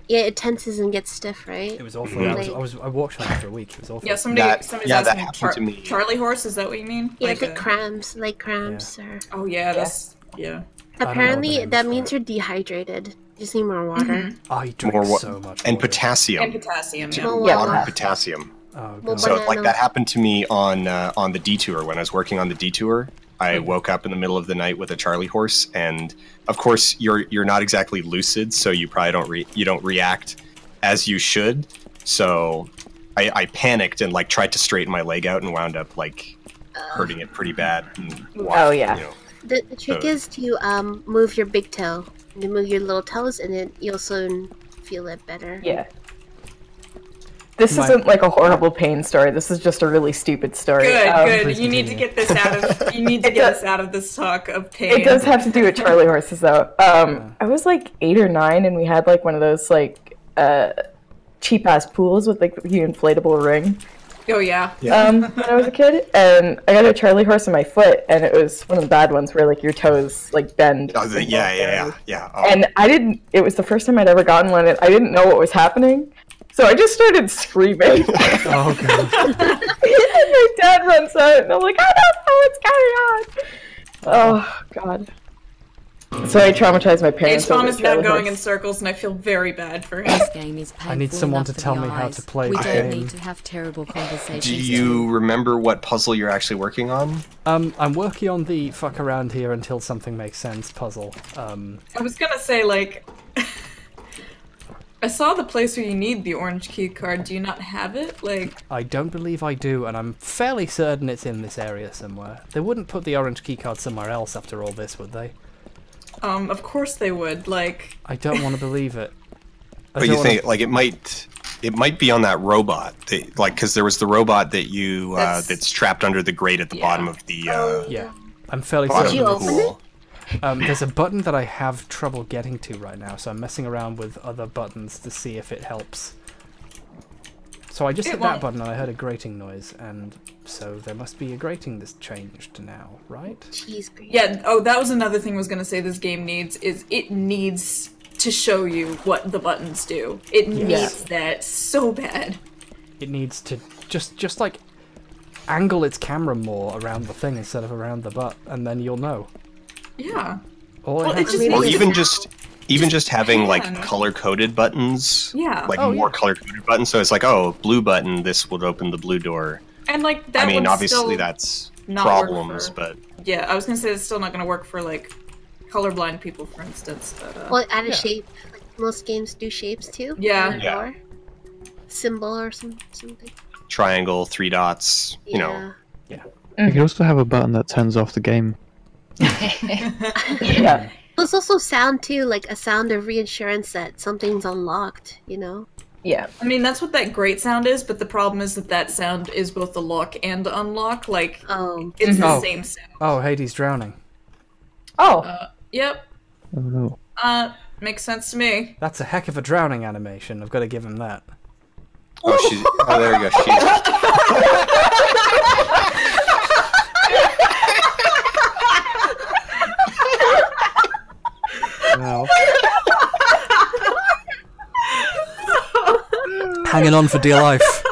Yeah, it tenses and gets stiff, right? It was awful. Yeah. I walked on it for a week. It was awful. Yeah, somebody's asking to me. Charlie horse, is that what you mean? Yeah, like the cramps, like cramps, or... Oh yeah, that's yeah. Apparently, that means you're dehydrated. You just need more water. I drink more so much and water. potassium. And potassium, yeah. Water and potassium. Oh, Well, God. So like that happened to me on the detour when I was working on the detour. I woke up in the middle of the night with a Charlie horse, and of course you're not exactly lucid, so you probably don't react as you should. So I panicked and like tried to straighten my leg out and wound up like hurting it pretty bad. And Oh, yeah. You know, The trick is to move your big toe. You move your little toes, and then you'll soon feel it better. Yeah. This isn't like a horrible pain story. This is just a really stupid story. Good. You need to get this out of. You need to get us out of this talk of pain. It does have to do with Charlie horses, though. I was like 8 or 9, and we had like one of those like cheap ass pools with like the inflatable ring. Oh yeah. When I was a kid, and I got a Charlie horse in my foot, and it was one of the bad ones where like your toes like bend. Oh, yeah. Oh. And I didn't. It was the first time I'd ever gotten one, and I didn't know what was happening. So I just started screaming. Oh, God. And my dad runs out, and I'm like, I don't know what's going on. Oh, God. So I traumatized my parents. H-Bomb over is now Charlie going horse. in circles, and I feel very bad for him. This game is I need painful someone enough to for tell the me how eyes. to play We the don't game. need to have terrible conversations. Do you remember what puzzle you're actually working on? I'm working on the fuck around here until something makes sense puzzle. I was gonna say like. I saw the place where you need the orange key card. Do you not have it? Like, I don't believe I do, and I'm fairly certain it's in this area somewhere. They wouldn't put the orange keycard somewhere else after all this, would they? of course they would. Like, I don't want to believe it. But you think like it might be on that robot, like because there was the robot that you that's trapped under the grate at the bottom of the yeah, I'm fairly bottom certain. of the pool. There's a button that I have trouble getting to right now, so I'm messing around with other buttons to see if it helps. So I just hit that button and I heard a grating noise, and so there must be a grating that's changed now, right? Cheese grating. yeah. Oh, that was another thing I was gonna say. This game needs it needs to show you what the buttons do. It needs that so bad. It needs to just like angle its camera more around the thing instead of around the butt, and then you'll know. Yeah. All Well, it it has just to do Or needs even just having like pan. color-coded buttons. Yeah. Like Oh, more yeah. color-coded buttons. So it's like, oh, blue button, this would open the blue door. And like that. I mean, would obviously still that's not work problems, for- but Yeah, I was gonna say it's still not gonna work for like colorblind people, for instance. But, Well, add a shape. Like most games do shapes too. Yeah. on a Yeah. door. Symbol or something. triangle, 3 dots, you know. Yeah. You can also have a button that turns off the game. Yeah. There's also sound too, like a sound of reassurance that something's unlocked, you know? Yeah. I mean, that's what that great sound is, but the problem is that sound is both the lock and unlock. Like, it's the same sound. Oh, Hades drowning. Oh. Yep. Oh no. Makes sense to me. That's a heck of a drowning animation. I've got to give him that. Oh, there you go. Wow. Hanging on for dear life.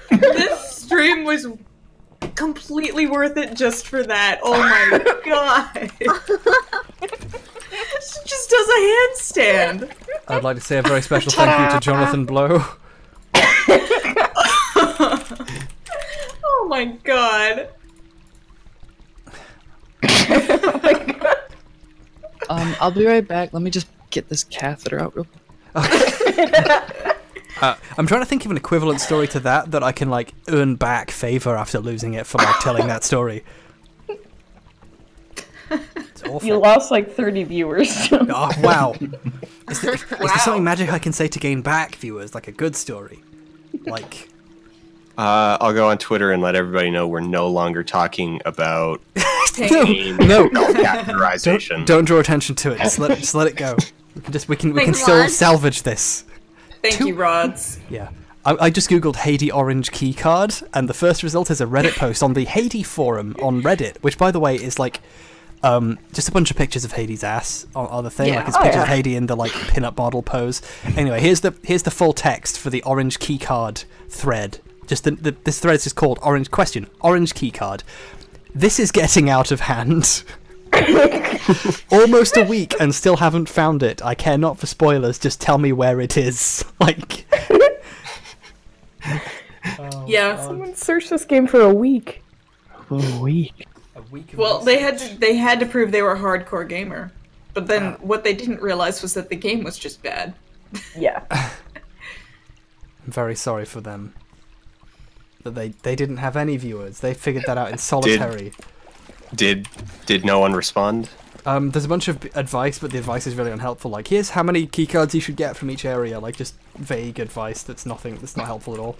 This stream was completely worth it just for that. Oh my god. She just does a handstand. I'd like to say a very special thank you to Jonathan Blow. Oh my god. I'll be right back. Let me just get this catheter out real quick. I'm trying to think of an equivalent story to that I can like earn back favor after losing it for like telling that story. So awful. You lost like 30 viewers. Oh, wow. Is there something magic I can say to gain back viewers? Like a good story? Like... I'll go on Twitter and let everybody know we're no longer talking about no. characterization. Don't draw attention to it. Just let it go. We can still salvage this. Thank you, Rods. Yeah. I just googled HAYDEE orange keycard, and the first result is a Reddit post on the HAYDEE forum on Reddit, which, by the way, is like just a bunch of pictures of HAYDEE's ass on the thing. Yeah. Like it's pictures of HAYDEE in the like pin-up model pose. Anyway, here's the full text for the orange keycard thread. Just this thread is just called orange keycard. This is getting out of hand. Almost a week and still haven't found it. I care not for spoilers. Just tell me where it is. Like. Yeah. Someone searched this game for a week. A week. Well, they had to prove they were a hardcore gamer, but then what they didn't realize was that the game was just bad. Yeah. I'm very sorry for them. That they didn't have any viewers. They figured that out in solitary. Did no one respond? There's a bunch of advice, but the advice is really unhelpful. Like, here's how many keycards you should get from each area. Like, just vague advice that's not helpful at all.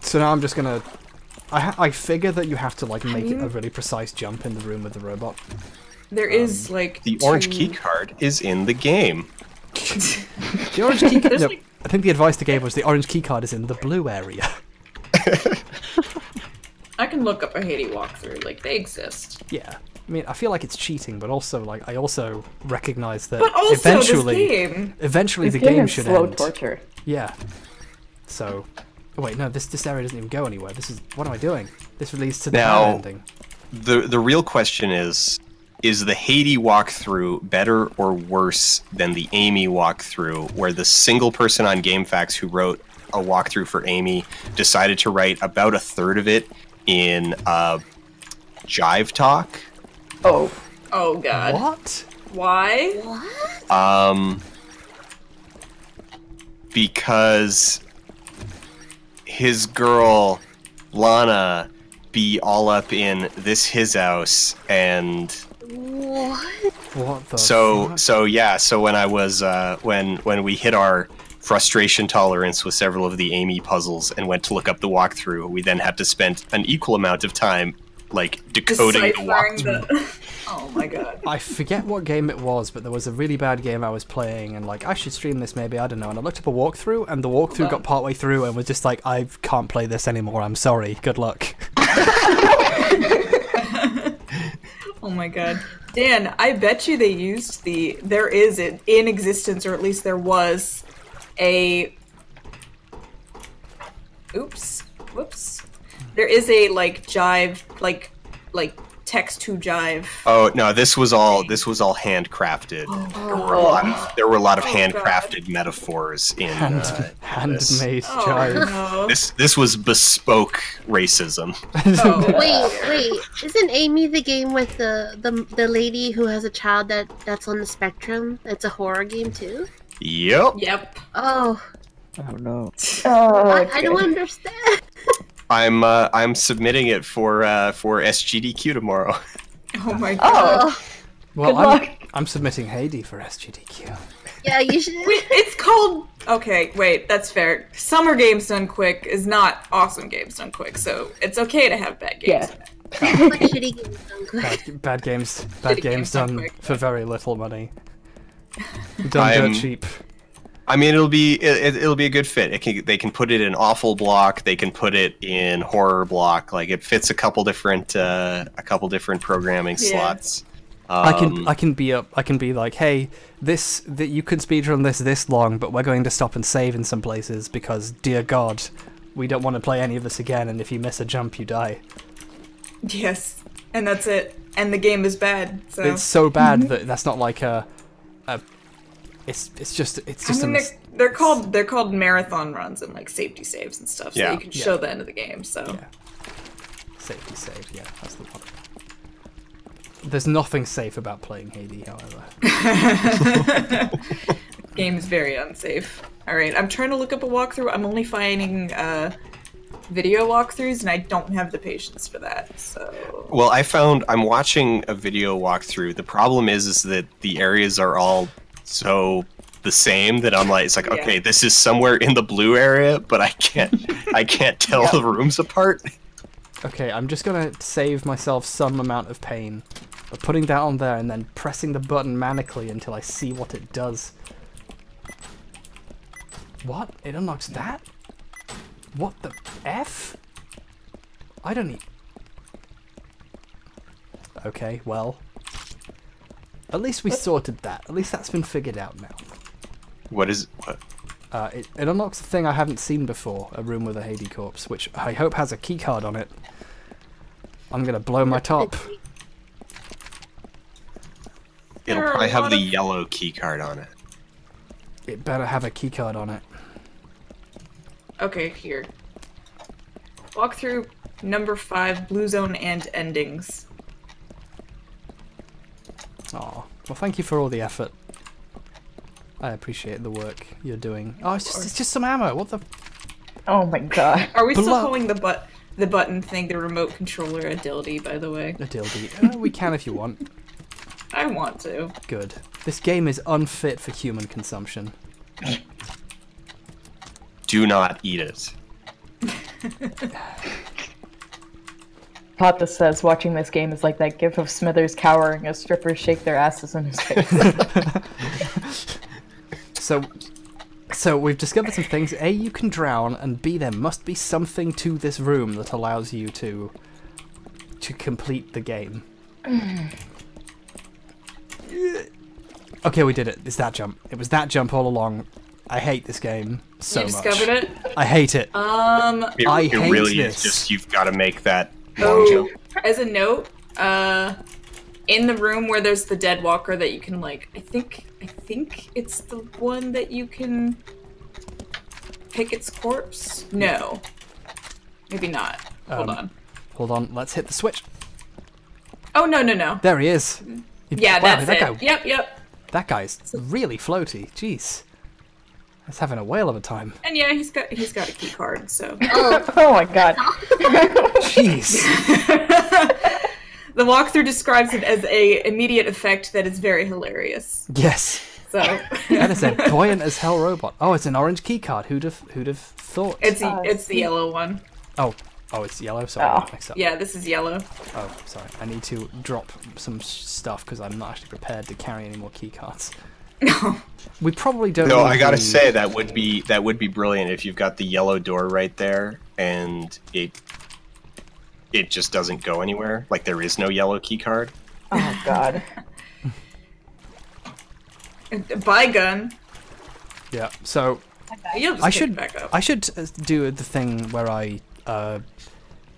So now I'm just gonna... I figure that you have to, like, make a really precise jump in the room with the robot. There is, like... The orange key card is in the game. The orange key card... No, I think the advice they gave was the orange key card is in the blue area. I can look up a HAYDEE walkthrough. Like, they exist. Yeah. I mean, I feel like it's cheating, but also, like, I also recognize that But also, eventually the game game is should slow end. torture. Yeah. So... Oh, wait, no, this area doesn't even go anywhere. This is... What am I doing? This leads to the bad ending. The real question is the HAYDEE walkthrough better or worse than the Amy walkthrough, where the single person on GameFAQs who wrote a walkthrough for Amy decided to write about a third of it in Jive Talk? Oh God. What? Why? What? Because his girl Lana be all up in this his house and What the so when I was when we hit our frustration tolerance with several of the Amy puzzles and went to look up the walkthrough, we then had to spend an equal amount of time like decoding the walkthrough. Oh my God. I forget what game it was, but there was a really bad game I was playing, and like, I should stream this maybe, I don't know, and I looked up a walkthrough, and the walkthrough got partway through and was just like, I can't play this anymore, I'm sorry, good luck. Oh my God. Dan, I bet you they used there is it in existence, or at least there was a... Whoops. There is a, like, jive, like text to jive. Oh no, this was all handcrafted. There were a lot of handcrafted metaphors in handmade this. jive. No. This was bespoke racism. Wait, isn't Amy the game with the lady who has a child that's on the spectrum? It's a horror game too? Yep. Oh. Oh no. I don't understand. I'm submitting it for SGDQ tomorrow. Oh my God. Well, I'm submitting HAYDEE for SGDQ. Yeah, you should. Wait, it's called... Okay, wait, that's fair. Summer Games Done Quick is not awesome games done quick, so it's okay to have bad games. Like shitty games done quick. Bad games done quick. for very little money. Done dirt cheap. I mean, it'll be a good fit. They can put it in awful block. They can put it in horror block. Like it fits a couple different programming slots. I can be like, hey, you could speedrun this long, but we're going to stop and save in some places because, dear God, we don't want to play any of this again. And if you miss a jump, you die. Yes, and that's it. And the game is bad. So it's so bad that that's not like a. It's just. I mean, they're called marathon runs and like safety saves and stuff, so you can show the end of the game. So safety save, that's the one. There's nothing safe about playing HAYDEE, however. Game is very unsafe. All right, I'm trying to look up a walkthrough. I'm only finding video walkthroughs, and I don't have the patience for that. So. Well, I'm watching a video walkthrough. The problem is that the areas are all so the same that I'm like, it's like, okay, this is somewhere in the blue area, but I can't tell the rooms apart. Okay, I'm just gonna save myself some amount of pain by putting that on there and then pressing the button manically until I see what it does. What? It unlocks that? What the F? I don't need... Okay, well. At least we sorted that. At least that's been figured out now. What? It unlocks a thing I haven't seen before, a room with a HAYDEE corpse, which I hope has a keycard on it. I'm gonna blow my top. It'll probably have the yellow keycard on it. It better have a keycard on it. Okay, here. Walkthrough number 5, Blue Zone and Endings. Aw, well thank you for all the effort. I appreciate the work you're doing. Oh, it's just some ammo. What the? Oh my god. Are we still calling the button thing the remote controller a dildy? By the way. A dildy. We can if you want. I want to. Good. This game is unfit for human consumption. Do not eat it. Papa says watching this game is like that gif of Smithers cowering as strippers shake their asses in his face. So we've discovered some things. A, you can drown, and B, there must be something to this room that allows you to complete the game. Okay, we did it. It's that jump. It was that jump all along. I hate this game so much. You discovered it? I hate it. It really is just you've got to make that long jump. As a note, in the room where there's the dead walker that you can like, I think it's the one that you can pick its corpse. No, maybe not. Hold on. Hold on. Let's hit the switch. Oh no. There he is. Yeah, wow, that's it. Guy, Yep. That guy's really floaty. Jeez. He's having a whale of a time. And yeah, he's got a key card, so. Oh my god. Jeez. The walkthrough describes it as a immediate effect that is very hilarious. Yes. So. That is a buoyant as hell robot. Oh, it's an orange key card. Who'd have thought? It's the yellow one. Oh, it's yellow. Sorry, mixed up. Yeah, this is yellow. Oh, sorry. I need to drop some stuff because I'm not actually prepared to carry any more key cards. No. We probably don't. No, I gotta say that would be brilliant if you've got the yellow door right there and it just doesn't go anywhere. Like there is no yellow key card. Oh god. Buy gun. Yeah. So I should do the thing where I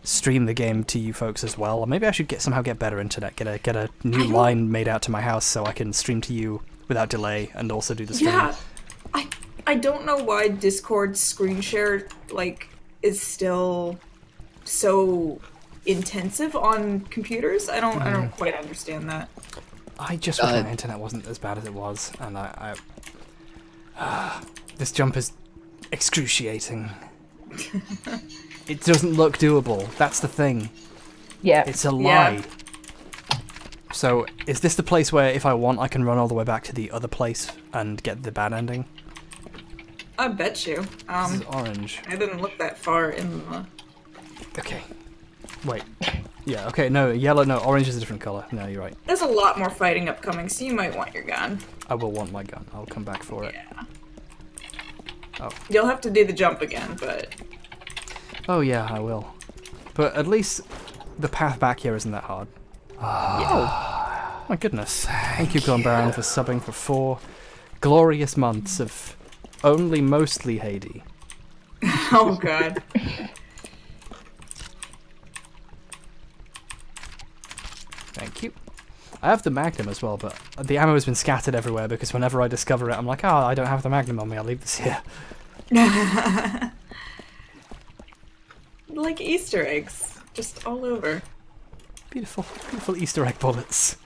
stream the game to you folks as well. Or maybe I should somehow get better internet. Get a new line made out to my house so I can stream to you without delay and also do the stream. Yeah. I don't know why Discord screen share is still so intensive on computers. I don't quite understand that. I just wish my internet wasn't as bad as it was, and this jump is excruciating. It doesn't look doable. That's the thing. Yeah. It's a lie. So, is this the place where if I want I can run all the way back to the other place and get the bad ending? I bet you. This is orange. I didn't look that far in the... Okay. Wait. Yeah, okay, no, yellow, no, orange is a different color. No, you're right. There's a lot more fighting upcoming, so you might want your gun. I will want my gun. I'll come back for it. Yeah. Oh. You'll have to do the jump again, but... Oh yeah, I will. But at least the path back here isn't that hard. Oh. My goodness. Thank you, Glumbaron, for subbing for 4 glorious months of only mostly HAYDEE. Oh god. Thank you. I have the Magnum as well, but the ammo has been scattered everywhere because whenever I discover it, I'm like, oh, I don't have the Magnum on me, I'll leave this here. Like Easter eggs, just all over. Beautiful, beautiful Easter egg bullets.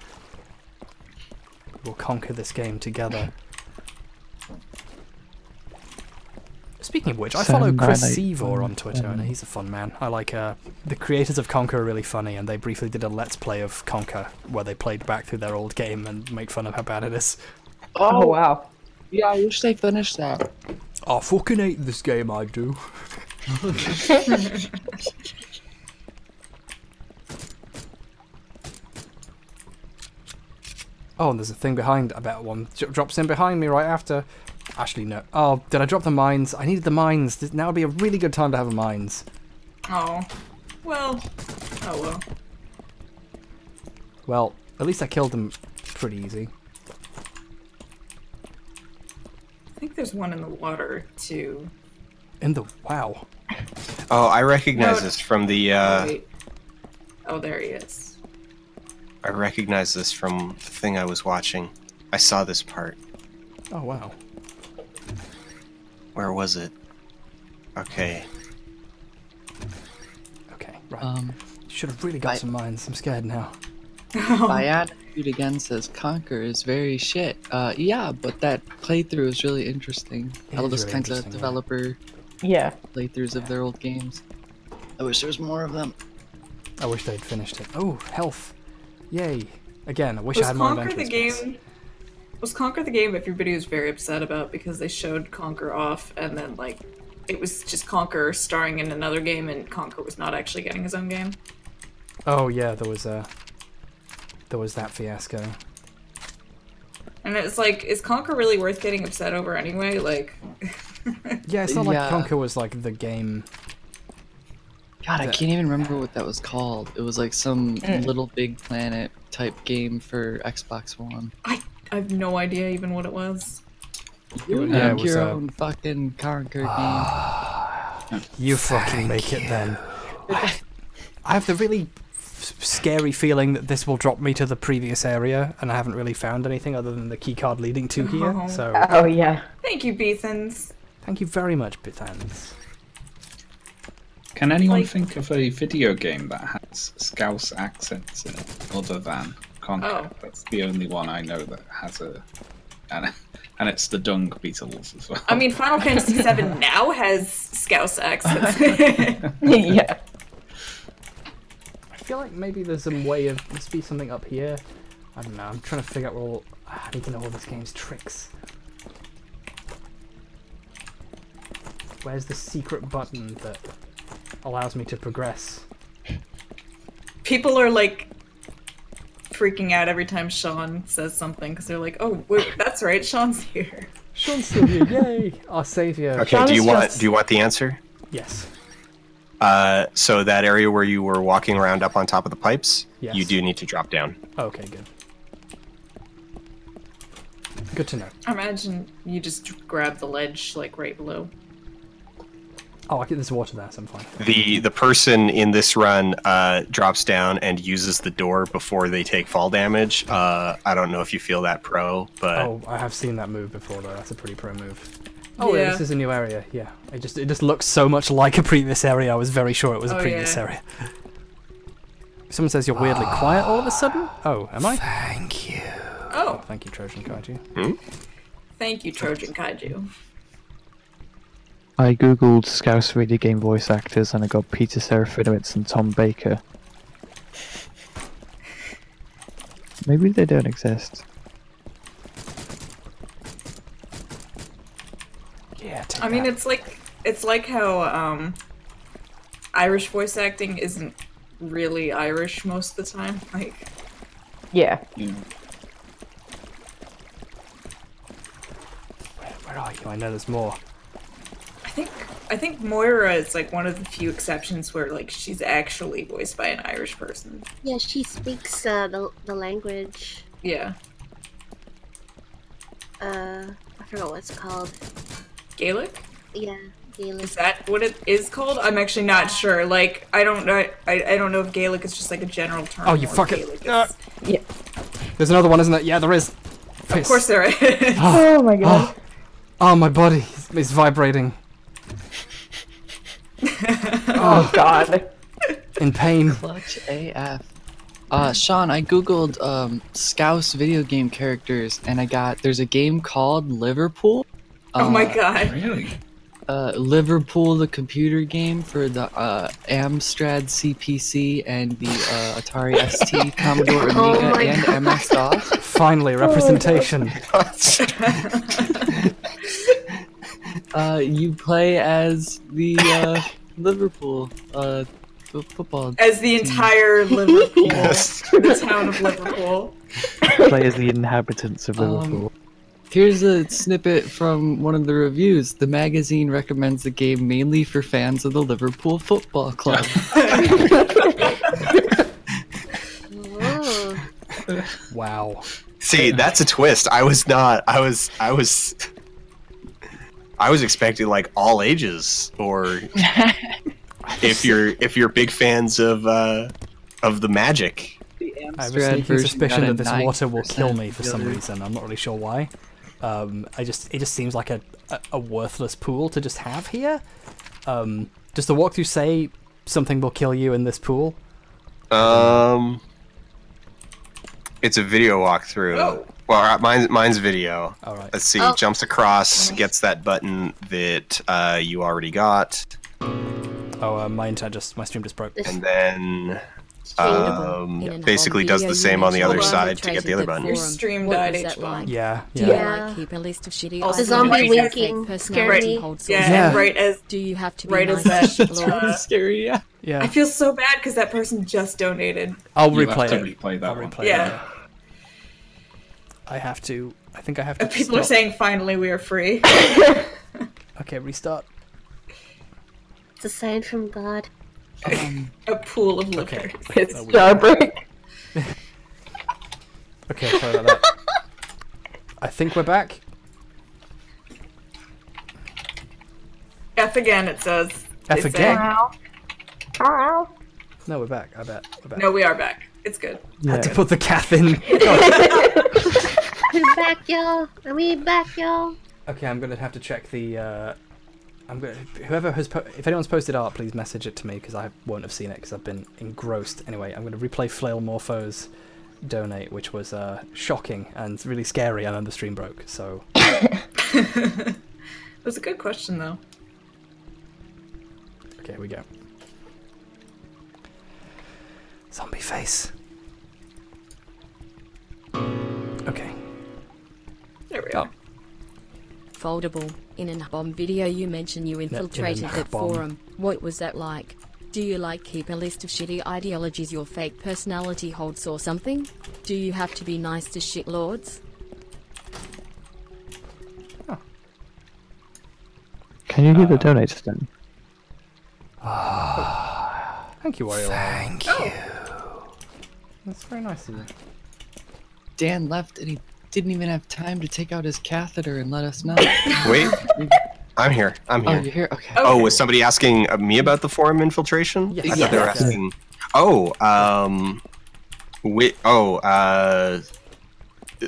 We'll conquer this game together. Speaking of which, I follow Chris 798. Seavor on Twitter, and he's a fun man. I like the creators of Conker are really funny, and they briefly did a Let's Play of Conker where they played back through their old game and make fun of how bad it is. Oh wow. Yeah, I wish they finished that. I fucking hate this game, I do. Oh, and there's a thing behind. I bet one drops in behind me right after. Actually, no. Oh, did I drop the mines? I needed the mines. Now would be a really good time to have mines. Oh. Well. Oh well. Well, at least I killed them pretty easy. I think there's one in the water too. In the wow. Oh, I recognize No, this from the. Wait. Oh, there he is. I recognize this from the thing I was watching. I saw this part. Oh wow. Where was it? Okay. Okay, right. Should have really got some mines. I'm scared now. Biad Dude again says Conker is very shit. Yeah, but that playthrough is really interesting. It All is those really kinds of interesting, developer playthroughs of their old games. I wish there was more of them. I wish they'd finished it. Oh, health. Yay. Again, I wish Was I had more Conker adventure the game? Was Conker the game everybody was very upset about because they showed Conker off and then like it was just Conker starring in another game and Conker was not actually getting his own game? Oh yeah, there was that fiasco. And it's like, is Conker really worth getting upset over anyway? Like, yeah, it's not like Conker was like the game. God, I can't even remember what that was called. It was like some Little Big Planet type game for Xbox One. I have no idea even what it was. You Yeah, have it was, your own fucking Conker game. You fucking make it then. I have the really scary feeling that this will drop me to the previous area, and I haven't really found anything other than the keycard leading to here. So. Oh yeah. Thank you, Beathans. Thank you very much, Bithans. Can anyone think of a video game that has Scouse accents in it other than Conker? Oh. That's the only one I know that has a... And it's the Dung Beatles as well. I mean, Final Fantasy VII now has Scouse accents. Yeah. I feel like maybe there's some way of... Must be something up here. I don't know, I'm trying to figure out all... I need to know all this game's tricks. Where's the secret button that allows me to progress? People are like freaking out every time Sean says something because they're like, "Oh, wait, that's right, Sean's here." Sean's still here, yay! Our savior. Okay, Sean do you is want just- the answer? Yes. So that area where you were walking around up on top of the pipes, Yes. you do need to drop down. Okay, good. Good to know. I imagine you just grab the ledge like right below. Oh, there's water there, so I'm fine. The person in this run drops down and uses the door before they take fall damage. I don't know if you feel that pro, but Oh, I have seen that move before, though. That's a pretty pro move. Oh, yeah, Yeah. this is a new area. Yeah, it just looks so much like a previous area. I was very sure it was a Oh, previous yeah. area. Someone says you're weirdly quiet all of a sudden. Oh, am I? Thank you. Oh, Thank you, Trojan Kaiju. thank you, Trojan Kaiju. I googled Scouse video game voice actors and I got Peter Serafinowicz and Tom Baker. Maybe they don't exist. Yeah. Take I mean, that. it's like how Irish voice acting isn't really Irish most of the time. Like, Yeah. Where are you? I know there's more. I think Moira is like one of the few exceptions where like she's actually voiced by an Irish person. Yeah, she speaks the language. Yeah, I forgot what it's called. Gaelic. Yeah, Gaelic. Is that what it is called? I'm actually not sure. Like, I don't know. I don't know if Gaelic is just like a general term. Oh, you or fucking- Gaelic is- Yeah. There's another one, isn't there? Yeah, there is. Of course there is. Oh my god. Oh, my body is vibrating. Oh god. In pain. Clutch AF. Sean, I googled Scouse video game characters and there's a game called Liverpool. Oh my god. Really? Liverpool, the computer game for the Amstrad CPC and the Atari ST, Commodore Amiga, and MS-DOS. Finally, representation. You play as the Liverpool football. As the entire Liverpool, the town of Liverpool. Play as the inhabitants of Liverpool. Here's a snippet from one of the reviews. The magazine recommends the game mainly for fans of the Liverpool Football Club. Wow. See, that's a twist. I was expecting like all ages, or if you're big fans of the Magic. I have a sneaking suspicion that this water will kill me for some reason. I'm not really sure why. It just seems like a worthless pool to just have here. Does the walkthrough say something will kill you in this pool? It's a video walkthrough. Oh. Well, mine's video. All right. Let's see. Jumps across, gets that button that you already got. Oh, my stream just broke. And then basically does the same on the other side to get the other button. Your stream died, H-Bomb. Yeah. Do you like keep a list of shitty The items zombie that winking fake scared me. personality Yeah, holds right as do you have to be right nice as to that. shit Scary, yeah. Yeah. I feel so bad because that person just donated. I'll You replay have to it. replay that I'll one. replay Yeah. it. I think I have to. People are stop. saying finally we are free. Okay, restart. It's a sign from God. A pool of liquor. Okay. It's Starbreak. Okay, sorry about that. I think we're back. F again, it says. F They again? say. No, we're back. I bet. We're back. No, we are back. It's good. Had to put the cath in. We're back, y'all. We back, y'all. Okay, I'm gonna have to check the. Whoever has if anyone's posted art, please message it to me because I won't have seen it because I've been engrossed. Anyway, I'm gonna replay Flail Morpho's donate, which was shocking and really scary, and then the stream broke. So. It was a good question though. Okay, here we go. Zombie face. Okay. There we go. foldable. In an bomb video you mentioned you infiltrated that forum. What was that like? Do you like keep a list of shitty ideologies your fake personality holds or something? Do you have to be nice to shitlords? Oh. Can you hear the donates then? Thank you, Wario. Thank you. That's very nice of you. Dan left and he didn't even have time to take out his catheter and let us know. Wait, I'm here. I'm here. Oh, you're here? Okay. Oh, was somebody asking me about the forum infiltration? Yes. I thought they were asking.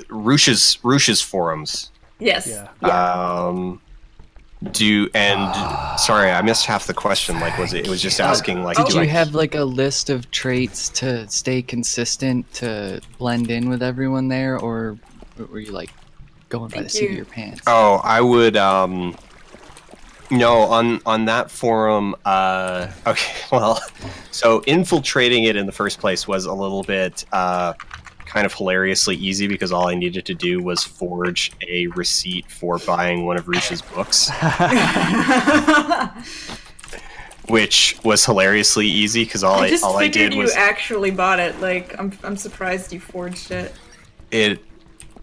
Roosh's forums. Yes. Yeah. Sorry, I missed half the question. Like, it was just asking like, Did you have like a list of traits to stay consistent to blend in with everyone there, or were you like going by the seat of your pants? Oh, I would no, on that forum, okay, well, so infiltrating it in the first place was a little bit kind of hilariously easy because all I needed to do was forge a receipt for buying one of Roosh's books. Which was hilariously easy because all I did was you actually bought it. Like I'm surprised you forged it.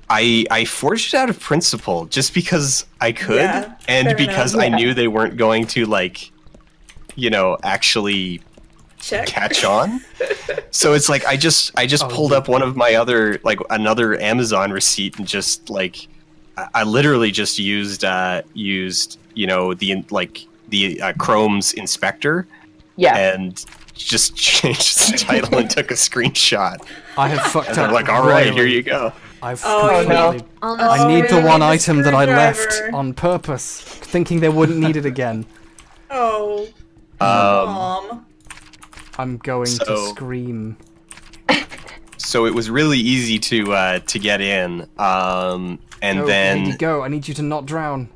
I forged it out of principle just because I could, Yeah, and fair because enough. I knew they weren't going to like, actually Check. catch on. So it's like I just pulled up one of my other another Amazon receipt and just like I literally just used the Chrome's inspector. Yeah. And just changed the title and took a screenshot. I have fucked And up. they're like, all right, royally. here you go. I've Oh, completely. Oh, I need the really? one The item that I left screwdriver. on purpose, thinking they wouldn't need it again. Oh. Mom. I'm going to So- scream. So it was really easy to get in, and No, then there you go. I need you to not drown.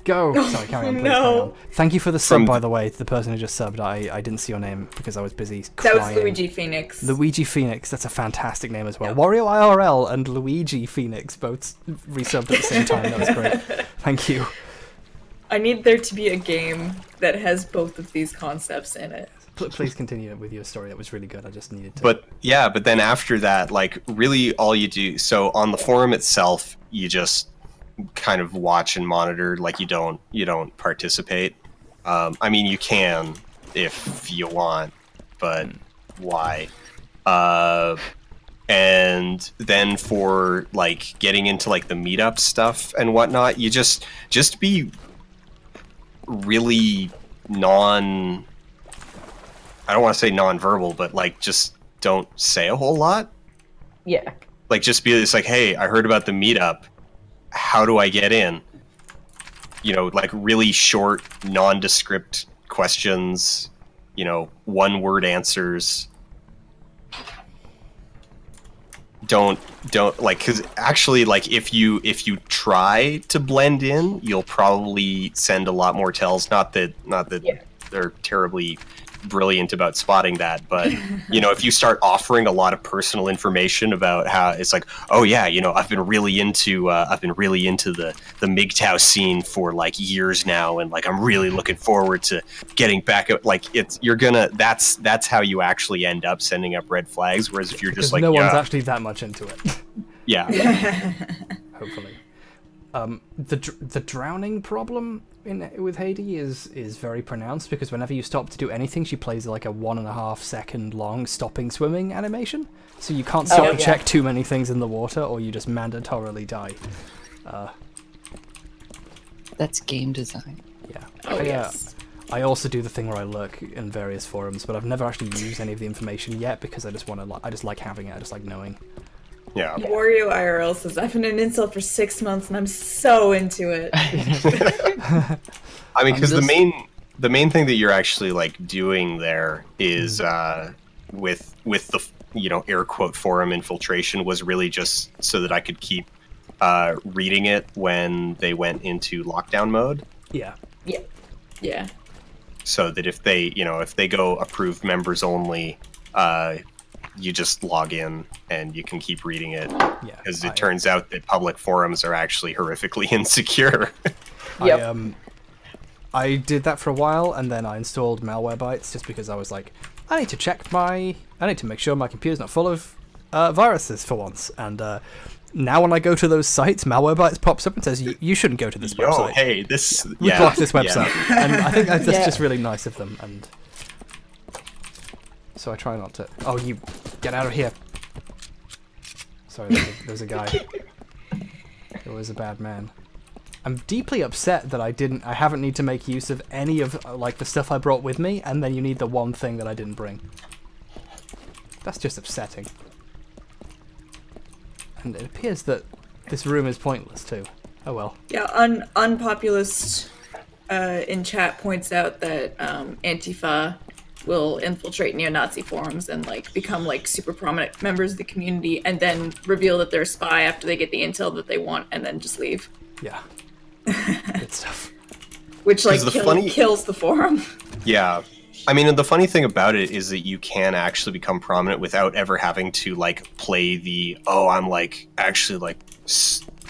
go. Sorry, carry on, please. No. Carry on. Thank you for the sub, by the way, to the person who just subbed. I didn't see your name because I was busy crying. That was Luigi Phoenix. Luigi Phoenix, that's a fantastic name as well. Wario IRL and Luigi Phoenix both resubbed at the same time. That was great. Thank you. I need there to be a game that has both of these concepts in it. Please continue with your story. That was really good. I just needed to. But yeah, but then after that, like really all you do, so on the forum itself, you just kind of watch and monitor, like you don't participate. I mean, you can if you want, but why? And then for like getting into like the meetup stuff and whatnot, you just be really I don't want to say non-verbal, but like just don't say a whole lot. Yeah. Like just be it's like, hey, I heard about the meetup. How do I get in? You know, like really short, nondescript questions, you know, one-word answers. Don't like, because actually, like if you try to blend in, you'll probably send a lot more tells. Not that they're terribly brilliant about spotting that, but you know, if you start offering a lot of personal information about how it's like, oh yeah, you know, I've been really into the MGTOW scene for like years now, and like I'm really looking forward to getting back at, like that's how you actually end up sending up red flags. Whereas if you're just like, no one's actually that much into it. Yeah. Hopefully. The drowning problem with HAYDEE is very pronounced, because whenever you stop to do anything, she plays like a 1.5 second long stopping swimming animation. So you can't stop to check too many things in the water, or you just mandatorily die. That's game design. Yeah. Yes. I also do the thing where I lurk in various forums, but I've never actually used any of the information yet because I just want to. I just like having it. I just like knowing. Yeah. Wario IRL says, I've been an incel for 6 months and I'm so into it. I mean, because the main thing that you're actually like doing there is with the, you know, air quote forum infiltration was really just so that I could keep reading it when they went into lockdown mode. Yeah. Yeah. Yeah. So that if they go approved members only, you just log in and you can keep reading it. Yeah. Because it turns out that public forums are actually horrifically insecure. Yep. I did that for a while, and then I installed Malwarebytes just because I was like, I need to make sure my computer's not full of viruses for once. And now when I go to those sites, Malwarebytes pops up and says, you shouldn't go to this website. Hey, this... We blocked this website. Yeah. And I think that's just really nice of them. And so I try not to... Oh, you... Get out of here. Sorry, there's a guy. He was a bad man. I'm deeply upset that I haven't need to make use of any of like the stuff I brought with me, and then you need the one thing that I didn't bring. That's just upsetting. And it appears that this room is pointless too. Oh well. Yeah, Unpopulist in chat points out that Antifa will infiltrate neo-Nazi forums and like become like super prominent members of the community, and then reveal that they're a spy after they get the intel that they want, and then just leave. Yeah. Good stuff. Which like kills the forum. Yeah. I mean, and the funny thing about it is that you can actually become prominent without ever having to like play the, oh, I'm like actually like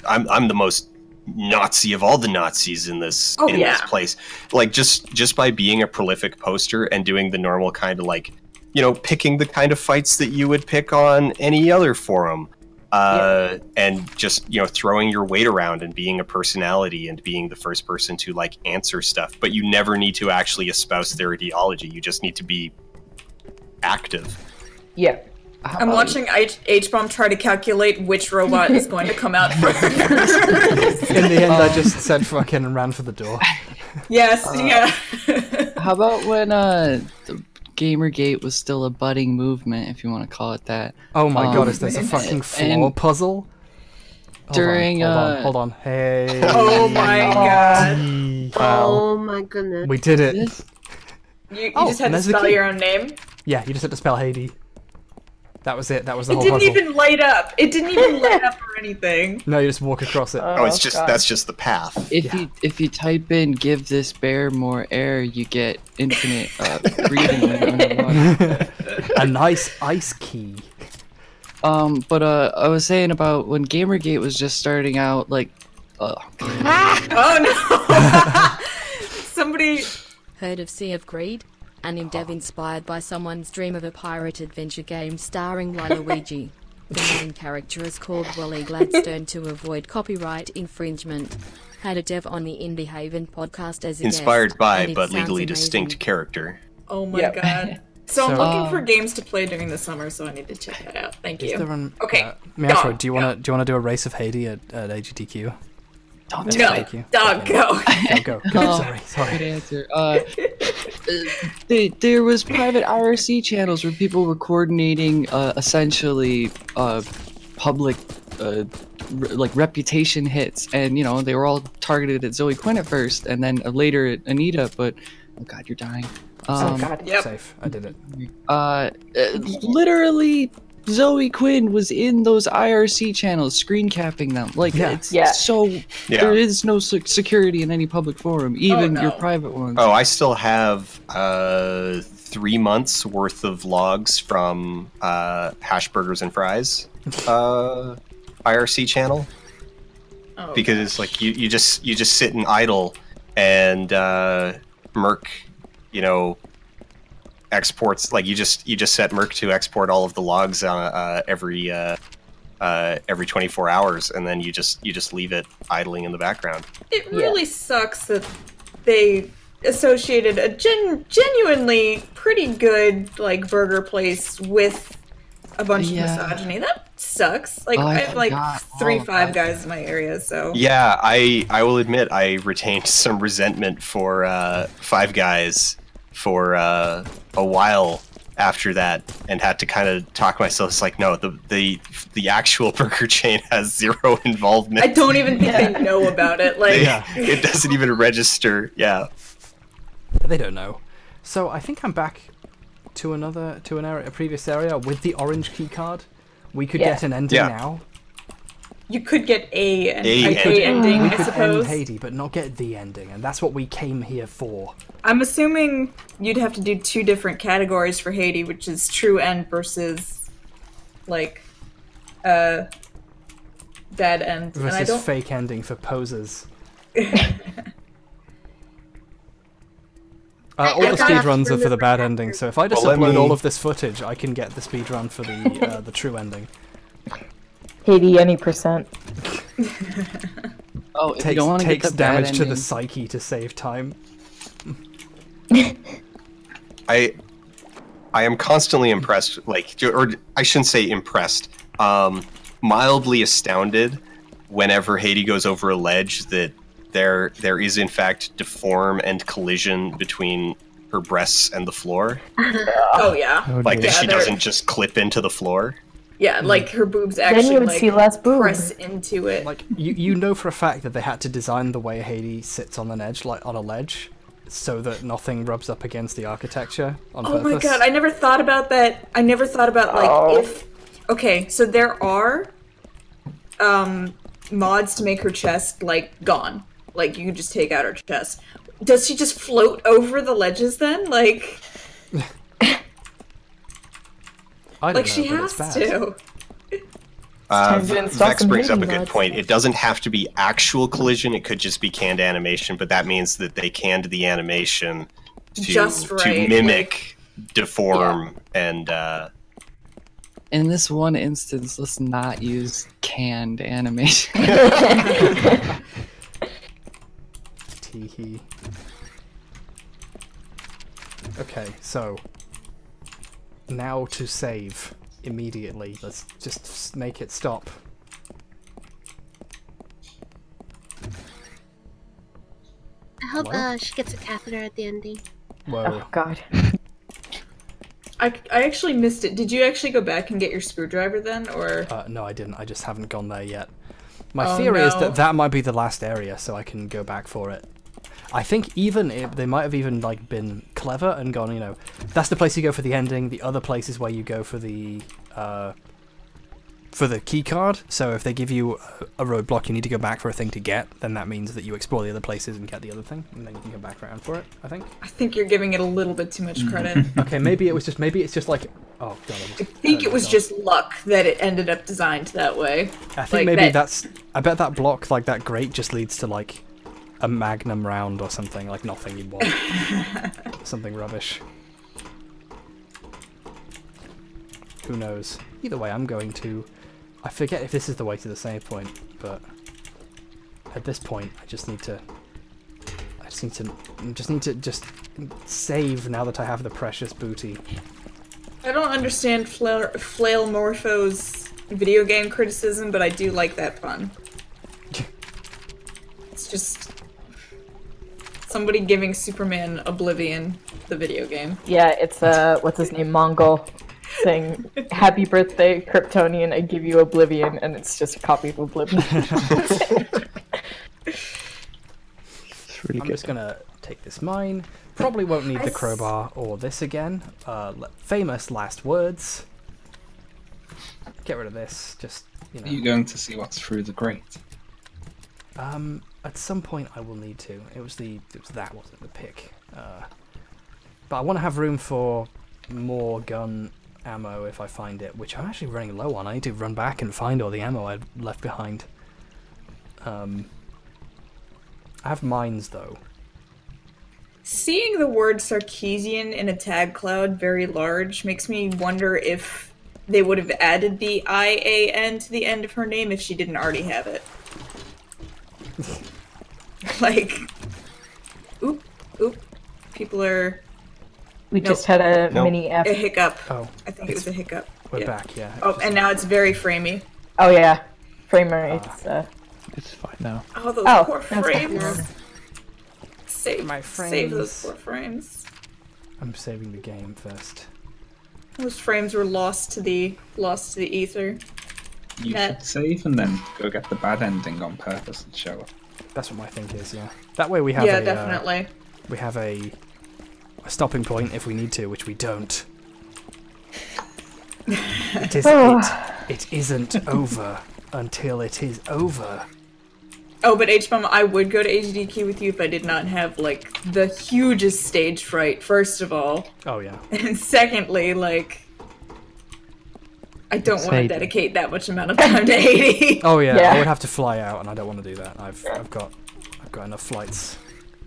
I'm the most Nazi of all the Nazis in this this place. Like just by being a prolific poster and doing the normal kind of like, you know, picking the kind of fights that you would pick on any other forum. And just, you know, throwing your weight around and being a personality and being the first person to like answer stuff, but you never need to actually espouse their ideology. You just need to be active. Yeah. I'm watching H-Bomb try to calculate which robot is going to come out first. In the end, I just said fucking and ran for the door. Yes, yeah. How about when the Gamergate was still a budding movement, if you want to call it that? Oh my god, is there a fucking floor puzzle? Hold on. Hey. Oh my god. Oh my goodness. We did it. You just had to spell your own name? Yeah, you just had to spell HAYDEE. That was it. That was the It whole didn't puzzle. even light up. It didn't even light up or anything. No, you just walk across it. Oh, it's just God. that's just the path. If you type in "give this bear more air," you get infinite breathing underwater. A nice ice key. But I was saying about when Gamergate was just starting out, like, Oh no! Somebody. Heard of Sea of Greed? Anime dev inspired by someone's dream of a pirate adventure game starring Waluigi. The main character is called Wally Gladstone to avoid copyright infringement. Had a dev on the Indie Haven podcast as a Inspired guest, by, and it but sounds legally amazing. distinct character. Oh my Yep. god. So I'm So- looking for games to play during the summer, so I need to check that out. Thank Is you. there an, Okay. Miasro, Dog, do you want to do a race of HAYDEE at AGDQ? don't do No, Thank you. dog, go. Go. Oh, Sorry. Good answer. There was private IRC channels where people were coordinating essentially public like reputation hits, and you know they were all targeted at Zoe Quinn at first, and then later at Anita. But oh god, you're dying. Oh god. Yep. Safe. I did it. Literally, Zoe Quinn was in those IRC channels, screen capping them. Like Yeah. it's Yeah. so there is no security in any public forum, even no. your private ones. Oh, I still have 3 months worth of logs from Hash Burgers and Fries IRC channel Oh, because like you just sit and idle and Merc, you know, exports like you just set Merc to export all of the logs every 24 hours, and then you just leave it idling in the background. It really sucks that they associated a genuinely pretty good like burger place with a bunch of Yeah. misogyny. That sucks. Like Oh, I I have like forgot 3 all Five about Guys in my area, so Yeah, I will admit I retained some resentment for Five Guys for a while after that, and had to kind of talk myself. It's like, no, the actual burger chain has zero involvement. I don't even think they know about it. Like It doesn't even register. Yeah. They don't know. So I think I'm back to a previous area with the orange key card. We could Yeah. get an ending Yeah. now. you could get a ending. ending, We I could suppose. end HAYDEE, but not get the ending, and that's what we came here for. I'm assuming you'd have to do 2 different categories for HAYDEE, which is true end versus like bad end. And I Versus don't fake ending for posers. All I the got speedruns are for the remember bad that. ending, so if I just Well, let upload me- all of this footage, I can get the speedrun for the true ending. HAYDEE any %. Oh, if you don't want to get Takes the bad damage to the ending- psyche to save time. I am constantly impressed, or I shouldn't say impressed, mildly astounded whenever HAYDEE goes over a ledge that there is in fact deform and collision between her breasts and the floor. Oh yeah. Like that Yeah, she they're- doesn't just clip into the floor. Yeah, like her boobs Then you actually would like see less boob. press into it. Like you know for a fact that they had to design the way HAYDEE sits on an edge, like on a ledge, so that nothing rubs up against the architecture on Oh purpose. my god, I never thought about that. I never thought about like Oh. if okay, so there are mods to make her chest like gone. Like you could just take out her chest. Does she just float over the ledges then? Like I don't know, she but it's has bad. to. time to install Vex some brings up a HAYDEE good mods. point. It doesn't have to be actual collision, it could just be canned animation, but that means that they canned the animation Just to right, mimic, deform, and In this one instance, let's not use canned animation. Teehee. Okay, so now to save immediately. Let's just make it stop. I hope What? she gets a catheter at the ending. Whoa. Oh god. I actually missed it. Did you actually go back and get your screwdriver then, or? No, I didn't. I just haven't gone there yet. My Oh, theory is no. that that might be the last area, so I can go back for it. I think even if they might have even like been clever and gone, you know, that's the place you go for the ending. The other place is where you go for the key card. So if they give you a roadblock, you need to go back for a thing to get. Then that means that you explore the other places and get the other thing, and then you can come back around for it. I think. I think you're giving it a little bit too much credit. Okay, maybe it's just like, oh god. I think it was just luck that it ended up designed that way. I think maybe I bet that block, like that grate, just leads to like a magnum round or something, like nothing you'd want. Something rubbish. Who knows? Either way, I'm going to... I forget if this is the way to the save point, but at this point, I just need to save now that I have the precious booty. I don't understand Flail Morpho's video game criticism, but I do like that pun. It's just somebody giving Superman Oblivion, the video game. Yeah, it's what's his name, Mongol, saying "Happy birthday, Kryptonian! I give you Oblivion," and it's just a copy of Oblivion. Really I'm good. just gonna take this mine. Probably won't need the crowbar or this again. Famous last words. Get rid of this. Just, you know. Are you going to see what's through the grate? At some point I will need to. It was that, wasn't it? The pick. But I want to have room for more gun ammo if I find it, which I'm actually running low on. I need to run back and find all the ammo I left behind. I have mines though. Seeing the word Sarkeesian in a tag cloud very large makes me wonder if they would have added the IAN to the end of her name if she didn't already have it. Like, oop, people are... We just had a mini F. A hiccup. Oh. I think it was a hiccup. We're back, yeah. Oh, and now it's very framey. Oh yeah, frame rates. It's fine now. Oh, those poor frames. Save my frames. Save those poor frames. I'm saving the game first. Those frames were lost to the ether. You should save and then go get the bad ending on purpose and show it. That's what my think is, yeah. That way we have definitely. We have a stopping point if we need to, which we don't. It isn't over until it is over. Oh, but H-Bomb, I would go to HDQ with you if I did not have, like, the hugest stage fright, first of all. Oh, yeah. And secondly, like, I don't want to dedicate that much amount of time to HAYDEE. Oh, yeah, I would have to fly out, and I don't want to do that. I've got enough flights.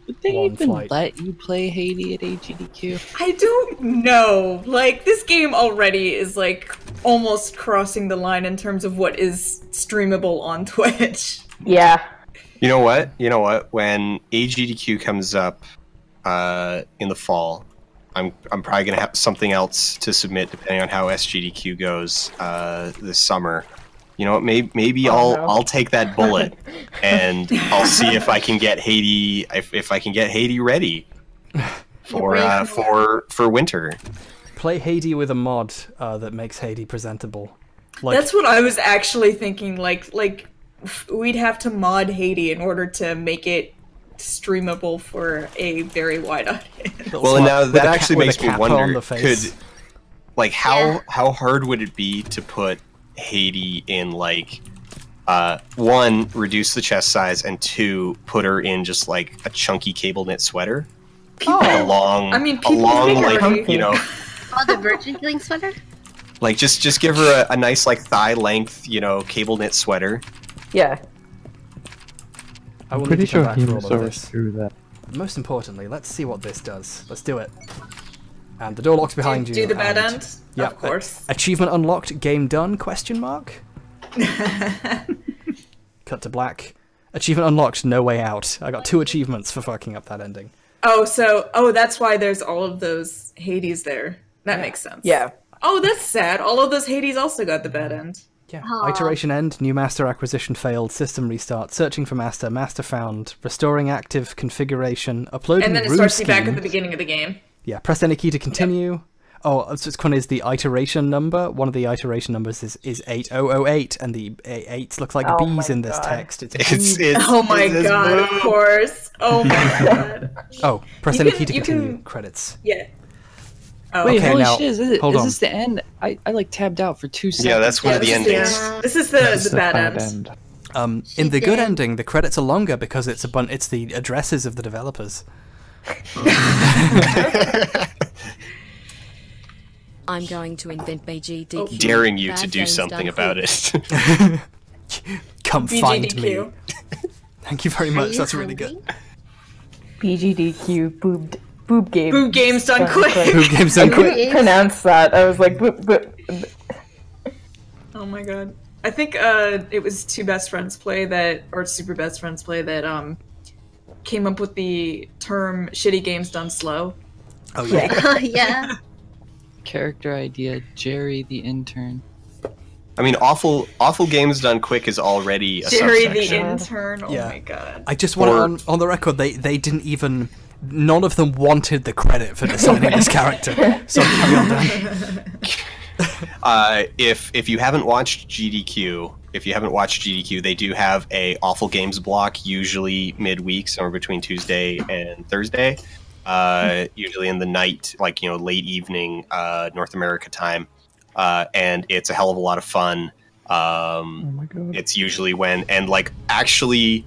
Would they even let you play HAYDEE at HDQ? I don't know. Like, this game already is, like, almost crossing the line in terms of what is streamable on Twitch. Yeah. You know what? When HGDQ comes up in the fall, I'm probably gonna have something else to submit depending on how SGDQ goes this summer. You know what? Maybe I'll take that bullet and I'll see if I can get HAYDEE if I can get HAYDEE ready for winter. Play HAYDEE with a mod that makes HAYDEE presentable. Like, that's what I was actually thinking. Like we'd have to mod HAYDEE in order to make it streamable for a very wide audience. Well, and now that actually makes me wonder, how hard would it be to put HAYDEE in, like, one, reduce the chest size, and two, put her in just like a chunky cable knit sweater? Oh, like, you know, oh, the virgin killing sweater? Like, just give her a nice, like, thigh length, you know, cable knit sweater. Yeah. I'm pretty sure Hemosaurus threw that. Most importantly, let's see what this does. Let's do it. And the door locks behind you. Do the bad end? Yeah, of course. Achievement unlocked, game done, question mark? Cut to black. Achievement unlocked, no way out. I got 2 achievements for fucking up that ending. Oh, that's why there's all of those HAYDEEs there. That makes sense. Yeah. Oh, that's sad. All of those HAYDEEs also got the bad end. Yeah. Iteration end, new master acquisition failed, system restart, searching for master, master found, restoring active configuration, uploading and then it room starts you back scheme. at the beginning of the game. Yeah, press any key to continue. Oh, so it's is the iteration number. One of the iteration numbers is 8008, and the 8 looks like Oh bees my in this God. text. It's Oh my god, of course. Oh my god. Oh, press You any can- key to you continue. can- Credits. Yeah. Oh, Wait, okay, holy now, shit! Is hold on. this the end? I like tabbed out for 2 seconds. Yeah, that's one of the this is endings. This is That's the bad end. end. In the good did. ending, the credits are longer because it's it's the addresses of the developers. I'm going to invent BGDQ. Daring you Bad to do games something done about quick. it. Come find me. BGDQ. Thank you very Are much. you That's really hungry? good. BGDQ boob game. Boob games done quick. Who games I done quick? couldn't pronounce that. I was like, Oh my god. I think it was Two Best Friends Play that, or Super Best Friends Play that came up with the term shitty games done slow. Oh yeah. Oh, yeah. Character idea: Jerry the intern. I mean, awful games done quick is already a Jerry the subsection. intern. Oh Yeah. my god. I just want on the record they didn't even. None of them wanted the credit for designing this character. So carry on, Dan. If you haven't watched GDQ, they do have a awful games block, usually midweek, somewhere between Tuesday and Thursday. Usually in the night, like late evening, North America time, and it's a hell of a lot of fun. Oh my god. It's usually actually.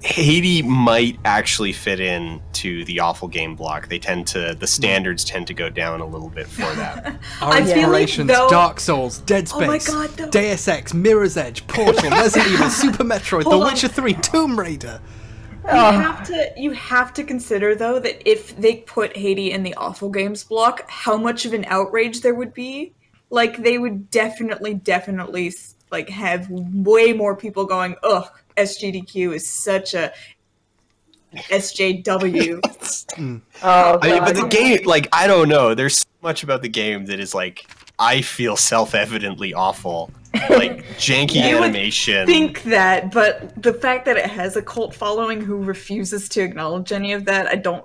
HAYDEE might actually fit in to the awful game block. The standards tend to go down a little bit for that. Our I feel like, inspirations: though- Dark Souls, Dead Oh my Space, God, though. Deus Ex, Mirror's Edge, Portal, Resident Evil, Super Metroid, Hold The on. Witcher 3, Tomb Raider. You have to consider though that if they put HAYDEE in the awful games block, how much of an outrage there would be. Like they would definitely like have way more people going, ugh, SGDQ is such a SJW. oh, God. But the game, I don't know. There's so much about the game that is I feel self-evidently awful. Janky You would animation. think that, but the fact that it has a cult following who refuses to acknowledge any of that, I don't.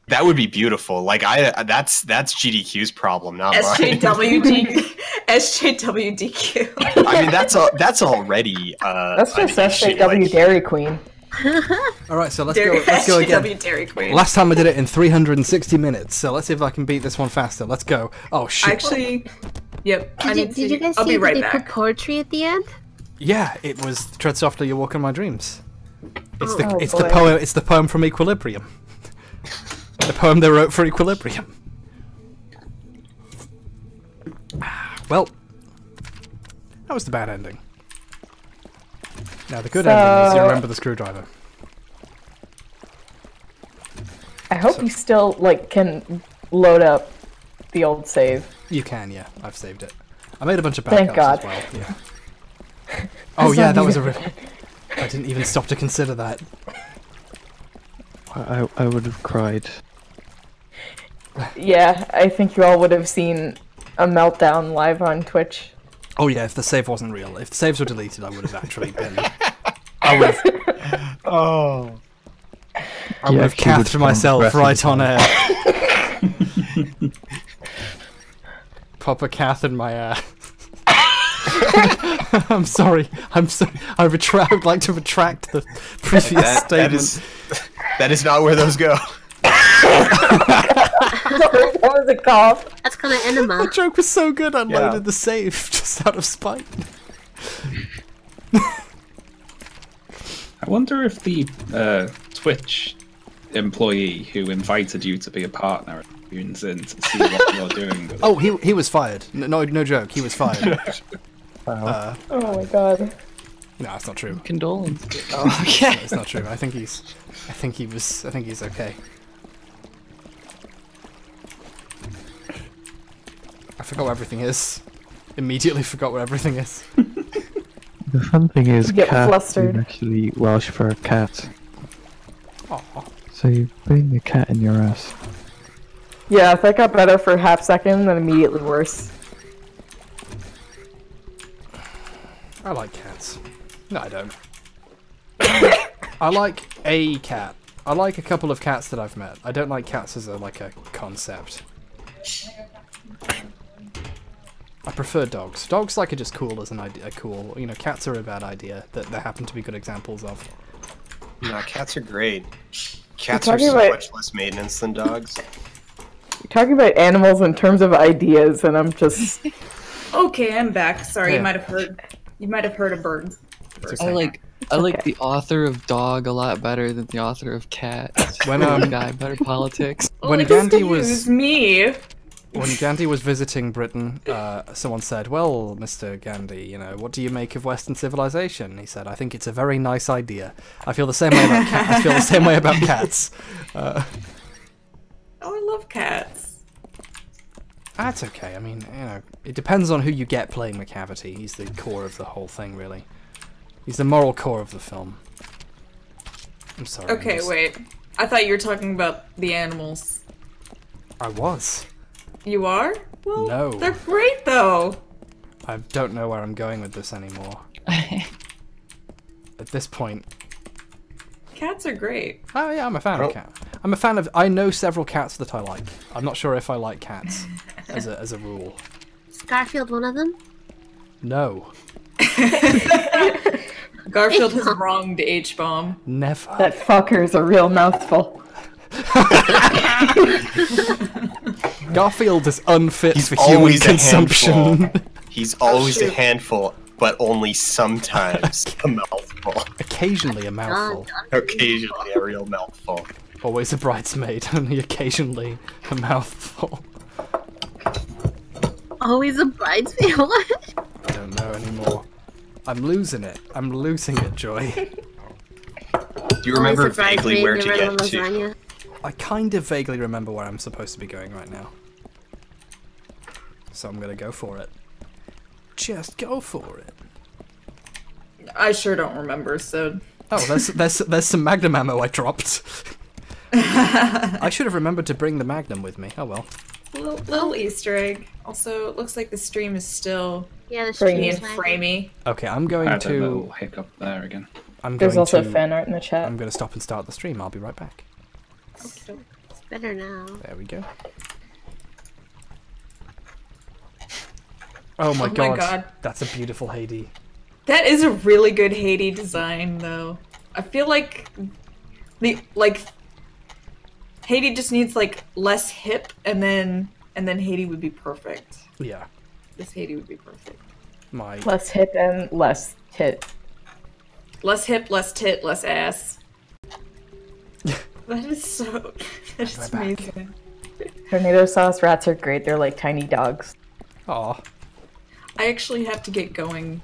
That would be beautiful. That's GDQ's problem, not mine. SJWDQ. I mean, that's already. That's just an issue, SJW Dairy Queen. All right, so let's go again. SJW Dairy Queen. Last time I did it in 360 minutes, so let's see if I can beat this one faster. Let's go. Oh shit. Actually, yep. Did you guys I'll see be that right they back. put poetry at the end? Yeah, it was Tread Softly, You Walk in My Dreams. It's the Oh, it's the boy. poem. It's the poem from Equilibrium. The poem they wrote for Equilibrium. Well, that was the bad ending. Now the good ending is you remember the screwdriver. I hope you still can load up the old save. You can, yeah. I've saved it. I made a bunch of Thank backups God. as well. Yeah. Oh yeah, that was a. I didn't even stop to consider that. I would have cried. Yeah, I think you all would have seen a meltdown live on Twitch. Oh yeah, if the save wasn't real, if the saves were deleted, I would have actually been. I would have. Oh. I would have cathed myself right on air. Pop a cath in my air. I'm sorry. I would like to retract the previous statement. That is not where those go. That was a cough. That's kind of enema. The joke was so good, I Yeah. loaded the save just out of spite. I wonder if the Twitch employee who invited you to be a partner tunes in to see what you're doing. With Oh, he was fired. No joke. He was fired. Wow. Oh my god. No, it's not true. Condolences. Oh, okay. It's not true. I think he's okay. I forgot what everything is. Immediately forgot what everything is. The fun thing is, You get cat flustered. is actually Welsh for a cat. Aw. So you bring the cat in your ass. Yeah, if that got better for a half second, then immediately worse. I like cats. No, I don't. I like a cat. I like a couple of cats that I've met. I don't like cats as a concept. I prefer dogs. Dogs like are just cool as an idea. Cool, you know. Cats are a bad idea. That there happen to be good examples of. Nah, cats are great. Cats are talking so about- much less maintenance than dogs. You're talking about animals in terms of ideas, and I'm just. Okay, I'm back. Sorry, Yeah. you might have heard. You might have heard a bird. It's I okay. like okay. the author of Dog a lot better than the author of Cat. When, Guy, better politics. When Well, Gandhi excuse me. When Gandhi was visiting Britain, someone said, "Well, Mr. Gandhi, you know, what do you make of Western civilization?" He said, "I think it's a very nice idea. I feel the same way about cats. I feel the same way about cats." Oh, I love cats. That's okay. I mean, you know, it depends on who you get playing McCavity. He's the core of the whole thing, really. He's the moral core of the film. I'm sorry. Okay, wait. I thought you were talking about the animals. I was. You are? Well, No. they're great though. I don't know where I'm going with this anymore. At this point. Cats are great. Oh yeah, I'm a fan of cats. I'm a fan of. I know several cats that I like. I'm not sure if I like cats as a rule. Is Garfield one of them? No, Garfield has wronged H-bomb. never. That fucker's a real mouthful. Garfield is unfit He's for human always a consumption. handful. He's always a handful, but only sometimes a mouthful. Occasionally a mouthful. Occasionally a real mouthful. Always a bridesmaid, only occasionally a mouthful. Always a bridesmaid. What? I don't know anymore. I'm losing it. I'm losing it, Joy. Do you remember Always a vaguely bridesmaid, where to never get the to? lasagna. I kind of vaguely remember where I'm supposed to be going right now. So I'm gonna go for it. Just go for it. I sure don't remember, so Oh, there's some Magnum ammo I dropped. I should have remembered to bring the Magnum with me. Oh well. little Easter egg. Also, it looks like the stream is still Yeah, the Frame stream being is lagging. framey. Okay, I'm going I had a to. little hiccup there again. I'm There's going also to. fan art in the chat. I'm going to stop and start the stream. I'll be right back. It's better now. There we go. Oh my, Oh my god. God. That's a beautiful HAYDEE. That is a really good HAYDEE design, though. I feel like HAYDEE just needs like less hip, and then HAYDEE would be perfect. Yeah. This HAYDEE would be perfect. My. Less hip and less tit. Less hip, less tit, less ass. That is so. That is Right back. amazing. Tornado sauce rats are great. They're like tiny dogs. Aw. I actually have to get going.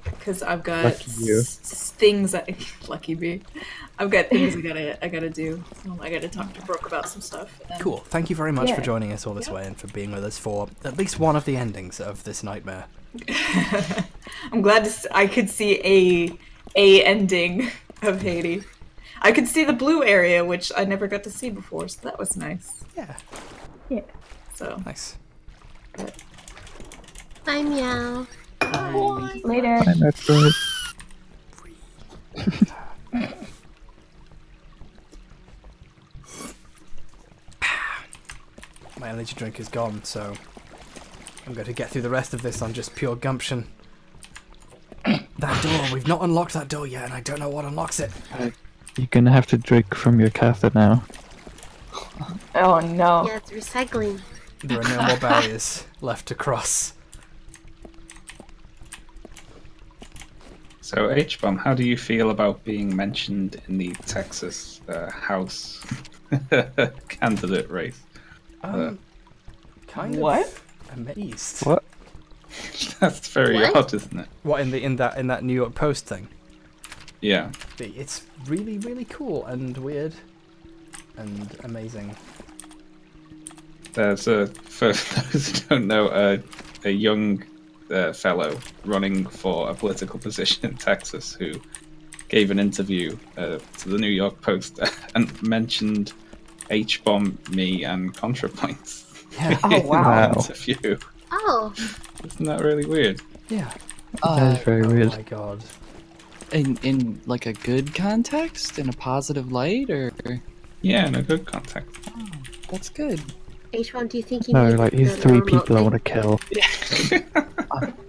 Because I've got Lucky you. things. Lucky me. I've got things I gotta do. I gotta talk to Brooke about some stuff. and- Cool. Thank you very much for Yeah. joining us all this way and for being with us for at least one of the endings of this nightmare. I'm glad I could see a ending of HAYDEE. I could see the blue area, which I never got to see before, so that was nice. Yeah. Yeah. So Nice. Bye, meow. Later. And that's right. My energy drink is gone, so I'm going to get through the rest of this on just pure gumption. That door, we've not unlocked that door yet, and I don't know what unlocks it. You're gonna have to drink from your catheter now. Oh no. Yeah, it's recycling. There are no more barriers left to cross. So, H-bomb, how do you feel about being mentioned in the Texas House candidate race? Kind What? of amazed. What? That's very What? odd, isn't it? What in that New York Post thing? Yeah. It's really, really cool and weird and amazing. There's for those who don't know, a young fellow running for a political position in Texas who gave an interview to the New York Post and mentioned H-bomb, me, and ContraPoints. Yeah. Oh wow. In the interview. Oh, Isn't that really weird? Yeah. That is very Oh weird. my god. In like a good context, in a positive light, or Yeah, in a good context. that's good. H1, do you think you No, need like the these 3 normal people I thing? want to kill.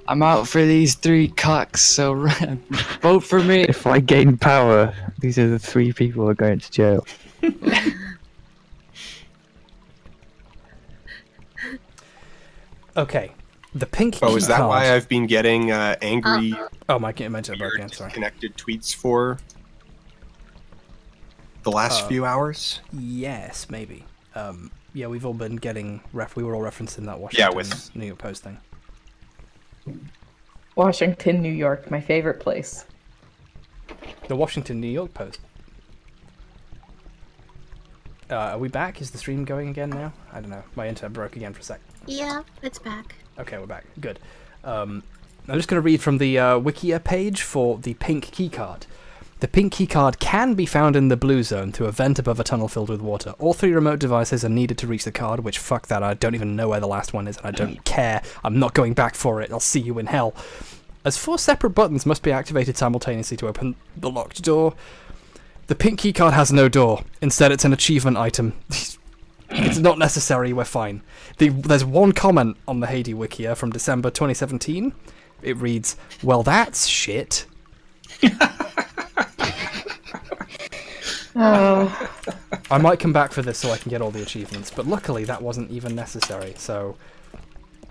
I'm out for these 3 cucks, so vote for me. If I gain power, these are the 3 people who are going to jail. Okay, the pink. Oh, is that card. why I've been getting angry, Oh, my internet broke again. Sorry. disconnected tweets for the last few hours? Yes, maybe. Yeah, we've all been getting we were all referencing that Washington with New York Post thing. Washington, New York, my favorite place. The Washington New York Post. Are we back? Is the stream going again now? I don't know. My internet broke again for a sec. Yeah, it's back. Okay, we're back. Good. I'm just going to read from the Wikia page for the pink keycard. The pink keycard can be found in the blue zone through a vent above a tunnel filled with water. All 3 remote devices are needed to reach the card, which fuck that, I don't even know where the last one is, and I don't care. I'm not going back for it. I'll see you in hell. As 4 separate buttons must be activated simultaneously to open the locked door. The pink keycard has no door. Instead, it's an achievement item. It's not necessary, we're fine. There's one comment on the HAYDEE Wikia from December 2017. It reads, well, that's shit. Oh. I might come back for this so I can get all the achievements, but luckily that wasn't even necessary, so...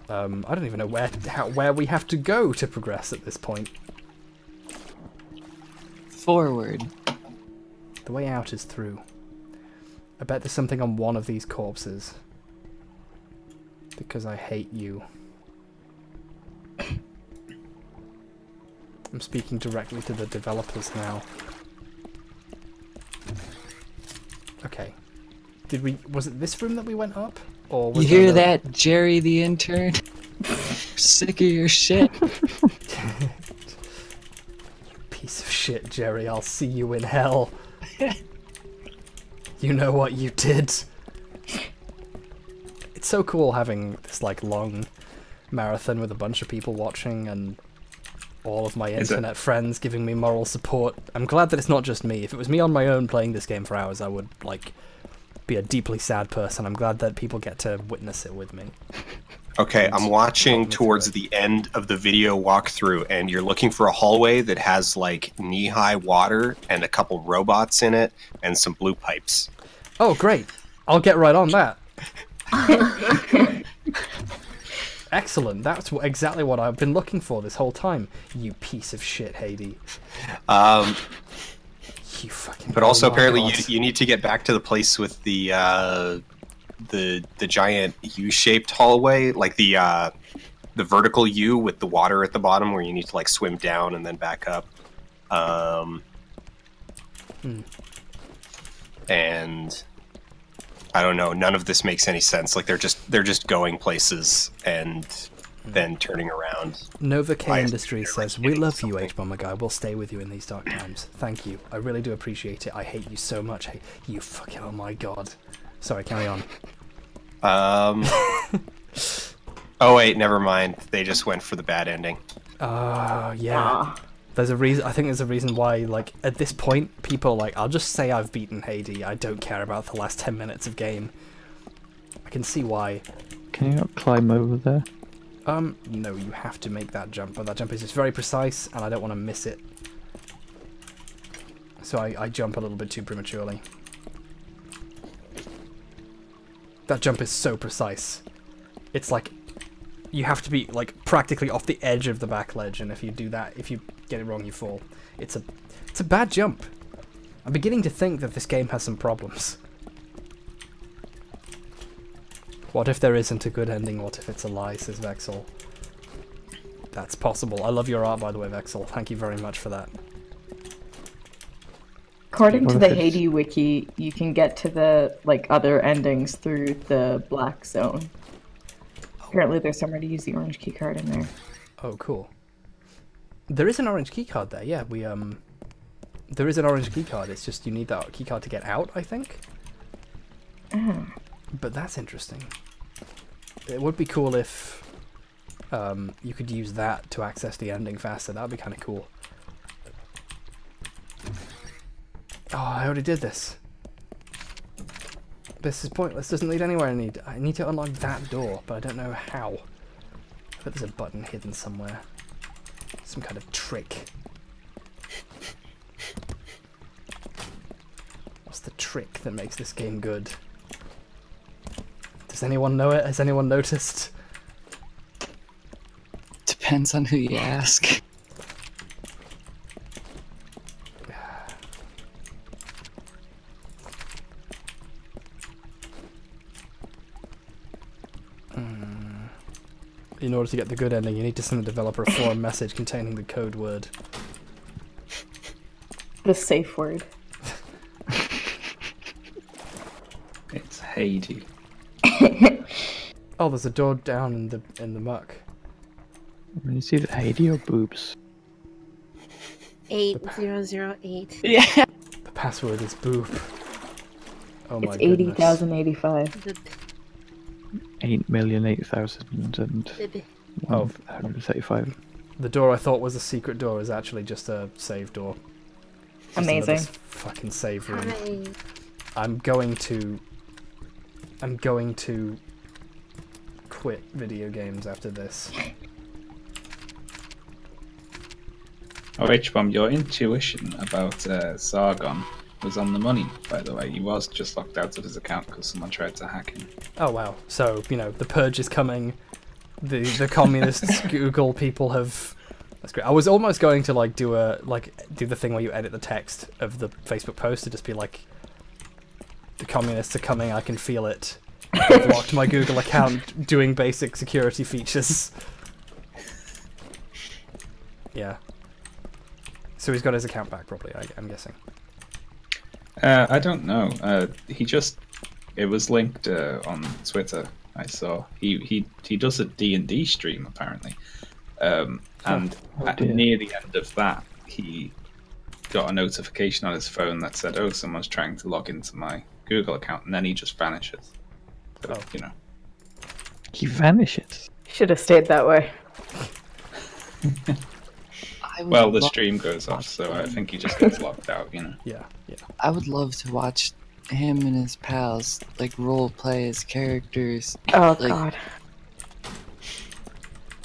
I don't even know where we have to go to progress at this point. Forward. The way out is through. I bet there's something on one of these corpses. Because I hate you. I'm speaking directly to the developers now. Okay. Was it this room that we went up? Or was You hear that, Jerry the intern? Sick of your shit. Piece of shit, Jerry. I'll see you in hell. You know what you did. It's so cool having this like long marathon with a bunch of people watching and all of my internet friends giving me moral support. I'm glad that it's not just me. If it was me on my own playing this game for hours, I would like be a deeply sad person. I'm glad that people get to witness it with me. Okay, I'm watching towards the end of the video walkthrough, and you're looking for a hallway that has like knee-high water and a couple robots in it and some blue pipes. Oh, great. I'll get right on that. Excellent. That's exactly what I've been looking for this whole time. You piece of shit, HAYDEE. You fucking. But also, apparently, you need to get back to the place with the giant U-shaped hallway, like the vertical U with the water at the bottom, where you need to like swim down and then back up. And I don't know. None of this makes any sense. Like they're just going places and then turning around. Nova K Industries says, "We love you, H.BurgerGuy. We'll stay with you in these dark times. Thank you. I really do appreciate it. I hate you so much. You fucking. Oh my god. Sorry. Carry on." Oh wait, never mind. They just went for the bad ending. Yeah. There's a reason. I think there's a reason why. Like at this point, people are like, "I'll just say I've beaten HAYDEE. I don't care about the last 10 minutes of game." I can see why. Can you not climb over there? No, you have to make that jump, but that jump is just very precise, and I don't want to miss it. So I jump a little bit too prematurely. That jump is so precise. It's like, you have to be, like, practically off the edge of the back ledge, and if you do that, if you get it wrong, you fall. It's a bad jump. I'm beginning to think that this game has some problems. What if there isn't a good ending? What if it's a lie, says Vexel. That's possible. I love your art, by the way, Vexel. Thank you very much for that. According to the HAYDEE wiki, you can get to the like other endings through the black zone. Apparently there's somewhere to use the orange keycard in there. Oh, cool. There is an orange keycard there, yeah. There is an orange keycard, it's just you need that keycard to get out, I think. Oh. But that's interesting. It would be cool if you could use that to access the ending faster. That would be kind of cool. Oh, I already did this. This is pointless. Doesn't lead anywhere. I need to unlock that door, but I don't know how. But there's a button hidden somewhere. Some kind of trick. What's the trick that makes this game good? Does anyone know it? Has anyone noticed? Depends on who you ask. In order to get the good ending, you need to send the developer a forum message containing the code word. The safe word. It's HAYDEE. Oh, there's a door down in the muck. When you see the HAYDEE or boobs. 8008. Yeah. The password is boop. Oh my It's goodness. 80,085. 8,008,135. The door I thought was a secret door is actually just a save door. Just Amazing. another fucking save room. Hi. I'm going to quit video games after this. Oh, H-Bomb, your intuition about Sargon was on the money, by the way. He was just locked out of his account because someone tried to hack him. Oh wow. So, you know, the purge is coming. The communists Google people have. That's great. I was almost going to do the thing where you edit the text of the Facebook post to just be like, the communists are coming, I can feel it. I've locked my Google account doing basic security features. Yeah. So he's got his account back probably, I'm guessing. I don't know. It was linked on Twitter. I saw he does a D&D stream apparently, and near the end of that, he got a notification on his phone that said, "Oh, someone's trying to log into my Google account," and then he just vanishes. So, you know, He vanishes. Should have stayed that way. well, the stream goes off, so I think he just gets locked out. You know. Yeah. I would love to watch him and his pals role play as characters. Oh god.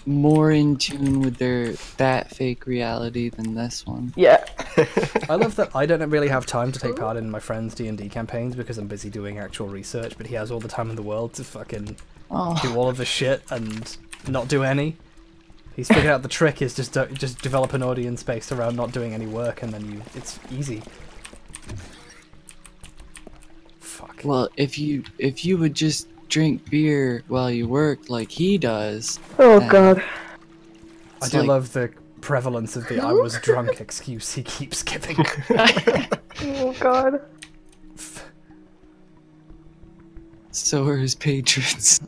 More in tune with that fake reality than this one. Yeah. I love that I don't really have time to take part in my friend's D&D campaigns because I'm busy doing actual research, but he has all the time in the world to fucking do all of the shit and not do any. He's figured out the trick is just develop an audience based around not doing any work, and then it's easy. Fuck. Well, if you would just drink beer while you work like he does. Oh god. I do love the prevalence of the "I was drunk" excuse he keeps giving. Oh god. So are his patrons.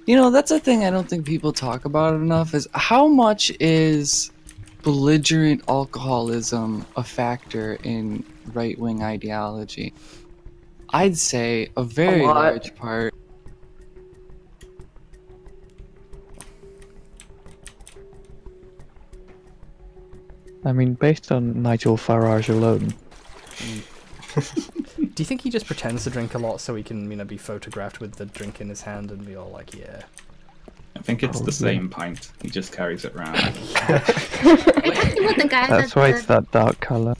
You know, that's a thing I don't think people talk about enough, is how much is belligerent alcoholism a factor in right-wing ideology? I'd say a very large part. I mean, based on Nigel Farage alone. Do you think he just pretends to drink a lot so he can, be photographed with the drink in his hand and be all like, yeah? I think it's the same pint. He just carries it around. That's why it's that dark colour.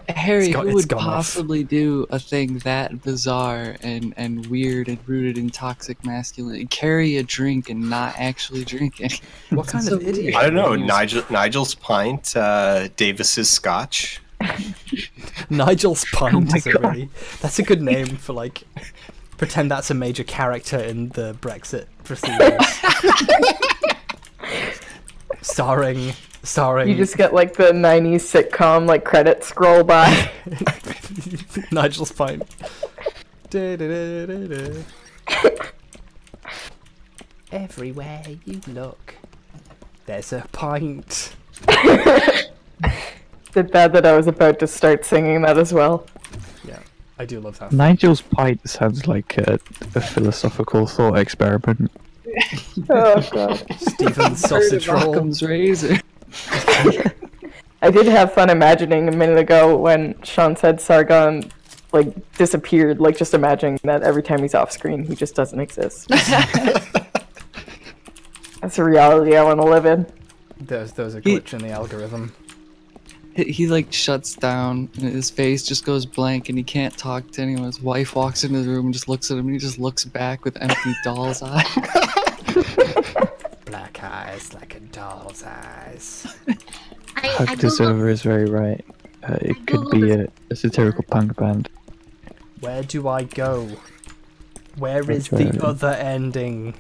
Harry, who would possibly do a thing that bizarre and weird and rooted in toxic masculinity? Carry a drink and not actually drink it. What kind of idiot? I don't know. Nigel's pint, Davis's scotch. Nigel's pint is that's a good name for pretend that's a major character in the Brexit proceedings. starring You just get the 90s sitcom credit scroll by. Nigel's pint. Everywhere you look, there's a pint. It's bad that I was about to start singing that as well. Yeah, I do love that. Nigel's pint sounds like a philosophical thought experiment. Oh god. Stephen's sausage roll. Occam's razor. I did have fun imagining a minute ago when Sean said Sargon like disappeared, like just imagining that every time he's off screen he just doesn't exist. That's a reality I want to live in. There's a glitch in the algorithm. He like shuts down and his face just goes blank and he can't talk to anyone. His wife walks into the room and just looks at him and he just looks back with empty doll's eyes. Black eyes like a doll's eyes. Hug Deserver is very right. It could be a satirical punk band. Where do I go? Where is the other ending?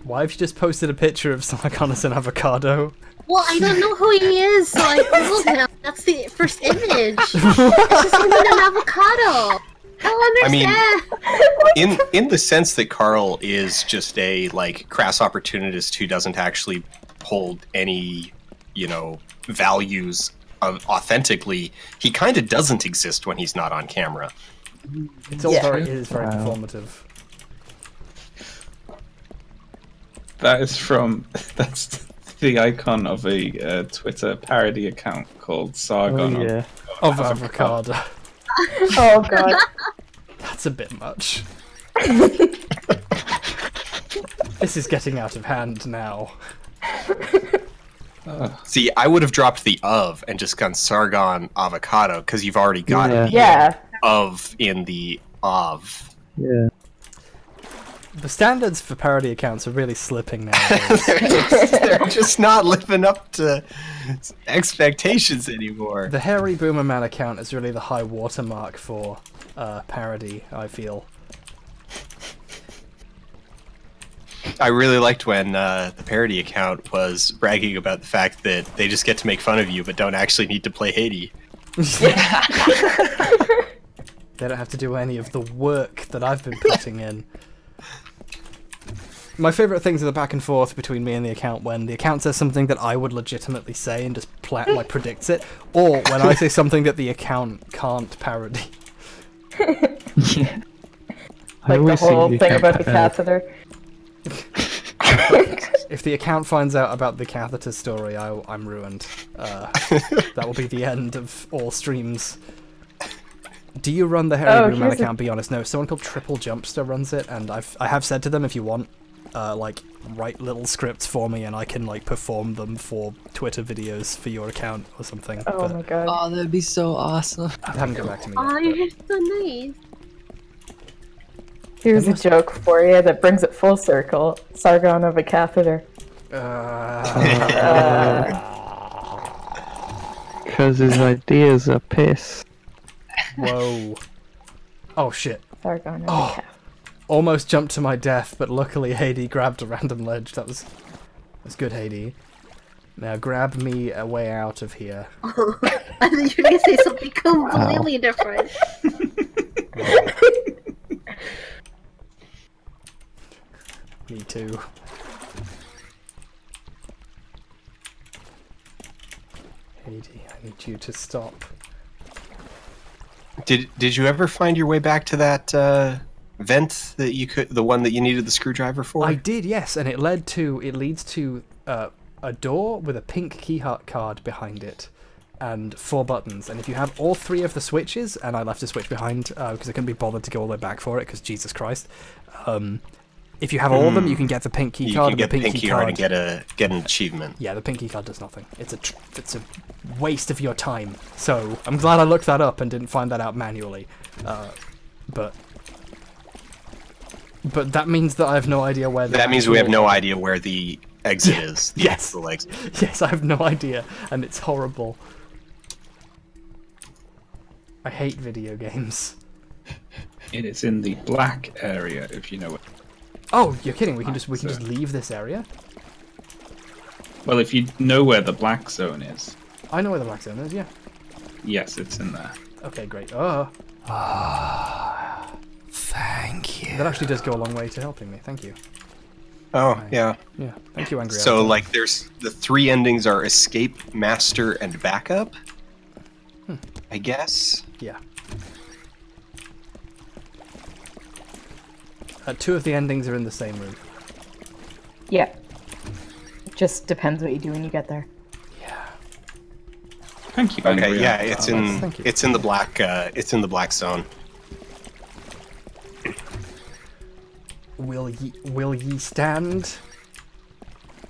Why have you just posted a picture of Sargon as an avocado? Well, I don't know who he is, so I googled him. That's the first image. It's just him in an avocado. I don't understand. I mean, in the sense that Carl is just a like crass opportunist who doesn't actually hold any, you know, values authentically, he kind of doesn't exist when he's not on camera. It's all very performative. That's the icon of a Twitter parody account called Sargon of avocado. Oh god. That's a bit much. This is getting out of hand now. See, I would have dropped the of and just gone Sargon avocado because you've already got of in the of. Yeah. The standards for parody accounts are really slipping nowadays. they're just not living up to expectations anymore. The Hairy Boomerman account is really the high watermark for parody, I feel. I really liked when the parody account was bragging about the fact that they just get to make fun of you but don't actually need to play HAYDEE. They don't have to do any of the work that I've been putting in. My favourite things are the back and forth between me and the account when the account says something that I would legitimately say and just like predicts it, or when I say something that the account can't parody. Yeah. Like the whole thing about the catheter. If the account finds out about the catheter story, I'm ruined. That will be the end of all streams. Do you run the Hairy Boomerman account? Be honest. No, someone called Triple Jumpster runs it, and I have said to them, if you want, like, write little scripts for me, and I can like perform them for Twitter videos for your account or something. Oh my god! Oh, that'd be so awesome. They haven't got back to me yet. Oh, you're so nice. Here's a joke for you that brings it full circle. Sargon of a catheter. Because his ideas are piss. Whoa. Oh shit. Sargon of a catheter. Almost jumped to my death, but luckily HAYDEE grabbed a random ledge. That's good, HAYDEE. Now grab me a way out of here. I thought you were going to say something completely different. Me too. HAYDEE, I need you to stop. Did you ever find your way back to that vent that you could, the one that you needed the screwdriver for? I did, yes, and it leads to a door with a pink key card behind it and 4 buttons. And if you have all 3 of the switches, and I left a switch behind because I couldn't be bothered to go all the way back for it because Jesus Christ. If you have all of them, you can get the pink key card. You can get the pink key card and get an achievement. Yeah, the pink key card does nothing. It's a waste of your time. So I'm glad I looked that up and didn't find that out manually. But that means that I have no idea where. That means we have no idea where the exit is. The actual exit. Yes, I have no idea, and it's horrible. I hate video games. It is in the black area, if you know it. Oh, you're kidding! We can just leave this area. Well, if you know where the black zone is. I know where the black zone is. Yeah. Yes, it's in there. Okay, great. Thank you. That actually does go a long way to helping me. Thank you. Oh, yeah. Yeah. Thank you, Angry. So, like, there's the 3 endings are escape, master, and backup. I guess. Yeah. 2 of the endings are in the same room. Yeah. It just depends what you do when you get there. Yeah. Thank you. Okay, Angry. yeah, it's in thank you. it's in the black zone. Will ye stand,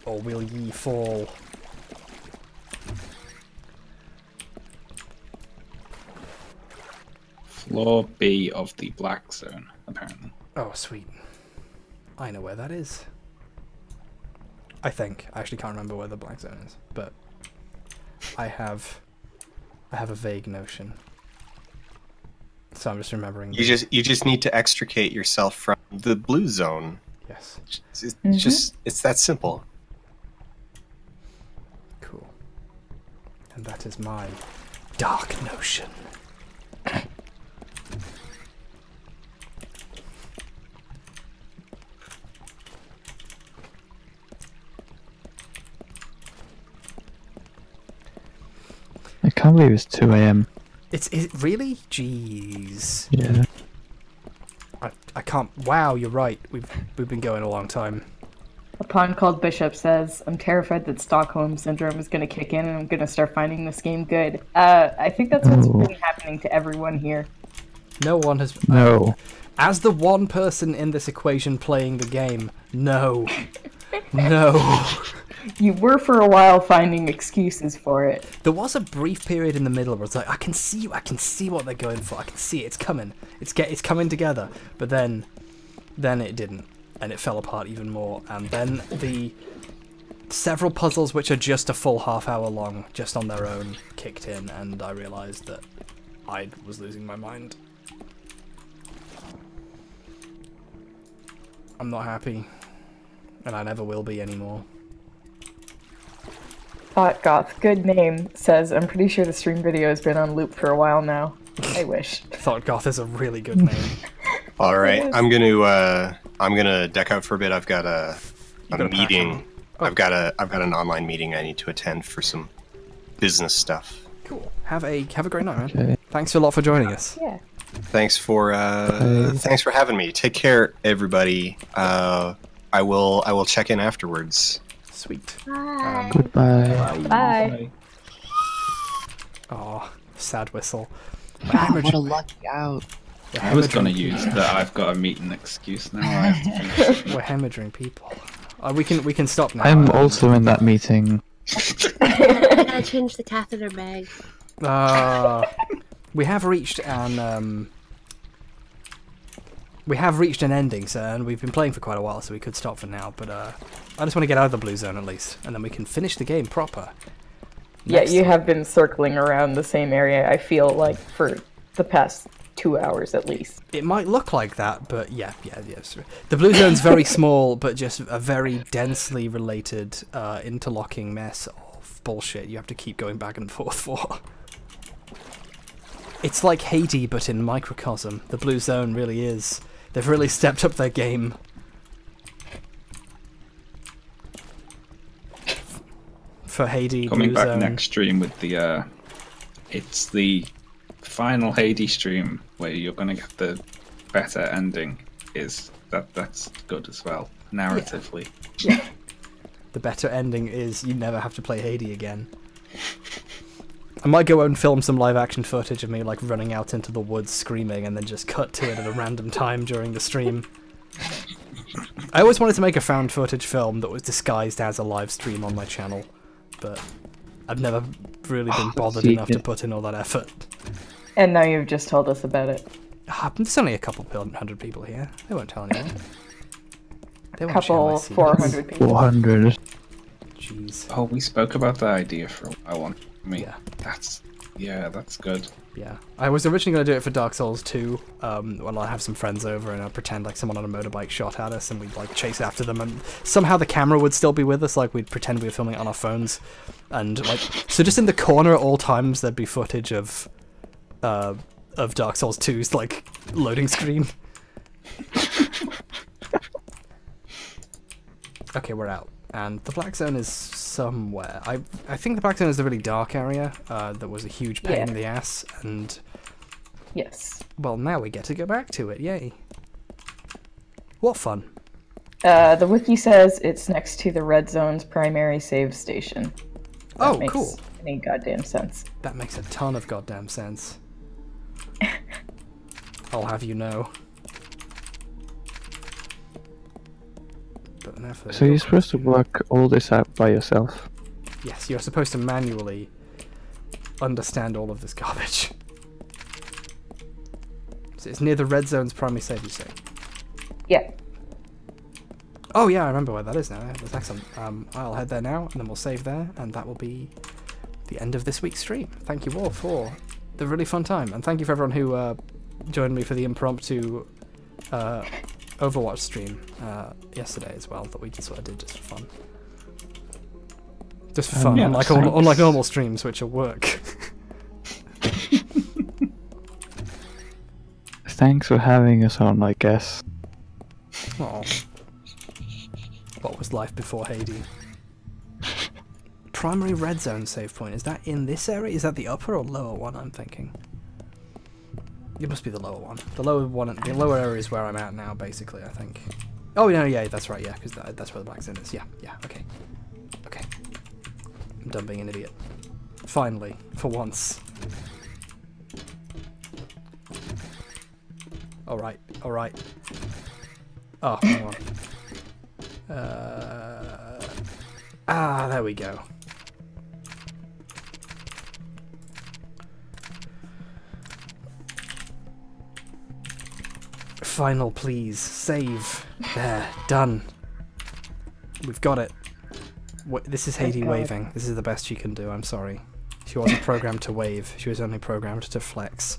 or will ye fall? Floor B of the black zone, apparently. Oh, sweet. I know where that is. I think. I actually can't remember where the black zone is, but I have a vague notion. So I'm just remembering. You just need to extricate yourself from the blue zone. Yes. It's that simple. Cool. And that is my dark notion. I can't believe it's 2 a.m. It's really? Jeez. Yeah. I can't. Wow, you're right. We've been going a long time. A pawn called Bishop says, I'm terrified that Stockholm Syndrome is going to kick in and I'm going to start finding this game good. I think that's what's been happening to everyone here. No one has... No. As the one person in this equation playing the game, no. No. You were for a while finding excuses for it. There was a brief period in the middle where it's like, I can see what they're going for. I can see it. It's coming. It's coming together. But then it didn't, and it fell apart even more. And then the several puzzles which are just a full half-hour long, just on their own, kicked in, and I realized that I was losing my mind. I'm not happy, and I never will be anymore. Thought Goth, good name, says, I'm pretty sure the stream video has been on loop for a while now. I wish. Thought Goth is a really good name. All right, I'm gonna deck out for a bit. I've got a meeting. I've got an online meeting I need to attend for some business stuff. Cool. Have a great night, man. Okay. Thanks a lot for joining us. Yeah. Thanks for having me. Take care, everybody. I will check in afterwards. Sweet. Bye. Goodbye. Bye. Oh, sad whistle. Wow, what a lucky out. I was going to use that I've got a meeting excuse now. I have to finish it. We're hemorrhaging people. We can stop now. I'm also in that meeting. I gotta change the catheter bag. We have reached an ending, sir, and we've been playing for quite a while, so we could stop for now. But I just want to get out of the blue zone at least, and then we can finish the game proper. Yeah, you have been circling around the same area, I feel like, for the past 2 hours at least. It might look like that, but yeah. The blue zone's very small, but just a very densely related, interlocking mess of bullshit you have to keep going back and forth for. It's like HAYDEE, but in microcosm. The blue zone really is. They've really stepped up their game. For HAYDEE, Coming blue back zone. next stream with the it's the final HAYDEE stream where you're going to get the better ending. That's good as well, narratively. Yeah. The better ending is you never have to play HAYDEE again. I might go out and film some live action footage of me like running out into the woods screaming and then just cut to it at a random time during the stream. I always wanted to make a found footage film that was disguised as a live stream on my channel, but I've never really been bothered enough to put in all that effort. And now you've just told us about it. There's only a couple hundred people here. They won't tell anyone. They won't Couple share my secrets. 400 people. 400. Jeez. Oh, we spoke about the idea for a while. Yeah. That's good. Yeah. I was originally going to do it for Dark Souls 2, when I have some friends over and I'll pretend like someone on a motorbike shot at us and we'd like chase after them and somehow the camera would still be with us, like we'd pretend we were filming it on our phones. And like, so just in the corner at all times there'd be footage of Dark Souls 2's like loading screen. Okay, we're out. And the black zone is somewhere. I think the black zone is the really dark area that was a huge pain in the ass, and yes. Well, now we get to go back to it. Yay! What fun! The wiki says it's next to the red zone's primary save station. Oh, cool. any goddamn sense. That makes a ton of goddamn sense. I'll have you know. But enough of So you're supposed to work all this out by yourself? Yes, you're supposed to manually understand all of this garbage. So it's near the red zone's primary save, you say? Yeah. Oh yeah, I remember where that is now. That's excellent. I'll head there now, and then we'll save there, and that will be the end of this week's stream. Thank you all for the really fun time, and thank you for everyone who joined me for the impromptu Overwatch stream yesterday as well, that we just sort of did just for fun. Just for fun, Yeah, unlike normal streams, which are work. Thanks for having us on, I guess. Oh. What was life before HAYDEE? Primary red zone save point, is that in this area? Is that the upper or lower one, I'm thinking? It must be the lower one. The lower area is where I'm at now, basically, I think. Oh, no, yeah, that's right, yeah, because that's where the black zone is. Yeah, okay. Okay. I'm done being an idiot. Finally, for once. Alright. Oh, hang on. There we go. Final, please. Save. There. Done. We've got it. This is HAYDEE waving. This is the best she can do, I'm sorry. She wasn't programmed to wave. She was only programmed to flex.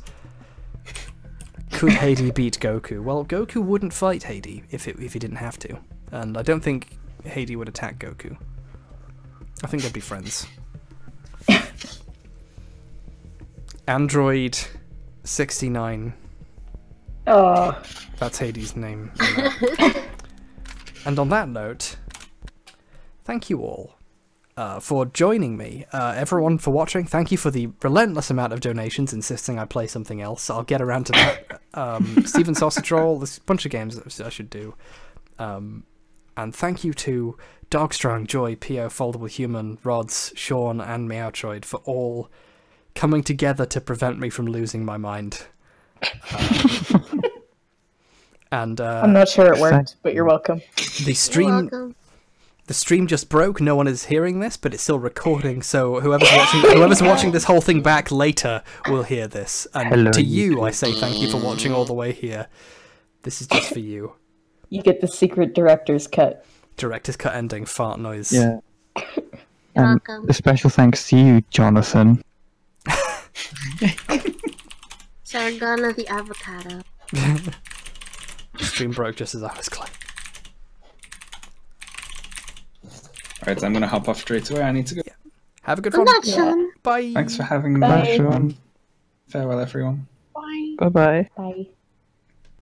Could HAYDEE beat Goku? Well, Goku wouldn't fight HAYDEE if he didn't have to. And I don't think HAYDEE would attack Goku. I think they'd be friends. Android 69. Oh. That's HAYDEE's name. And on that note, thank you all for joining me. Everyone for watching, thank you for the relentless amount of donations insisting I play something else. I'll get around to that. Steven Sausage Roll, there's a bunch of games that I should do. And thank you to Dogstrong, Joy, Pio, Foldable Human, Rods, Sean, and Meowtroid for all coming together to prevent me from losing my mind. And I'm not sure it worked, but you're welcome. The stream just broke. No one is hearing this, but it's still recording. So whoever's watching this whole thing back later will hear this. And Hello, to you, I say thank you for watching all the way here. This is just for you. You get the secret director's cut. Director's cut ending fart noise. Yeah. And a special thanks to you, Jonathan. Sargana the avocado. The stream broke just as I was clicking. Alright, I'm gonna hop off straight away. I need to go. Yeah. Have a good Good one. night, Sean. Bye. Thanks for having me. Bye. Sean. Farewell, everyone. Bye. Bye-bye. Bye.